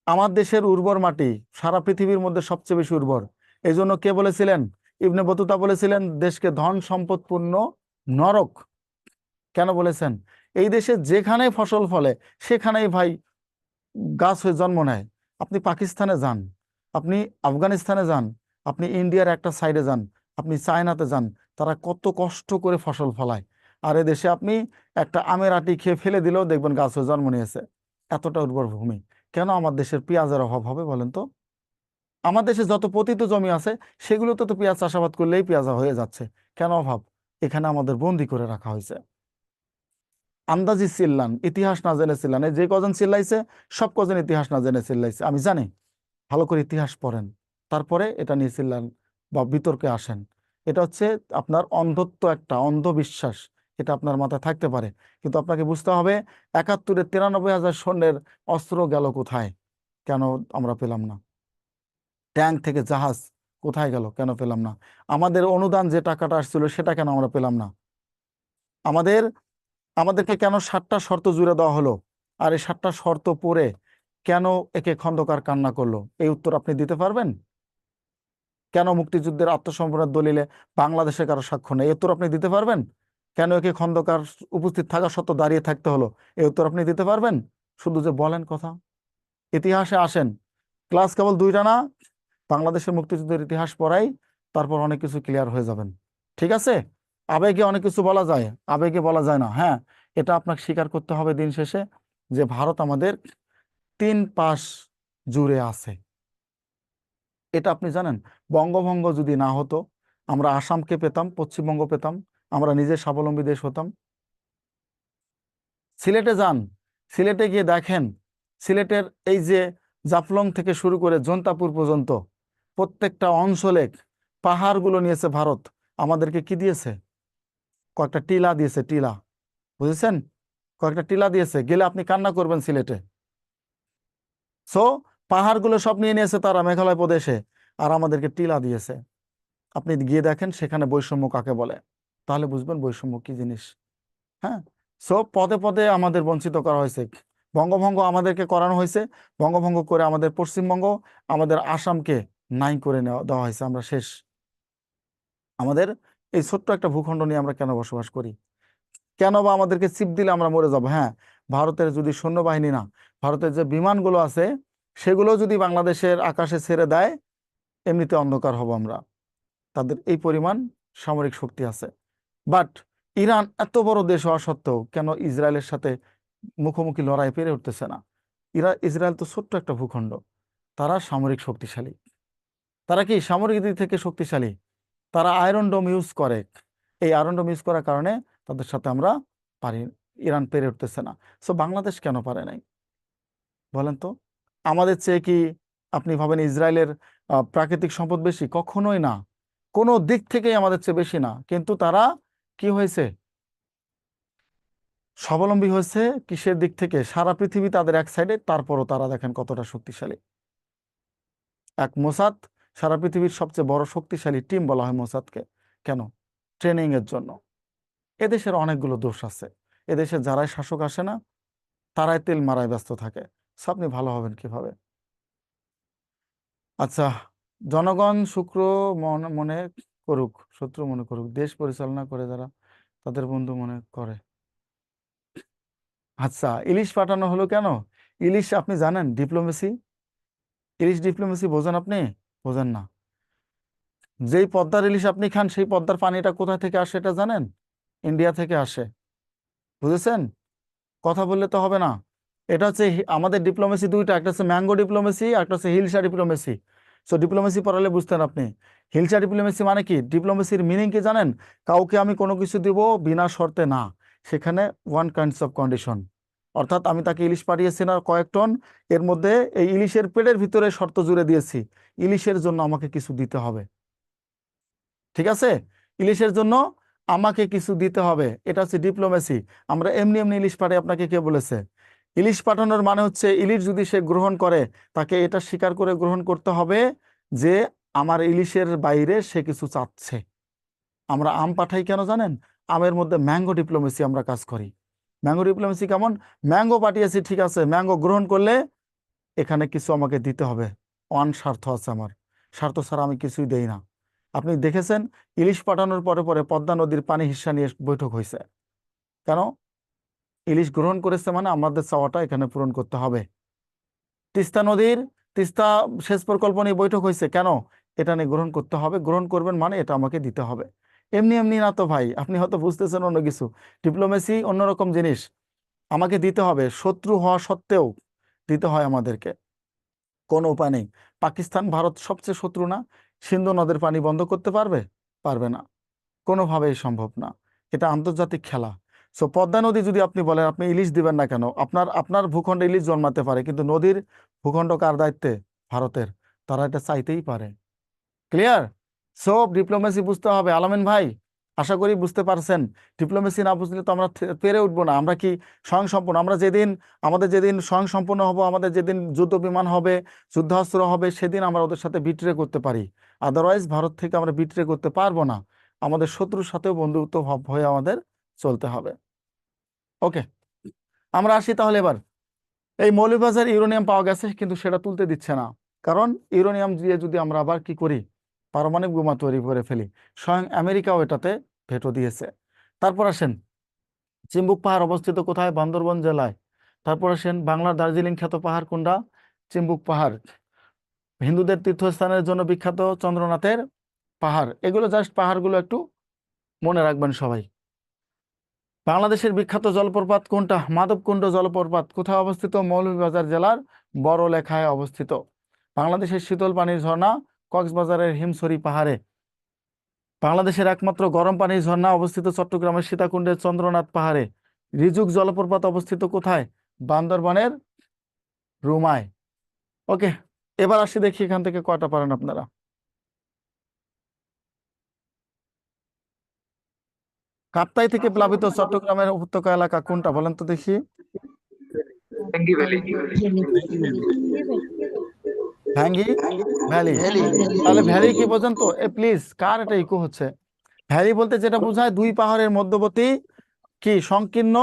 আমার দেশের উর্বর মাটি সারা পৃথিবীর মধ্যে সবচেয়ে বেশি উর্বর। এই জন্য কে বলেছিলেন? ইবনে বতুতা বলেছিলেন দেশকে ধন সম্পদপূর্ণ নরক। কেন বলেছেন? এই দেশে যেখানে ফসল ফলে সেখানেই ভাই গাছ হয়ে জন্ম নেয়। আপনি পাকিস্তানে যান, আপনি আফগানিস্তানে যান, আপনি ইন্ডিয়ার একটা সাইডে যান, আপনি চায়নাতে যান, তারা কত কষ্ট করে ফসল ফলায়। আর এদেশে আপনি একটা আমের আটি খেয়ে ফেলে দিলেও দেখবেন গাছ হয়ে জন্ম নিয়েছে। এতটা উর্বর ভূমি। কেন আমার দেশের পেঁয়াজের অভাব হবে বলেন তো? আমার দেশে যত পতিত জমি আছে সেগুলোতে তো পেঁয়াজ চাষাবাদ করলেই পেঁয়াজ হয়ে যাচ্ছে। কেন অভাব? এখানে আমাদের বন্দি করে রাখা হয়েছে। আন্দাজি চিল্লান, ইতিহাস না জেনে চিল্লান। এই যে কজন চিল্লাইছে, সব কজন ইতিহাস না জেনে চিল্লাইছে। আমি জানি, ভালো করে ইতিহাস পড়েন, তারপরে এটা নিয়ে চিল্লান বা বিতর্কে আসেন। এটা হচ্ছে আপনার অন্ধত্ব, একটা অন্ধবিশ্বাস। এটা আপনার মাথায় থাকতে পারে, কিন্তু আপনাকে বুঝতে হবে 71-এ 93,000 সৈন্যের অস্ত্র গেল কোথায়? কেন আমরা পেলাম না? ট্যাঙ্ক থেকে জাহাজ কোথায় গেল? কেন পেলাম না? আমাদের অনুদান যে টাকাটা আসছিল সেটা কেন আমরা পেলাম না? আমাদেরকে কেন 7টা শর্ত জুড়ে দেওয়া হলো? আর এই 7টা শর্ত পড়ে কেন একে খন্দকার কান্না করলো? এই উত্তর আপনি দিতে পারবেন? কেন মুক্তিযুদ্ধের আত্মসমর্পণের দলিলে বাংলাদেশে কারো স্বাক্ষর নেই? এই উত্তর আপনি দিতে পারবেন? কেন একে খন্দকার উপস্থিত থাকা সত্ত্বেও দাঁড়িয়ে থাকতে হলো? এই উত্তর আপনি দিতে পারবেন? শুধু যে বলেন কথা। ইতিহাসে আসেন, ক্লাস কেবল 2টা না, বাংলাদেশের মুক্তিযুদ্ধের ইতিহাস পড়াই, তারপর অনেক কিছু ক্লিয়ার হয়ে যাবেন। ঠিক আছে? আবেগে অনেক কিছু বলা যায়, আবেগে বলা যায় না। হ্যাঁ, এটা আপনাকে স্বীকার করতে হবে দিন শেষে যে ভারত আমাদের 3 পাশ জুড়ে আছে। এটা আপনি জানেন? বঙ্গভঙ্গ যদি না হতো, আমরা আসামকে পেতাম, পশ্চিমবঙ্গ পেতাম, আমরা নিজে স্বাবলম্বী দেশ হতাম। সিলেটে যান, সিলেটে গিয়ে দেখেন, সিলেটের এই যে জাফলং থেকে শুরু করে জন্তাপুর পর্যন্ত প্রত্যেকটা অঞ্চলে পাহাড়গুলো নিয়েছে ভারত। আমাদেরকে কি দিয়েছে? কয়েকটা টিলা দিয়েছে, টিলা। বুঝেছেন? কয়েকটা টিলা দিয়েছে, গেলে আপনি কান্না করবেন সিলেটে। সো পাহাড়গুলো সব নিয়ে নিয়েছে তারা মেঘালয় প্রদেশে, আর আমাদেরকে টিলা দিয়েছে। আপনি গিয়ে দেখেন সেখানে বৈষম্য কাকে বলে, তাহলে বুঝবেন বৈষম্য কি জিনিস। হ্যাঁ, সো পদে পদে আমাদের বঞ্চিত করা হয়েছে। বঙ্গভঙ্গ আমাদেরকে করানো হয়েছে, বঙ্গভঙ্গ করে আমাদের পশ্চিমবঙ্গ, আমাদের আসামকে নাই করে দেওয়া হয়েছে। আমরা শেষ। আমাদের এই ছোট্ট একটা ভূখণ্ড নিয়ে আমরা কেন বসবাস করি? কেন বা আমাদেরকে চিপ দিলে আমরা মরে যাব? হ্যাঁ, ভারতের যদি সৈন্যবাহিনী না, ভারতের যে বিমানগুলো আছে সেগুলো যদি বাংলাদেশের আকাশে ছেড়ে দেয়, এমনিতে অন্ধকার হব আমরা। তাদের এই পরিমাণ সামরিক শক্তি আছে। বাট ইরান এত বড় দেশ হওয়া সত্ত্বেও কেন ইসরায়েলের সাথে মুখোমুখি লড়াই পেরে উঠতেছে না? ইসরায়েল তো ছোট্ট একটা ভূখণ্ড, তারা সামরিক শক্তিশালী। তারা কি সামরিক দিক থেকে শক্তিশালী? তারা আয়রন ডোম ইউজ করে। এই আয়রন ডোম ইউজ করার কারণে তাদের সাথে আমরা পারি, ইরান পেরে উঠতেছে না। সো বাংলাদেশ কেন পারে নাই বলেন তো? আমাদের চেয়ে কি আপনি ভাবেন ইসরায়েলের প্রাকৃতিক সম্পদ বেশি? কখনোই না, কোনো দিক থেকেই আমাদের চেয়ে বেশি না। কিন্তু তারা কি হয়েছে? স্বাবলম্বী হয়েছে কিসের দিক থেকে? সারা পৃথিবী তাদের এক সাইডে, তারপরও তারা দেখেন কতটা শক্তিশালী। এক মোসাদ সারা পৃথিবীর সবচেয়ে বড় শক্তিশালী টিম বলা হয় মোসাদকে। কেন? ট্রেনিং এর জন্য। এদেশের অনেকগুলো দোষ আছে। এদেশে যারাই শাসক আসে না, তারাই তেল মারায় ব্যস্ত থাকে। সো আপনি ভালো হবেন কিভাবে? আচ্ছা, জনগণ শুক্র মনে করুক, শত্রু মনে করুক, দেশ পরিচালনা করে যারা তাদের বন্ধু মনে করে। আচ্ছা, ইলিশ পাঠানো হলো কেন? ইলিশ আপনি জানেন ডিপ্লোমেসি, ইলিশ ডিপ্লোমেসি বোঝেন আপনি? বোঝেন না। যেই পদ্মার ইলিশ আপনি খান, সেই পদ্মার পানিটা কোথা থেকে আসে এটা জানেন? ইন্ডিয়া থেকে আসে। বুঝেছেন? কথা বললে তো হবে না। এটা হচ্ছে আমাদের ডিপ্লোমেসি দুইটা, একটা হচ্ছে ম্যাঙ্গো ডিপ্লোমেসি, একটা হচ্ছে হিলসা ডিপ্লোমেসি। সো ডিপ্লোমেসি পড়ালে বুঝতেন আপনি। হিলসা ডিপ্লোমেসি মানে কি? ডিপ্লোমেসির মিনিং কি জানেন? কাউকে আমি কোনো কিছু দিব বিনা শর্তে না, সেখানে ওয়ান কাইন্ডস অফ কন্ডিশন। অর্থাৎ আমি তাকে ইলিশ পাঠিয়েছি না কয়েক টন, এর মধ্যে এই ইলিশের পেটের ভিতরে শর্ত জুড়ে দিয়েছি, ইলিশের জন্য আমাকে কিছু দিতে হবে। ঠিক আছে? ইলিশের জন্য আমাকে কিছু দিতে হবে, এটা হচ্ছে ডিপ্লোমেসি। আমরা এমনি এমনি ইলিশ পাঠাই আপনাকে কে বলেছে? ইলিশ পাঠানোর মানে হচ্ছে ইলিশ যদি সে গ্রহণ করে, তাকে এটা স্বীকার করে গ্রহণ করতে হবে যে আমার ইলিশের বাইরে সে কিছু চাচ্ছে। আমরা আম পাঠাই কেন জানেন? আমের মধ্যে ম্যাঙ্গো ডিপ্লোমেসি আমরা কাজ করি। ম্যাঙ্গো ডিপ্লোমেসি কেমন? ম্যাঙ্গো পাঠিয়েছি, ঠিক আছে, ম্যাঙ্গো গ্রহণ করলে এখানে কিছু আমাকে দিতে হবে, ওয়ান স্বার্থ আছে আমার, স্বার্থ ছাড়া আমি কিছুই দেই না। আপনি দেখেছেন ইলিশ পাঠানোর পরে পরে পদ্মা নদীর পানি হিস্সা নিয়ে বৈঠক হয়েছে। কেন? ইলিশ গ্রহণ করেছে মানে আমাদের চাওয়াটা এখানে পূরণ করতে হবে। তিস্তা সেচ প্রকল্প নিয়ে বৈঠক হয়েছে। কেন? এটা নিয়ে গ্রহণ করতে হবে, গ্রহণ করবেন মানে এটা আমাকে দিতে হবে। এমনি এমনি না তো ভাই, আপনি হয়তো বুঝতেছেন অন্য কিছু। ডিপ্লোমেসি অন্যরকম জিনিস, আমাকে দিতে হবে, শত্রু হওয়া সত্ত্বেও দিতে হয় আমাদেরকে, কোনো উপায় নেই। পাকিস্তান ভারত সবচেয়ে শত্রু না? সিন্ধু নদের পানি বন্ধ করতে পারবে? পারবে না, কোনোভাবেই সম্ভব না। এটা আন্তর্জাতিক খেলা। সো পদ্মা নদী যদি আপনি বলেন আপনি ইলিশ দিবেন না কেন, আপনার ভূখণ্ডে ইলিশ জন্মাতে পারে, কিন্তু নদীর ভূখণ্ড কার দায়িত্বে? ভারতের। তারা এটা চাইতেই পারে। ক্লিয়ার? সব ডিপ্লোমেসি বুঝতে হবে। আলামিন ভাই, আশা করি বুঝতে পারছেন। ডিপ্লোমেসি না বুঝলে তো আমরা পেরে উঠবো না। আমরা কি স্বয়ংসম্পূর্ণ? আমাদের যেদিন স্বয়ংসম্পূর্ণ হব, আমাদের যেদিন যুদ্ধ বিমান হবে, যুদ্ধাস্ত্র হবে, সেদিন আমরা ওদের সাথে বিট্রে করতে পারি। আদারওয়াইজ ভারত থেকে আমরা বিট্রে করতে পারবো না। আমাদের শত্রুর সাথেও বন্ধুত্ব ভাব হয়ে আমাদের চলতে হবে। ওকে, আমরা আসি তাহলে এবার। এই মৌলভীবাজার ইউরেনিয়াম পাওয়া গেছে, কিন্তু সেটা তুলতে দিচ্ছে না। কারণ ইউরেনিয়াম দিয়ে যদি আমরা আবার কি করি, পারমাণবিক বোমা তৈরি করে ফেলি। স্বয়ং আমেরিকাও এটাতে ভেটো দিয়েছে। তারপর আসেন, চিম্বুক পাহাড় অবস্থিত কোথায়? বান্দরবান জেলায়। তারপর আসেন, বাংলার দার্জিলিং খ্যাত পাহাড় কোনটা? চিম্বুক পাহাড়। হিন্দুদের তীর্থস্থানের জন্য বিখ্যাত চন্দ্রনাথের পাহাড়। এগুলো জাস্ট পাহাড়গুলো একটু মনে রাখবেন সবাই। বাংলাদেশের বিখ্যাত জলপ্রপাত কোনটা? মাধবকুণ্ড জলপ্রপাত কোথায় অবস্থিত? মৌলভীবাজার জেলার বড়লেখায় অবস্থিত। বাংলাদেশের শীতল পানির ঝর্ণা কক্সবাজারের হিমছড়ি পাহাড়ে। বাংলাদেশের একমাত্র গরম পানির ঝর্ণা অবস্থিত চট্টগ্রামের সীতাকুণ্ডের চন্দ্রনাথ পাহাড়ে। রিজুক জলপ্রপাত অবস্থিত কোথায়? বান্দরবানের রুমায়। ওকে, এবার আসি, দেখি এখান থেকে কয়টা পারেন আপনারা। কাপ্তাই থেকে প্লাবিত চট্টগ্রামের উপত্যকা এলাকা কোনটা বলেন তো দেখি? ভ্যাঙ্গি ভ্যালি। তাহলে ভ্যালি কি বোঝেন তো? প্লিজ, কার এটা ইকো হচ্ছে? ভ্যালি বলতে যেটা বোঝায় দুই পাহাড়ের মধ্যবর্তী কি সংকীর্ণ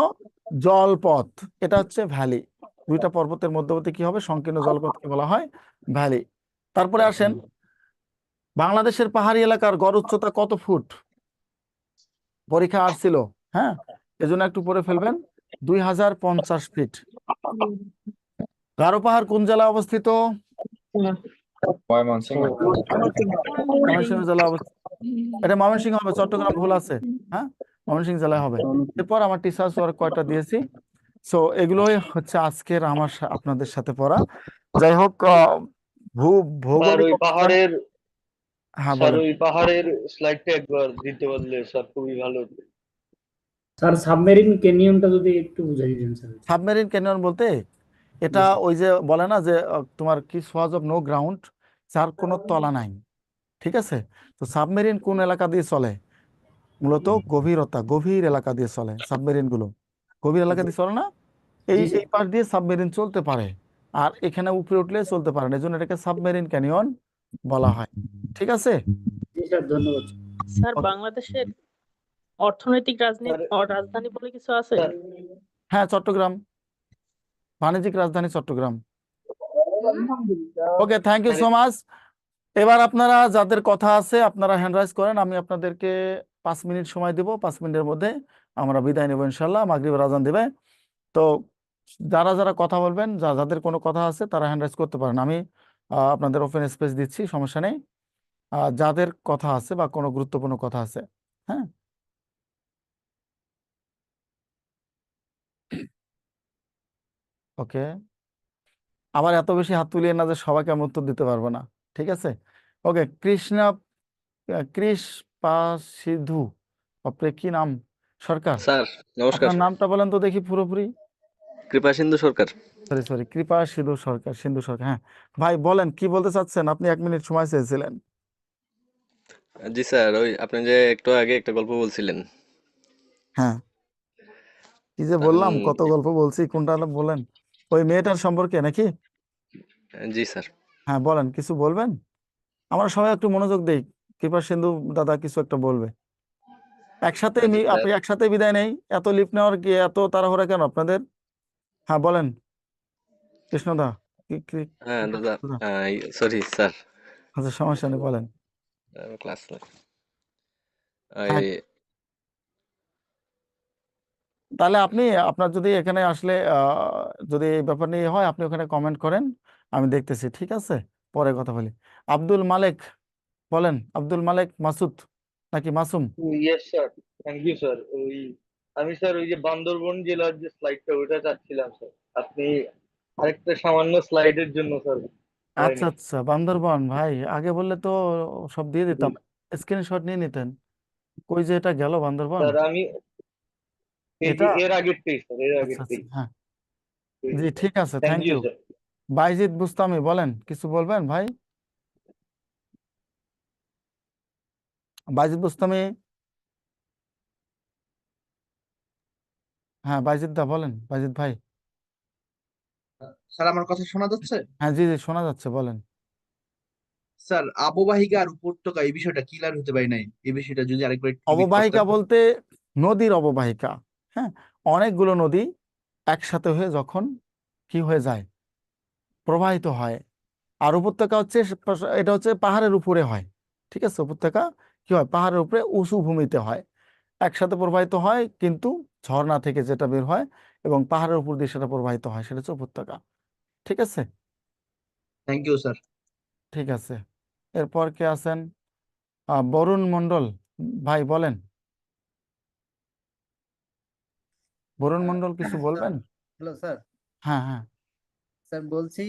জলপথ, এটা হচ্ছে ভ্যালি। দুইটা পর্বতের মধ্যবর্তী কি হবে? সংকীর্ণ জলপথকে বলা হয় ভ্যালি। তারপরে আসেন, বাংলাদেশের পাহাড়ি এলাকার গড় উচ্চতা কত ফুট? পরীক্ষা আসছিল, হ্যাঁ, এজন্য একটু পড়ে ফেলবেন। 2050 ফিট। গারো পাহাড় কোন জেলায় অবস্থিত? ময়মনসিংহ জেলা অবস্থিত। এটা ময়মনসিংহ হবে, চট্টগ্রাম ভুল আছে। হ্যাঁ, ময়মনসিংহ জেলায় হবে। এরপর আমার টিচার্স ওয়ার্ক কয়টা দিয়েছি। সো এগুলোই হচ্ছে আজকের আমার আপনাদের সাথে পড়া। যাই হোক, ভৌগোলিক ওই অবস্থান। পাহাড়ের হ্যাঁ স্যার বলেন। ওই পাহাড়ের স্লাইডটা একবার দিতে পারলে স্যার খুবই ভালো হতো। স্যার সাবমেরিন ক্যানিয়নটা যদি একটু বুঝাই দিতেন স্যার। সাবমেরিন ক্যানিয়ন বলতে এটা স্যার। ওই যে বলে না যে তোমার কি সোয়াজ অফ নো গ্রাউন্ড, যার কোনো তলা নাই, ঠিক আছে? তো সাবমেরিন কোন এলাকা দিয়ে চলে? মূলত গভীর এলাকা দিয়ে চলে সাবমেরিন গুলো। গভীর এলাকা দিয়ে চলে না, এই জি স্যার। এই পাশ দিয়ে সাবমেরিন চলতে পারে, আর এখানে উপরে উঠলে চলতে পারে না, এই জন্য এটাকে সাবমেরিন ক্যানিয়ন বলা হয়। ঠিক আছে? জি স্যার, ধন্যবাদ। Sir Okay. বাংলাদেশের অর্থনৈতিক রাজধানী বলে কিছু আছে? হ্যাঁ, চট্টগ্রাম, বাণিজ্যিক রাজধানী চট্টগ্রাম। ওকে, থ্যাংক ইউ সো মাচ। এবার আপনারা যাদের কথা আছে আপনারা হ্যান্ড রাইজ করেন, আমি আপনাদেরকে 5 মিনিট সময় দেব। 5 মিনিটের মধ্যে আমরা বিদায় নেব ইনশাল্লাহ, মাগরিবের আজান দেবে। তো যারা যারা কথা বলবেন, যাদের কোনো কথা আছে তারা হ্যান্ড রাইজ করতে পারেন। আমি আপনাদের ওপেন স্পেস দিচ্ছি, সমস্যা নেই। যাদের কথা আছে বা কোনো গুরুত্বপূর্ণ কথা আছে। হ্যাঁ, ওকে। আবার এত বেশি হাত তুলিয়ে না যে সবাইকে আমি উত্তর দিতে পারবো না, ঠিক আছে? ওকে, কৃষ্পা সিধু, আপনার কি নাম? সরকার। স্যার নমস্কার। আপনার নামটা বলেন তো দেখি পুরোপুরি। কৃপাসিন্ধু সরকার। সরি, কৃপা সিধু সরকার, সিন্ধু সরকার। হ্যাঁ ভাই, বলেন কি বলতে চাচ্ছেন? আপনি 1 মিনিট সময় চেয়েছিলেন। জি স্যার, ওই আপনি যে একটু আগে একটা গল্প বলছিলেন। হ্যাঁ, কি যে বললাম, কত গল্প বলছি, কোনটা বলেন? ওই মেয়েটার সম্পর্কে নাকি? জি স্যার। হ্যাঁ বলেন, কিছু বলবেন? আমরা সবাই একটু মনোযোগ দেই, কৃপা সিন্ধু দাদা কিছু একটা বলবে। একসাথে জি স্যার। আপনি একসাথে বিদায় নেই, এত লিপ নেওয়ার কি এত তাড়াহুড়া কেন আপনাদের? হ্যাঁ বলেন কৃষ্ণদা। হ্যাঁ দাদা, সরি স্যার, আচ্ছা, সমস্যা নেই, বলেন। ক্লাস হ্যাঁ, তাহলে আপনি আপনার যদি এখানে আসলে যদি এই ব্যাপার নিয়ে হয়, আপনি ওখানে কমেন্ট করেন, আমি দেখতেছি, ঠিক আছে? পরে কথা বলি। আব্দুল মালেক, বলেন। আব্দুল মালেক মাসুদ নাকি Masum? Yes sir, thank you sir. আমি স্যার ওই যে বান্দরবন জেলার যে স্লাইডটা ওটা চাচ্ছিলাম স্যার, আপনি আরেকটা সামান্য স্লাইডের জন্য স্যার। আচ্ছা আচ্ছা, বান্দরবান ভাই, আগে বললে তো সব দিয়ে দিতাম, স্ক্রিনশট নিয়ে নিতেন। কই যে এটা গেল বান্দরবান, স্যার আমি এটা। এর আগেরটাই স্যার, এর আচ্ছা আচ্ছা, আগেরটাই। হ্যাঁ জি, ঠিক আছে, thank thank you you. Sir. Bayazid Bostami, বলেন, কিছু বলবেন ভাই? বাইজিদ বুস্তামি, হ্যাঁ বাইজিদ দা বলেন, বাইজিদ ভাই। স্যার আমার কথা শোনা যাচ্ছে? হ্যাঁ জি জি, শোনা যাচ্ছে, বলেন। স্যার অববাহিকা আর উপত্যকা এই বিষয়টা ক্লিয়ার হতে পারি নাই, এই বিষয়টা যদি আরেকবার একটু ক্লিক অববাহিকা করতেন। বলতে নদীর অববাহিকা। হ্যাঁ, অনেকগুলো নদী একসাথে হয়ে যখন কি হয়ে যায়, প্রবাহিত হয়। আর উপত্যকা হচ্ছে এটা হচ্ছে পাহাড়ের উপরে হয়, ঠিক আছে? উপত্যকা কি হয়, পাহাড়ের উপরে উঁচু ভূমিতে হয়, একসাথে প্রবাহিত হয়, কিন্তু ঝর্ণা থেকে যেটা বের হয় এবং পাহাড়ের উপর দিয়ে সেটা প্রবাহিত হয়, সেটা হচ্ছে উপত্যকা। ঠিক আছে? Thank you sir. ঠিক আছে, এরপর কে আছেন? বরুণ মন্ডল ভাই, বলেন। বরুণ মন্ডল, কিছু বলবেন? Hello sir. হ্যাঁ হ্যাঁ, স্যার বলছি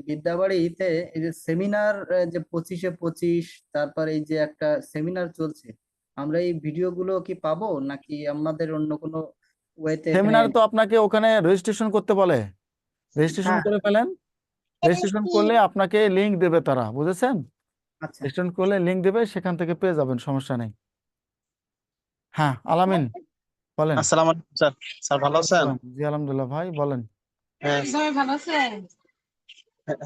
বিদ্যাবাড়িতে এই যে সেমিনার, যে 25-এ 25, তারপর এই যে একটা সেমিনার চলছে, আমরা এই ভিডিওগুলো কি পাবো নাকি আমাদের অন্য কোনো ওয়েতে এখানে? সেমিনার তো আপনাকে ওখানে রেজিস্ট্রেশন করতে বলে, রেজিস্ট্রেশন হ্যাঁ। করে ফেলেন। রেজিস্ট্রেশন করলে আপনাকে লিংক দেবে তারা, বুঝেছেন? আচ্ছা। রেজিস্ট্রেশন করলে লিংক দেবে, সেখান থেকে পেয়ে যাবেন, সমস্যা নেই। হ্যাঁ, আলামিন, বলেন। আসসালামু আলাইকুম স্যার। স্যার ভালো আছেন? জি আলহামদুলিল্লাহ ভাই, বলেন। হ্যাঁ ভালো আছেন?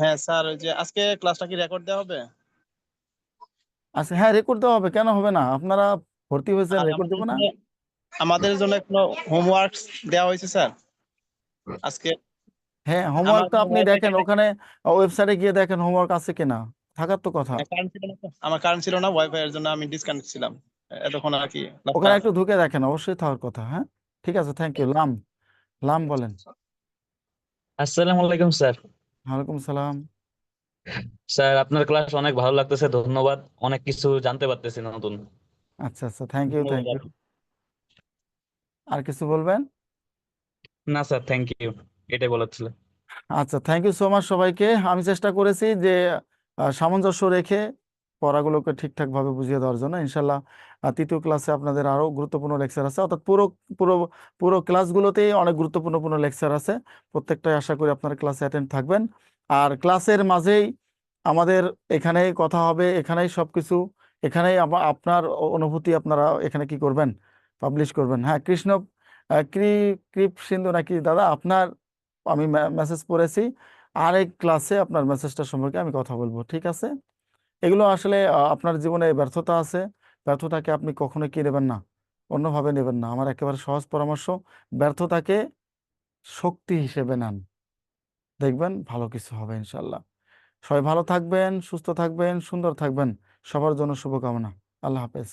হ্যাঁ স্যার, ওই যে আজকে ক্লাসটা কি রেকর্ড দেওয়া হবে? আচ্ছা, হ্যাঁ রেকর্ড দেওয়া হবে, কেন হবে না? আপনারা ভর্তি হয়েছেন, আর রেকর্ড দেবো না? আমাদের জন্য কোনো হোমওয়ার্ক দেওয়া হয়েছে স্যার আজকে? হ্যাঁ, আমার হোমওয়ার্ক তো আপনি ওয়াইফাই দেখেন ওখানে, ওয়েবসাইটে গিয়ে দেখেন হোমওয়ার্ক আছে কিনা, থাকার তো কথা। কারেন্ট ছিল না তো, আমার কারেন্ট ছিল না, ওয়াইফাই এর জন্য আমি ডিসকানেক্ট ছিলাম এতক্ষণ আর কি। ওখানে একটু ঢুকে দেখেন, অবশ্যই থাকার কথা। হ্যাঁ, ঠিক আছে, থ্যাংক ইউ। লাম বলেন। আসসালামু আলাইকুম স্যার। ওয়ালাইকুম সালাম। স্যার আপনার ক্লাস অনেক ভালো লাগতেছে, ধন্যবাদ। অনেক কিছু জানতে পারতেছি নতুন। আচ্ছা আচ্ছা, থ্যাংক ইউ, থ্যাংক ধন্যবাদ ইউ। আর কিছু বলবেন? না স্যার, থ্যাংক ইউ, এটাই বলার ছিল। আচ্ছা, থ্যাংক ইউ সো মাচ সবাইকে। আমি চেষ্টা করেছি যে সামঞ্জস্য রেখে পড়াগুলোকে ঠিকঠাকভাবে বুঝিয়ে দেওয়ার জন্য। ইনশাল্লাহ তৃতীয় ক্লাসে আপনাদের আরও গুরুত্বপূর্ণ লেকচার আছে, অর্থাৎ পুরো পুরো ক্লাসগুলোতেই অনেক গুরুত্বপূর্ণ লেকচার আছে। প্রত্যেকটাই আশা করি আপনারা ক্লাসে অ্যাটেন্ড থাকবেন। আর ক্লাসের মাঝেই আমাদের এখানেই কথা হবে, এখানেই সব কিছু, এখানেই আপনার অনুভূতি আপনারা এখানে কি করবেন, পাবলিশ করবেন। হ্যাঁ, কৃষ্ণ কৃপ সিন্ধু নাকি দাদা, আপনার আমি মেসেজ পড়েছি, আরেক ক্লাসে আপনার মেসেজটা সম্পর্কে আমি কথা বলবো, ঠিক আছে? এগুলো আসলে আপনার জীবনে ব্যর্থতা আছে, ব্যর্থতাকে আপনি কখনোই কি নেবেন না, অন্যভাবে নেবেন না। আমার একেবারে সহজ পরামর্শ, ব্যর্থতাকে শক্তি হিসেবে নেন, দেখবেন ভালো কিছু হবে ইনশাল্লাহ। সবাই ভালো থাকবেন, সুস্থ থাকবেন, সুন্দর থাকবেন। সবার জন্য শুভকামনা। আল্লাহ হাফেজ।